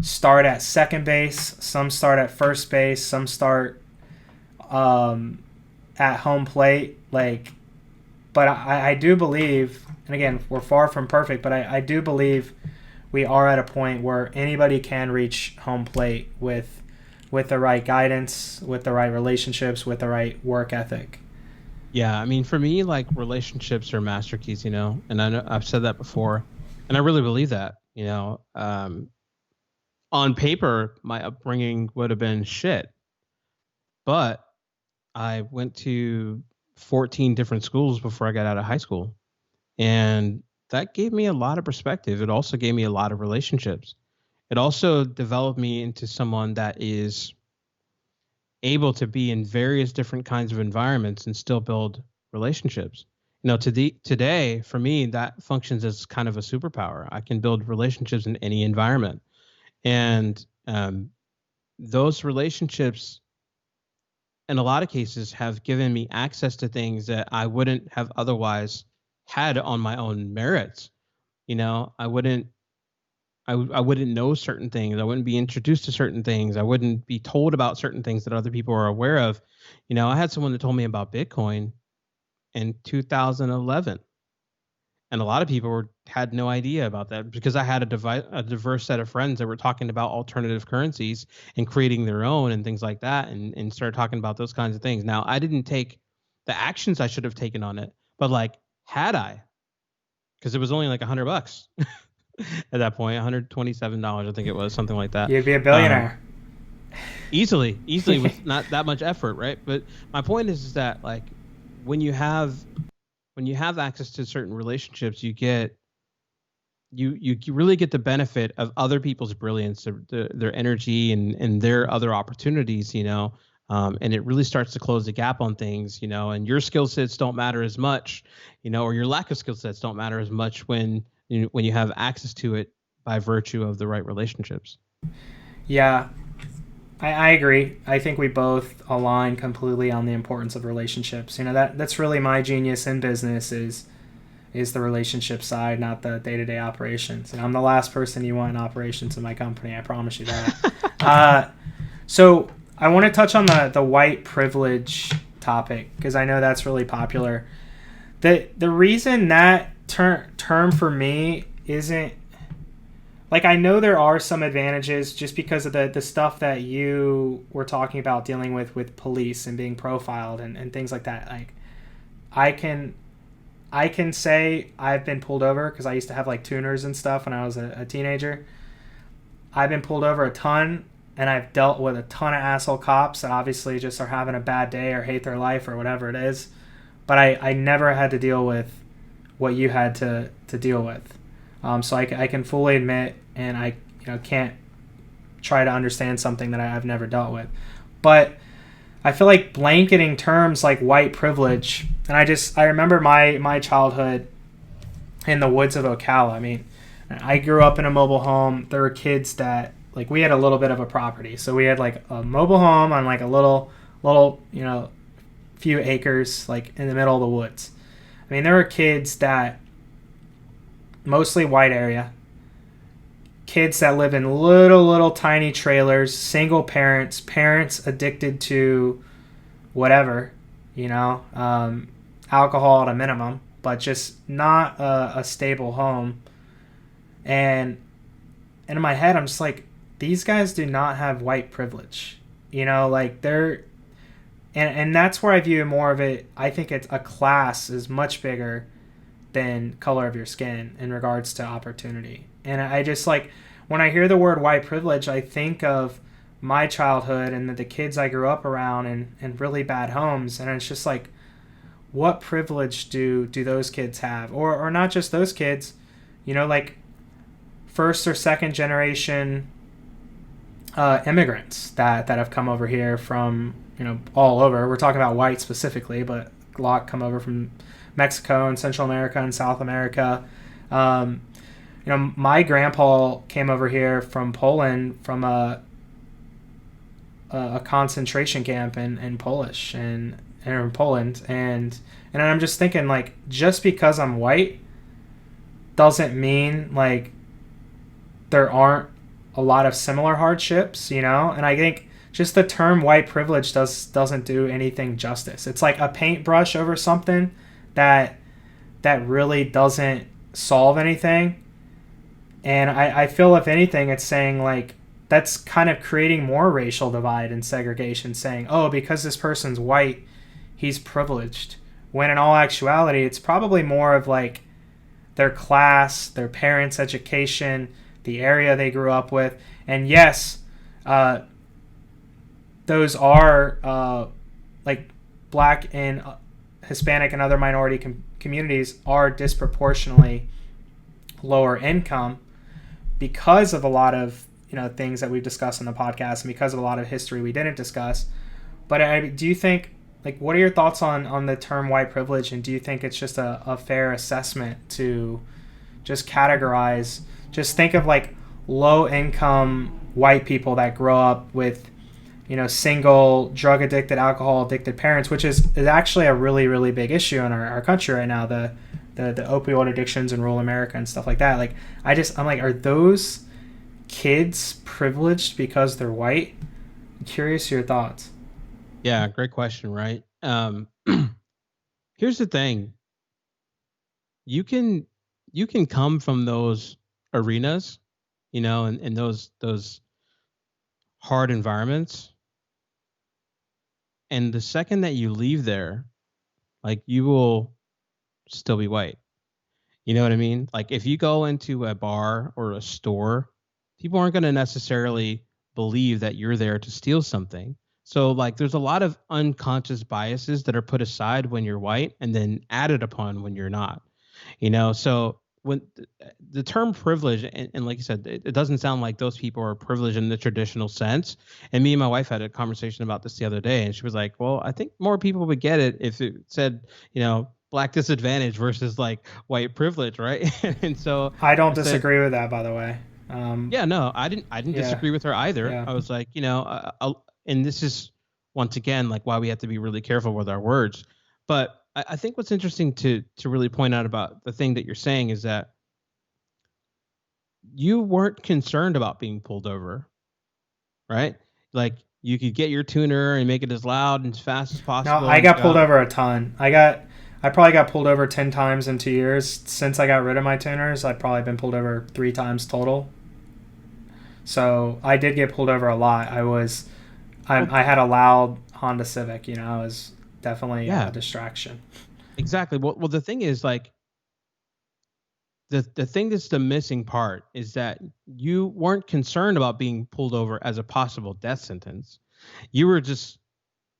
start at second base, some start at first base, some start at home plate. But I do believe, and again, we're far from perfect, but I do believe we are at a point where anybody can reach home plate with the right guidance, with the right relationships, with the right work ethic. Yeah, I mean, for me, like, relationships are master keys, and I know I've said that before, and I really believe that, on paper, my upbringing would have been shit, but I went to 14 different schools before I got out of high school, and that gave me a lot of perspective. It also gave me a lot of relationships. It also developed me into someone that is able to be in various different kinds of environments and still build relationships. Today, for me, that functions as kind of a superpower. I can build relationships in any environment. And those relationships, in a lot of cases, have given me access to things that I wouldn't have otherwise had on my own merits. I wouldn't know certain things. I wouldn't be introduced to certain things. I wouldn't be told about certain things that other people are aware of. I had someone that told me about Bitcoin in 2011, and a lot of people had no idea about that, because I had a diverse set of friends that were talking about alternative currencies and creating their own and things like that, and started talking about those kinds of things. Now, I didn't take the actions I should have taken on it, but had I, because it was only like $100 at that point, $127, I think it was, something like that. You'd be a billionaire. easily with not that much effort, right? But my point is that like when you have access to certain relationships, you really get the benefit of other people's brilliance, their energy, and their other opportunities, and it really starts to close the gap on things, and your skill sets don't matter as much, or your lack of skill sets don't matter as much when you have access to it by virtue of the right relationships. Yeah, I agree. I think we both align completely on the importance of relationships. That's really my genius in business is the relationship side, not the day-to-day operations. And I'm the last person you want in operations in my company. I promise you that. So I want to touch on the white privilege topic because I know that's really popular. The reason that term for me isn't like, I know there are some advantages just because of the stuff that you were talking about dealing with police and being profiled and things like that. Like I can say I've been pulled over because I used to have like tuners and stuff when I was a teenager. I've been pulled over a ton, and I've dealt with a ton of asshole cops that obviously just are having a bad day or hate their life or whatever it is. But I never had to deal with what you had to deal with. So I can fully admit, and I can't try to understand something that I've never dealt with. But I feel like blanketing terms like white privilege, and I remember my childhood in the woods of Ocala. I mean, I grew up in a mobile home. There were kids that, like, we had a little bit of a property. So we had like a mobile home on like a little few acres, like in the middle of the woods. I mean, there were kids that, mostly white area, kids that live in little tiny trailers, single parents addicted to whatever, alcohol at a minimum, but just not a stable home. And in my head, I'm just like, these guys do not have white privilege, like they're, and that's where I view more of it. I think it's a class is much bigger than color of your skin in regards to opportunity. And I just like, when I hear the word white privilege, I think of my childhood and the kids I grew up around in really bad homes. And it's just like, what privilege do those kids have? Or not just those kids, like first or second generation immigrants that have come over here from, all over. We're talking about white specifically, but a lot come over from Mexico and Central America and South America. My grandpa came over here from Poland from a concentration camp in Polish and in Poland, and I'm just thinking, like, just because I'm white doesn't mean like there aren't a lot of similar hardships, and I think just the term white privilege doesn't do anything justice. It's like a paintbrush over something that really doesn't solve anything. And I feel, if anything, it's saying like that's kind of creating more racial divide and segregation, saying, oh, because this person's white, he's privileged. When in all actuality, it's probably more of like their class, their parents' education, the area they grew up with. And yes, those are like Black and Hispanic and other minority communities are disproportionately lower income because of a lot of things that we've discussed in the podcast, and because of a lot of history we didn't discuss. But do you think, like, what are your thoughts on the term white privilege, and do you think it's just a fair assessment to just categorize, just think of like low income white people that grow up with single drug addicted, alcohol addicted parents, which is actually a really, really big issue in our country right now, the opioid addictions in rural America and stuff like that. Like, I'm like, are those kids privileged because they're white? I'm curious your thoughts. Yeah, great question, right? Here's the thing. You can come from those arenas, and those hard environments, and the second that you leave there, like, you will still be white. You know what I mean? Like, if you go into a bar or a store, people aren't going to necessarily believe that you're there to steal something. So like there's a lot of unconscious biases that are put aside when you're white and then added upon when you're not. So when the term privilege, and like you said, it doesn't sound like those people are privileged in the traditional sense. And me and my wife had a conversation about this the other day, and she was like, well, I think more people would get it if it said, black disadvantage versus like white privilege, right? And so I don't disagree with that, by the way. Yeah, no, I didn't disagree with her either. Yeah. I was like, and this is once again like why we have to be really careful with our words. But I think what's interesting to really point out about the thing that you're saying is that you weren't concerned about being pulled over, right? Like you could get your tuner and make it as loud and as fast as possible. No, I got pulled over a ton. I probably got pulled over 10 times in 2 years. Since I got rid of my tuners, I've probably been pulled over 3 times total. So I did get pulled over a lot. I had a loud Honda Civic, I was definitely a distraction. Exactly. Well, the thing is like, the thing that's the missing part is that you weren't concerned about being pulled over as a possible death sentence. You were just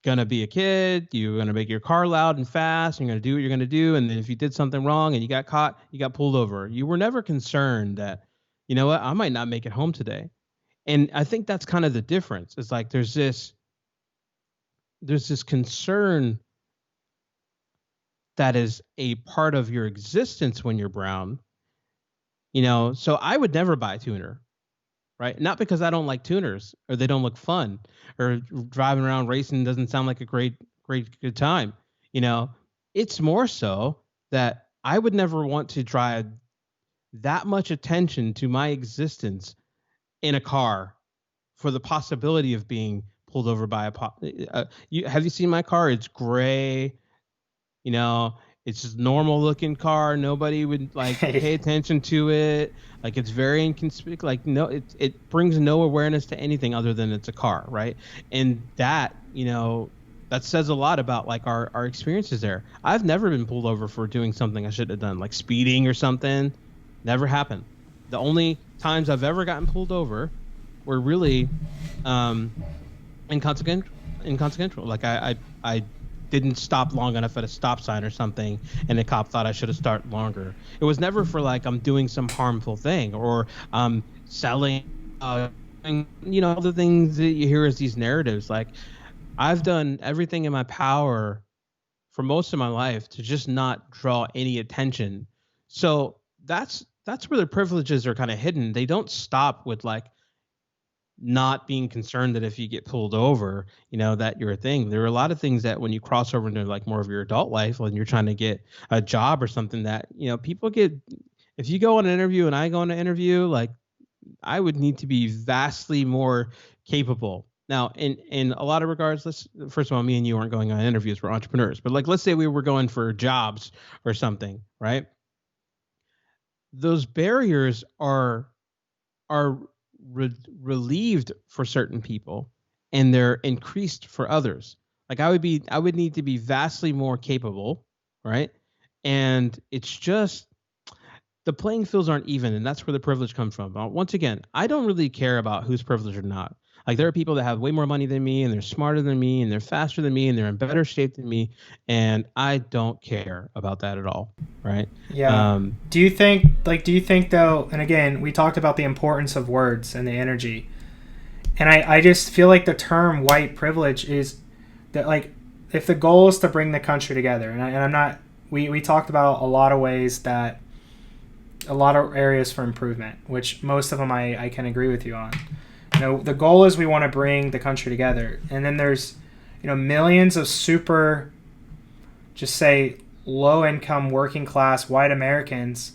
going to be a kid. You were going to make your car loud and fast. And you're going to do what you're going to do. And then if you did something wrong and you got caught, you got pulled over. You were never concerned that, you know what, I might not make it home today. And I think that's kind of the difference. It's like there's this concern that is a part of your existence when you're brown. So I would never buy a tuner, right? Not because I don't like tuners or they don't look fun or driving around racing doesn't sound like a great good time. It's more so that I would never want to drive that much attention to my existence in a car for the possibility of being pulled over by have you seen my car? It's gray, it's just normal looking car. Nobody would like pay attention to it. Like it's very inconspicuous. Like no, it brings no awareness to anything other than it's a car, right? And that, that says a lot about like our experiences there. I've never been pulled over for doing something I shouldn't have done, like speeding or something. Never happened. The only times I've ever gotten pulled over were really inconsequential. Like I didn't stop long enough at a stop sign or something, and the cop thought I should have started longer. It was never for like I'm doing some harmful thing or selling, all the things that you hear as these narratives. Like I've done everything in my power for most of my life to just not draw any attention. So that's where the privileges are kind of hidden. They don't stop with like not being concerned that if you get pulled over, that you're a thing. There are a lot of things that when you cross over into like more of your adult life, when you're trying to get a job or something that, people get, if you go on an interview and I go on an interview, like I would need to be vastly more capable. Now, in a lot of regards, first of all, me and you aren't going on interviews, we're entrepreneurs, but like, let's say we were going for jobs or something, right? Those barriers are relieved for certain people and they're increased for others. Like I would need to be vastly more capable, right? And it's just the playing fields aren't even, and that's where the privilege comes from. Once again, I don't really care about who's privileged or not. Like there are people that have way more money than me and they're smarter than me and they're faster than me and they're in better shape than me, and I don't care about that at all, right? Yeah. Do you think though, and again, we talked about the importance of words and the energy, and I just feel like the term white privilege is that like if the goal is to bring the country together, and I'm not, we talked about a lot of ways that, a lot of areas for improvement, which most of them I can agree with you on. The goal is we want to bring the country together. And then there's, millions of super, just say, low-income, working-class, white Americans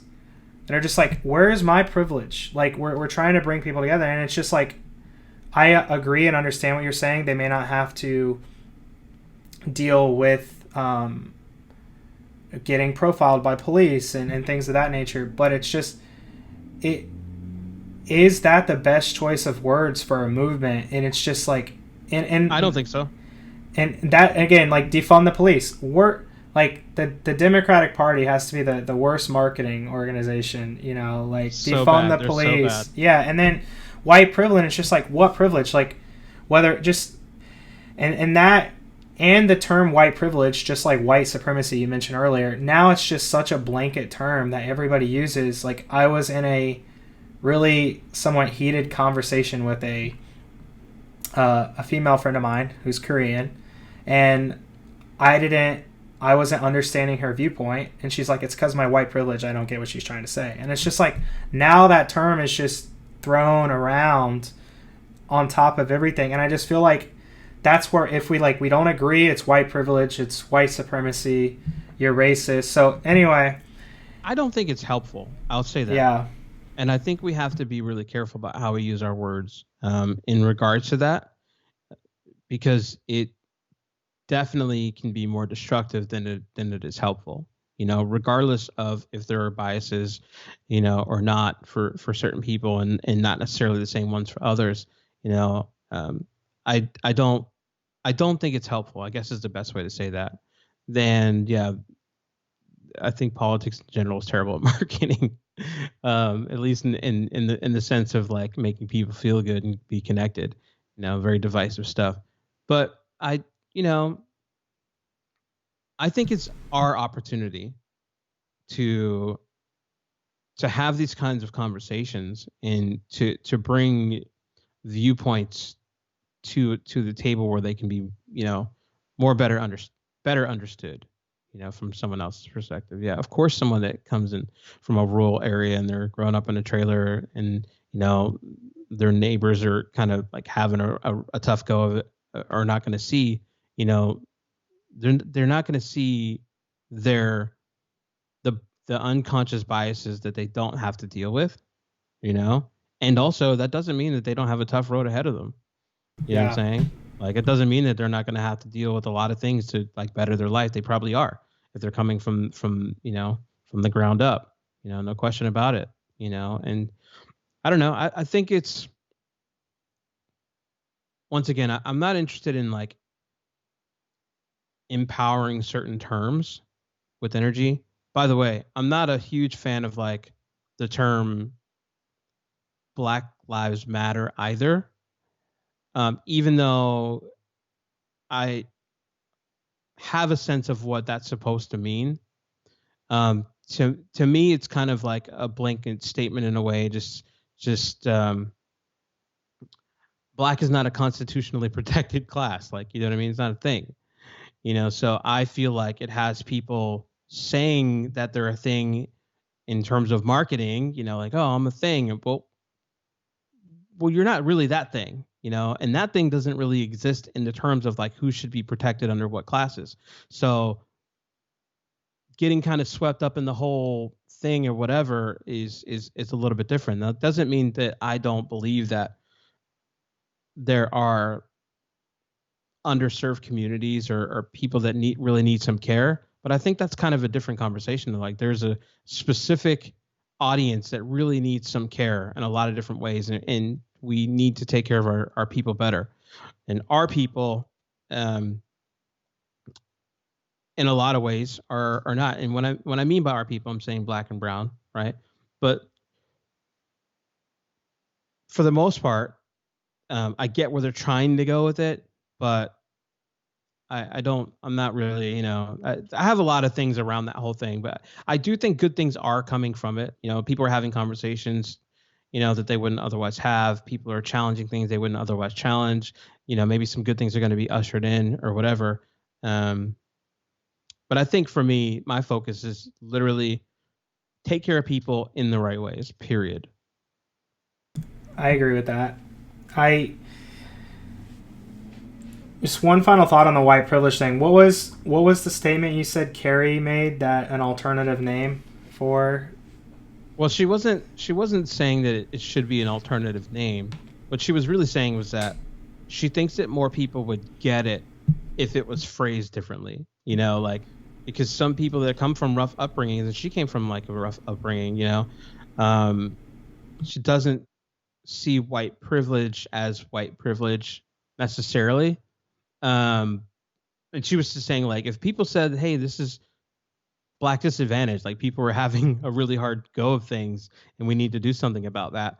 that are just like, where is my privilege? Like, we're trying to bring people together. And it's just like, I agree and understand what you're saying. They may not have to deal with getting profiled by police and things of that nature. But it's just, is that the best choice of words for a movement? And it's just like, and I don't think so. And that, again, like defund the police. We're like the Democratic Party has to be the worst marketing organization, like so defund the police. So yeah. And then white privilege. It's just like, what privilege? Like, whether just and that and the term white privilege, just like white supremacy you mentioned earlier, now it's just such a blanket term that everybody uses. Like, I was in a really somewhat heated conversation with a female friend of mine who's Korean, and I wasn't understanding her viewpoint, and she's like, it's because my white privilege, I don't get what she's trying to say. And it's just like, now that term is just thrown around on top of everything, and I just feel like that's where, if we don't agree, it's white privilege, it's white supremacy, you're racist. So anyway, I don't think it's helpful. I'll say that. Yeah. And I think we have to be really careful about how we use our words in regards to that, because it definitely can be more destructive than it is helpful. Regardless of if there are biases, or not for certain people, and not necessarily the same ones for others. I don't think it's helpful, I guess is the best way to say that. Then, yeah, I think politics in general is terrible at marketing, at least in the sense of like making people feel good and be connected. Very divisive stuff. But I think it's our opportunity to have these kinds of conversations and to bring viewpoints to the table where they can be, better understood, from someone else's perspective. Yeah, of course, someone that comes in from a rural area and they're growing up in a trailer, and their neighbors are kind of like having a tough go of it, are not going to see, they're not going to see the unconscious biases that they don't have to deal with, and also that doesn't mean that they don't have a tough road ahead of them. You know what I'm saying? Like, it doesn't mean that they're not going to have to deal with a lot of things to like better their life. They probably are, if they're coming from the ground up, no question about it, and I don't know. I think it's, once again, I'm not interested in like empowering certain terms with energy. By the way, I'm not a huge fan of like the term Black Lives Matter either. Even though I have a sense of what that's supposed to mean, to me, it's kind of like a blanket statement in a way. Just Black is not a constitutionally protected class. Like, you know what I mean? It's not a thing. So I feel like it has people saying that they're a thing in terms of marketing. Like, oh, I'm a thing. Well, you're not really that thing. And that thing doesn't really exist in the terms of like who should be protected under what classes. So getting kind of swept up in the whole thing or whatever is a little bit different. That doesn't mean that I don't believe that there are underserved communities or people that really need some care. But I think that's kind of a different conversation. Like, there's a specific audience that really needs some care in a lot of different ways. And we need to take care of our people better. And our people, in a lot of ways, are not. And when I mean by our people, I'm saying Black and brown, right? But for the most part, I get where they're trying to go with it, but I'm not really, I have a lot of things around that whole thing, but I do think good things are coming from it. People are having conversations, that they wouldn't otherwise have. People are challenging things they wouldn't otherwise challenge. Maybe some good things are going to be ushered in or whatever. But I think for me, my focus is literally take care of people in the right ways, period. I agree with that. Just one final thought on the white privilege thing. What was the statement you said Carrie made, that an alternative name for? Well, she wasn't saying that it should be an alternative name. What she was really saying was that she thinks that more people would get it if it was phrased differently. Like, because some people that come from rough upbringings, and she came from like a rough upbringing, she doesn't see white privilege as white privilege necessarily. And she was just saying, like, if people said, hey, this is Black disadvantage, like people were having a really hard go of things and we need to do something about that,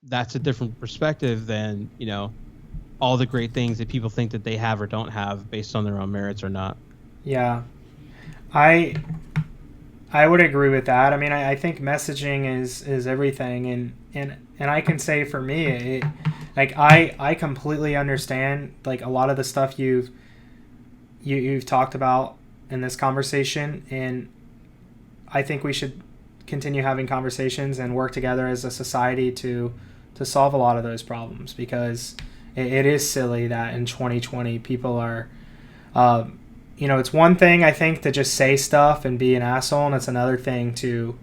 That's a different perspective than, you know, all the great things that people think that they have or don't have based on their own merits or not. Yeah. I would agree with that. I mean, I think messaging is everything, and I can say for me, like I completely understand like a lot of the stuff you've talked about in this conversation, and I think we should continue having conversations and work together as a society to solve a lot of those problems, because it is silly that in 2020 people are you know, it's one thing I think to just say stuff and be an asshole, and it's another thing to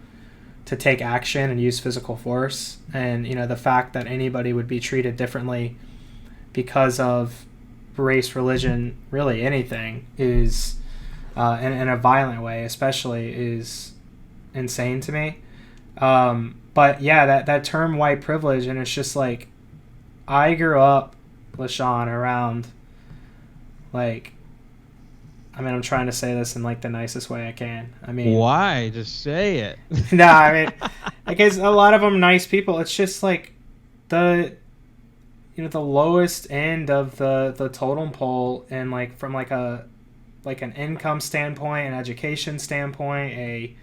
take action and use physical force. And you know, the fact that anybody would be treated differently because of race, religion, really anything, is in a violent way especially, is insane to me. But yeah, that term white privilege, and it's just like, I grew up, Lechon, around like, I mean, I'm trying to say this in like the nicest way I can. I mean, why? Just say it. No, I mean, I guess a lot of them nice people. It's just like the lowest end of the totem pole, and like from like an income standpoint, an education standpoint, a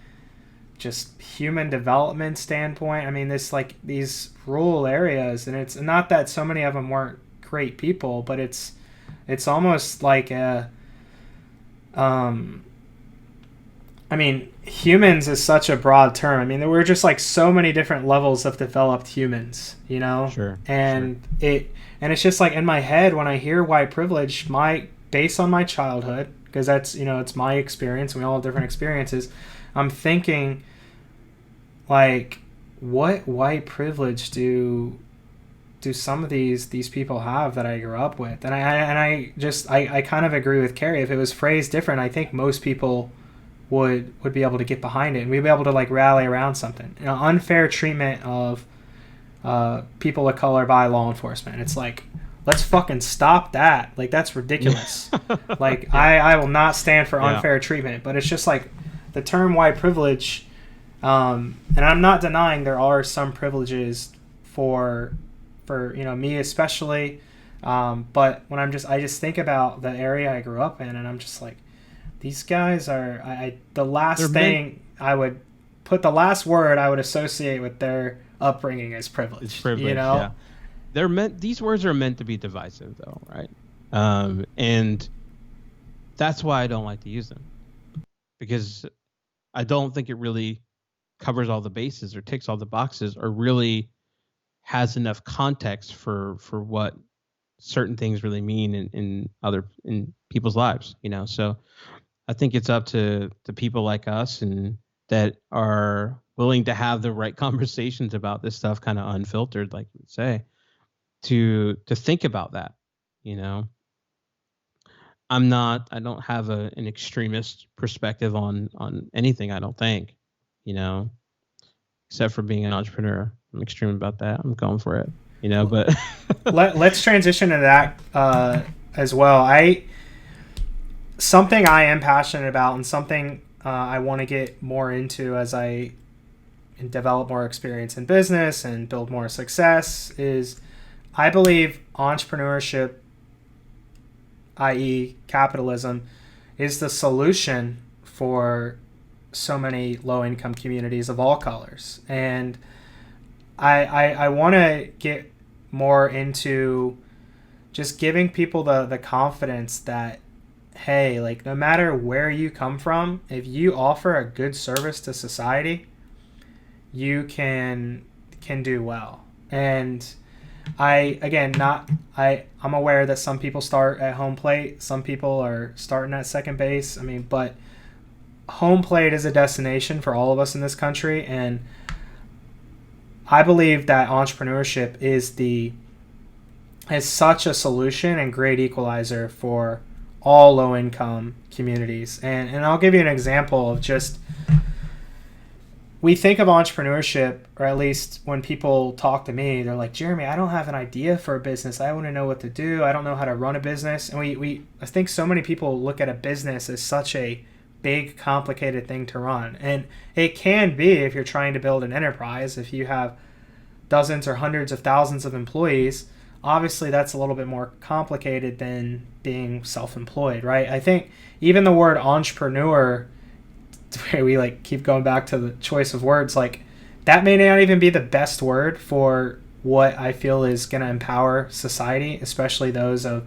just human development standpoint. I mean, these rural areas, and it's not that so many of them weren't great people, but it's almost like a I mean, humans is such a broad term. I mean, there were just like so many different levels of developed humans, you know? Sure. And it's just like in my head when I hear white privilege, based on my childhood, because that's, you know, it's my experience, and we all have different experiences. I'm thinking like, what white privilege do some of these people have that I grew up with? And I kind of agree with Carrie. If it was phrased different, I think most people would be able to get behind it, and we'd be able to like rally around something. You know, unfair treatment of people of color by law enforcement. It's like, let's fucking stop that. Like, that's ridiculous. Like, yeah. I will not stand for unfair treatment. But it's just like the term white privilege, and I'm not denying there are some privileges for you know, me especially, but when I just think about the area I grew up in, and I'm just like, these guys are the last word I would associate with their upbringing is privilege. It's privilege, you know? Yeah. These words are meant to be divisive, though, right? And that's why I don't like to use them, because I don't think it really covers all the bases or ticks all the boxes, or really has enough context for what certain things really mean in people's lives, you know? So I think it's up to people like us, and that are willing to have the right conversations about this stuff, kind of unfiltered, like you would say, to think about that, you know? I don't have an extremist perspective on anything, I don't think, you know, except for being an entrepreneur. I'm extreme about that. I'm going for it, you know, but let's transition to that as well. Something I am passionate about, and something I want to get more into as I develop more experience in business and build more success, is I believe entrepreneurship, i.e. capitalism, is the solution for so many low-income communities of all colors. And I want to get more into just giving people the confidence that, hey, like, no matter where you come from, if you offer a good service to society, you can do well. And I'm aware that some people start at home plate, some people are starting at second base. I mean, but home plate is a destination for all of us in this country, and I believe that entrepreneurship is such a solution and great equalizer for all low-income communities. And I'll give you an example of just, we think of entrepreneurship, or at least when people talk to me, they're like, Jeremy, I don't have an idea for a business. I want to know what to do. I don't know how to run a business. And I think so many people look at a business as such a big, complicated thing to run. And it can be if you're trying to build an enterprise, if you have dozens or hundreds of thousands of employees, obviously that's a little bit more complicated than being self-employed, right? I think even the word entrepreneur, we like keep going back to the choice of words, like that may not even be the best word for what I feel is going to empower society, especially those of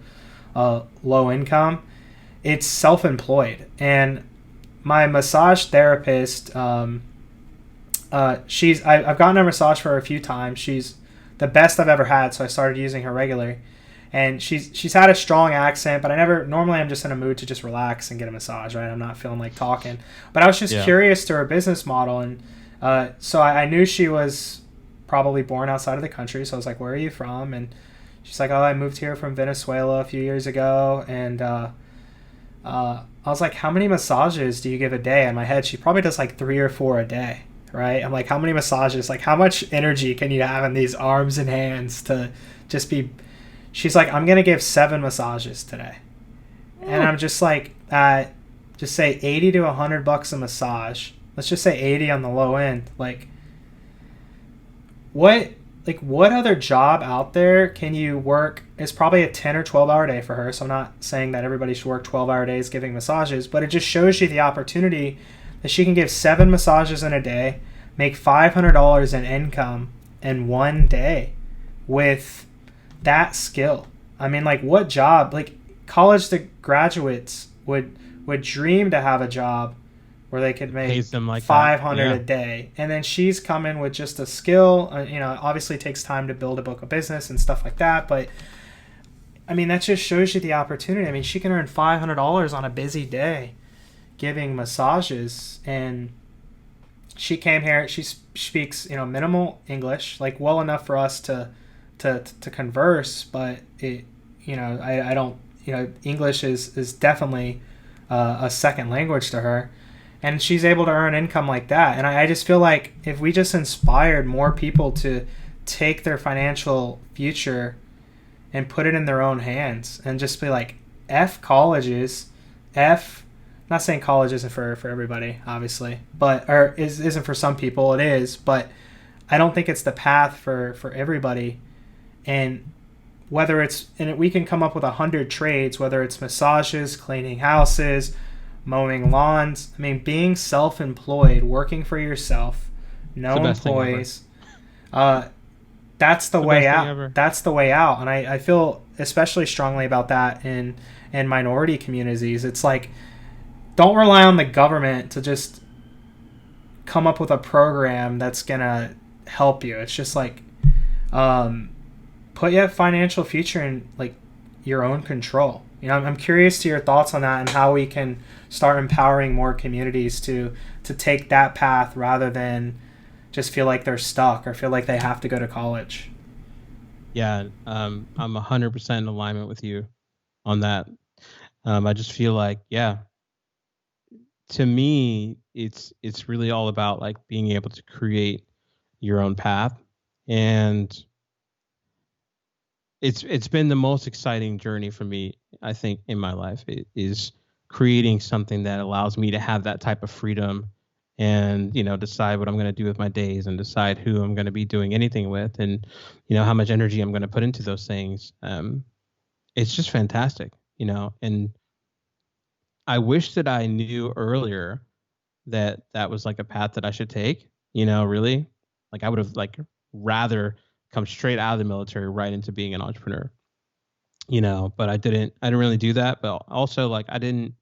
low income. It's self-employed. And my massage therapist, I've gotten a massage for her a few times. She's the best I've ever had, so I started using her regularly. And she's had a strong accent, but normally I'm just in a mood to just relax and get a massage, right? I'm not feeling like talking. But I was just curious to her business model, and so I knew she was probably born outside of the country, so I was like, where are you from? And she's like, oh, I moved here from Venezuela a few years ago, and I was like, how many massages do you give a day? In my head, she probably does like 3 or 4 a day, right? I'm like, how many massages? Like, how much energy can you have in these arms and hands to just be... She's like, I'm going to give 7 massages today. And I'm just like, just say 80 to $100 a massage. Let's just say 80 on the low end. Like, what other job out there can you work? It's probably a 10 or 12 hour day for her. So I'm not saying that everybody should work 12-hour days giving massages, but it just shows you the opportunity that she can give 7 massages in a day, make $500 in income in one day with that skill. I mean, like, what job? Like, college graduates would dream to have a job where they could make like $500 a day, and then she's coming with just a skill. Obviously it takes time to build a book of business and stuff like that, but I mean, that just shows you the opportunity. I mean, she can earn $500 on a busy day giving massages, and she came here. She speaks minimal English, like well enough for us to converse, but I don't, English is definitely a second language to her, and she's able to earn income like that. And I just feel like if we just inspired more people to take their financial future and put it in their own hands and just be like, F colleges, not saying college isn't for everybody, obviously, or isn't for some people, it is, but I don't think it's the path for everybody. And we can come up with 100 trades, whether it's massages, cleaning houses, mowing lawns. I mean, being self-employed, working for yourself, no employees, that's the way out. That's the way out. And I feel especially strongly about that in minority communities. It's like, don't rely on the government to just come up with a program that's going to help you. It's just like, put your financial future in like your own control. I'm curious to your thoughts on that and how we can start empowering more communities to take that path rather than just feel like they're stuck or feel like they have to go to college. Yeah, I'm 100% in alignment with you on that. I just feel like, to me, it's really all about like being able to create your own path, and it's been the most exciting journey for me, I think, in my life. It is creating something that allows me to have that type of freedom and, decide what I'm going to do with my days and decide who I'm going to be doing anything with and, how much energy I'm going to put into those things. It's just fantastic, and I wish that I knew earlier that was like a path that I should take, really. Like I would have rather come straight out of the military right into being an entrepreneur, but I didn't really do that. But also I didn't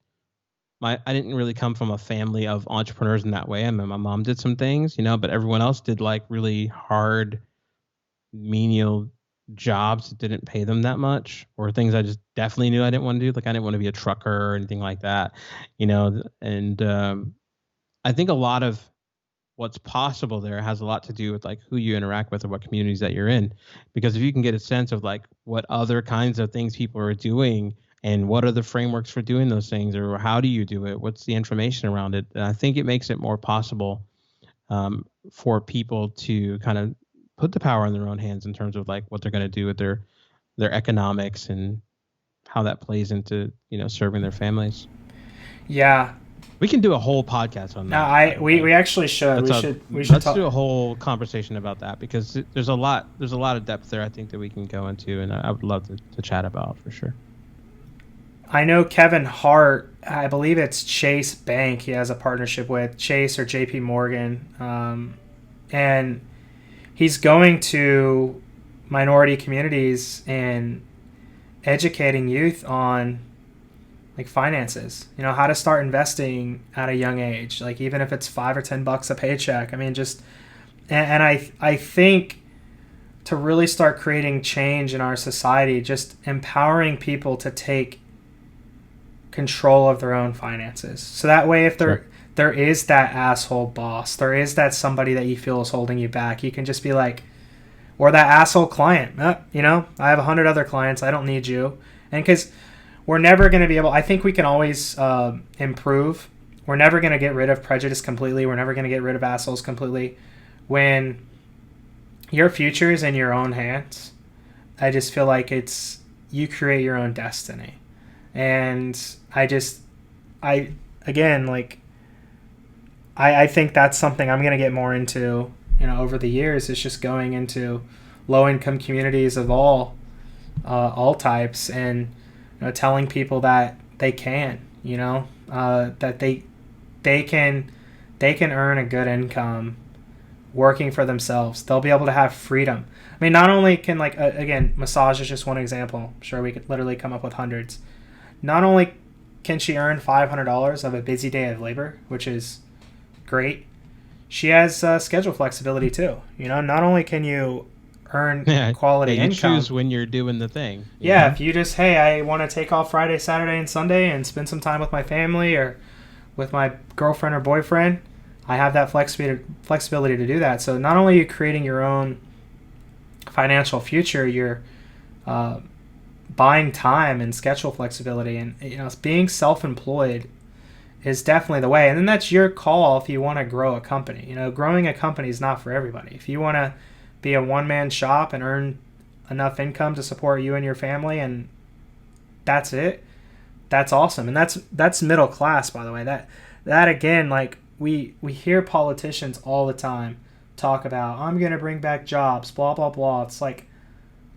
really come from a family of entrepreneurs in that way. I mean, my mom did some things, but everyone else did like really hard, menial jobs that didn't pay them that much, or things I just definitely knew I didn't want to do. Like I didn't want to be a trucker or anything like that, and I think a lot of what's possible there has a lot to do with like who you interact with or what communities that you're in. Because if you can get a sense of like what other kinds of things people are doing and what are the frameworks for doing those things, or how do you do it, what's the information around it, and I think it makes it more possible for people to kind of put the power in their own hands in terms of like what they're going to do with their economics and how that plays into serving their families. Yeah, We can do a whole podcast on that. No, we actually should. Let's do a whole conversation about that, because there's a lot of depth there, I think, that we can go into, and I would love to chat about for sure. I know Kevin Hart, I believe it's Chase Bank he has a partnership with, Chase or JP Morgan, and he's going to minority communities and educating youth on like finances, how to start investing at a young age, like even if it's $5 or $10 a paycheck. I mean, and I think to really start creating change in our society, just empowering people to take control of their own finances. So that way, if there is that asshole boss, there is that somebody that you feel is holding you back, you can just be like, or that asshole client, I have 100 other clients, I don't need you. And because we're never going to be able, I think we can always improve. We're never going to get rid of prejudice completely. We're never going to get rid of assholes completely. When your future is in your own hands, I just feel like you create your own destiny. And I think that's something I'm going to get more into, over the years. It's just going into low-income communities of all types, and telling people that they can, that they can earn a good income working for themselves. They'll be able to have freedom. I mean, not only can, again, massage is just one example. I'm sure we could literally come up with hundreds. Not only can she earn $500 of a busy day of labor, which is great, she has schedule flexibility too. Not only can you earn quality income. You choose when you're doing the thing. Yeah, if you just, I want to take off Friday, Saturday, and Sunday and spend some time with my family or with my girlfriend or boyfriend, I have that flexibility to do that. So not only are you creating your own financial future, you're buying time and schedule flexibility, and being self-employed is definitely the way. And then that's your call if you want to grow a company. Growing a company is not for everybody. If you want to be a one-man shop and earn enough income to support you and your family, and that's it, that's awesome. And that's middle class, by the way. That again, like we hear politicians all the time talk about, I'm going to bring back jobs, blah blah blah. It's like,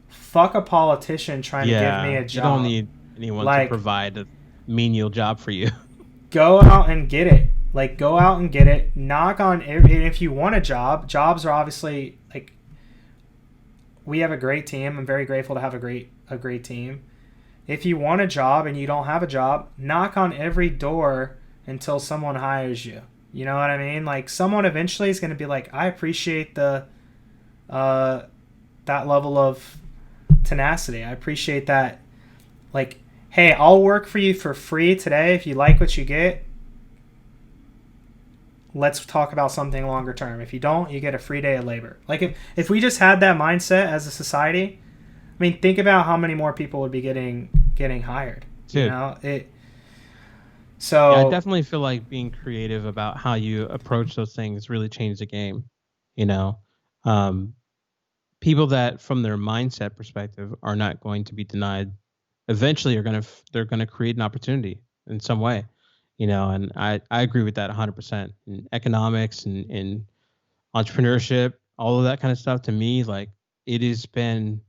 fuck a politician trying to give me a job. You don't need anyone to provide a menial job for you. Go out and get it. Go out and get it. Knock on if you want a job. Jobs are obviously, we have a great team. I'm very grateful to have a great team. If you want a job and you don't have a job, knock on every door until someone hires you. You know what I mean? Someone eventually is going to be like, I appreciate that level of tenacity. I appreciate that. Hey, I'll work for you for free today if you like what you get. Let's talk about something longer term. If you don't, you get a free day of labor. If we just had that mindset as a society, I mean, think about how many more people would be getting hired. Dude. So I definitely feel like being creative about how you approach those things really changed the game. People that, from their mindset perspective, are not going to be denied, eventually they're gonna create an opportunity in some way. And I agree with that 100%. In economics and in entrepreneurship, all of that kind of stuff, to me, it has been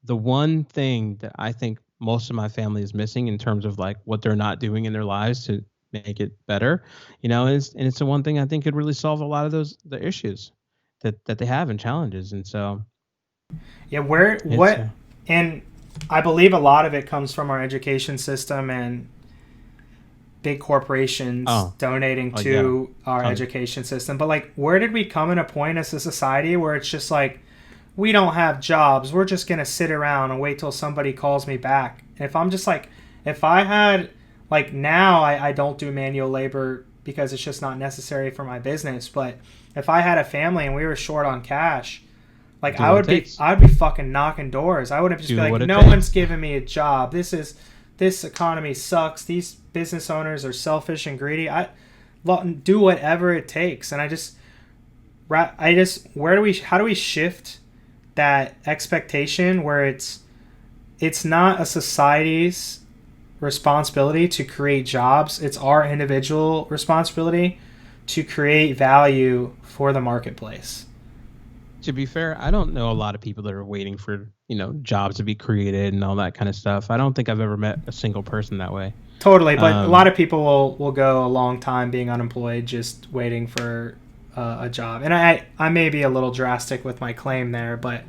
the one thing that I think most of my family is missing in terms of what they're not doing in their lives to make it better. And it's the one thing I think could really solve a lot of the issues that they have and challenges. And so, yeah, and I believe a lot of it comes from our education system and big corporations donating to our education system. But where did we come in a point as a society where it's just we don't have jobs, we're just gonna sit around and wait till somebody calls me back? And if I'm just if I had now I don't do manual labor because it's just not necessary for my business, but if I had a family and we were short on cash, I'd be fucking knocking doors. I wouldn't just be no one's giving me a job. This economy sucks. These business owners are selfish and greedy. I do whatever it takes. And how do we shift that expectation where it's not a society's responsibility to create jobs. It's our individual responsibility to create value for the marketplace. To be fair, I don't know a lot of people that are waiting for, jobs to be created and all that kind of stuff. I don't think I've ever met a single person that way. Totally, but a lot of people will go a long time being unemployed just waiting for a job. And I may be a little drastic with my claim there, but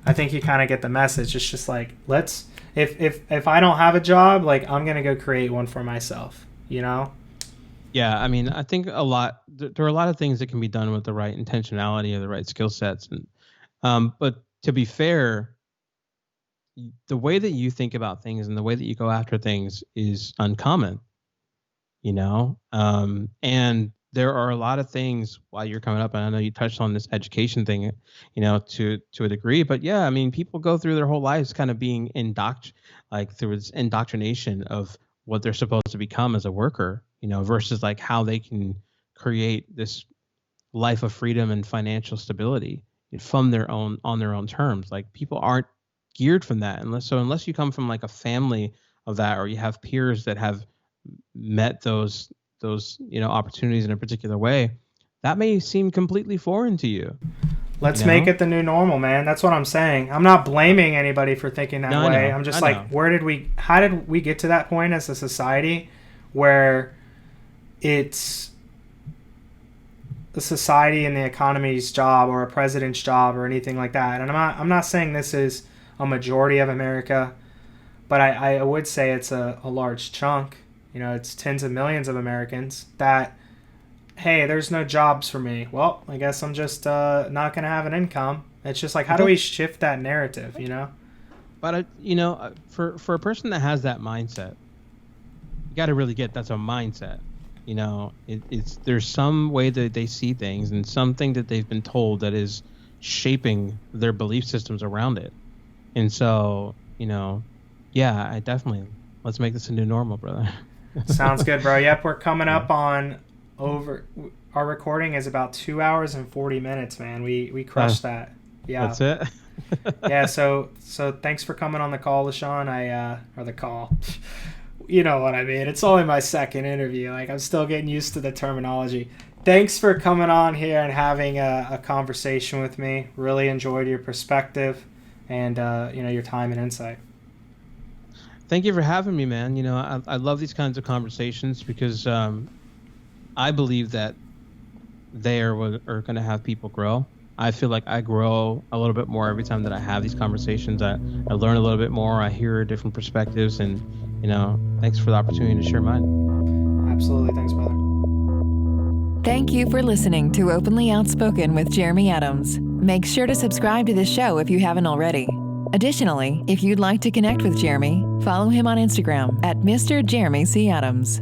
I think you kind of get the message. It's just like, if I don't have a job, like, I'm going to go create one for myself, Yeah, I mean, I think there are a lot of things that can be done with the right intentionality or the right skill sets. And but to be fair, the way that you think about things and the way that you go after things is uncommon, and there are a lot of things while you're coming up. And I know you touched on this education thing, to a degree, but yeah, I mean, people go through their whole lives kind of being through this indoctrination of what they're supposed to become as a worker, versus like how they can create this life of freedom and financial stability on their own terms. Like, people aren't geared from that unless you come from like a family of that, or you have peers that have met those opportunities in a particular way, that may seem completely foreign to you. Let's make it the new normal, man. That's what I'm saying. I'm not blaming anybody for thinking that way. I'm just how did we get to that point as a society where it's the society and the economy's job or a president's job or anything like that? And I'm not saying this is a majority of America, but I would say it's a large chunk. It's tens of millions of Americans that, hey, there's no jobs for me. Well, I guess I'm just not going to have an income. It's just like, how do we shift that narrative, But, for a person that has that mindset, you got to really get that's a mindset. There's some way that they see things and something that they've been told that is shaping their belief systems around it. And so, yeah, I definitely, let's make this a new normal, brother. Sounds good, bro. Yep, we're coming up on our recording is about 2 hours and 40 minutes, man. We crushed that. Yeah. That's it. Yeah, so thanks for coming on the call, Lechon. Or the call. You know what I mean. It's only my second interview. Like, I'm still getting used to the terminology. Thanks for coming on here and having a conversation with me. Really enjoyed your perspective and your time and insight. Thank you for having me, man. I love these kinds of conversations because I believe that they are going to have people grow. I feel like I grow a little bit more every time that I have these conversations. I learn a little bit more. I hear different perspectives, and thanks for the opportunity to share mine. Absolutely. Thanks, brother. Thank you for listening to Openly Outspoken with Jeremy Adams. Make sure to subscribe to the show if you haven't already. Additionally, if you'd like to connect with Jeremy, follow him on Instagram at Mr. Jeremy C. Adams.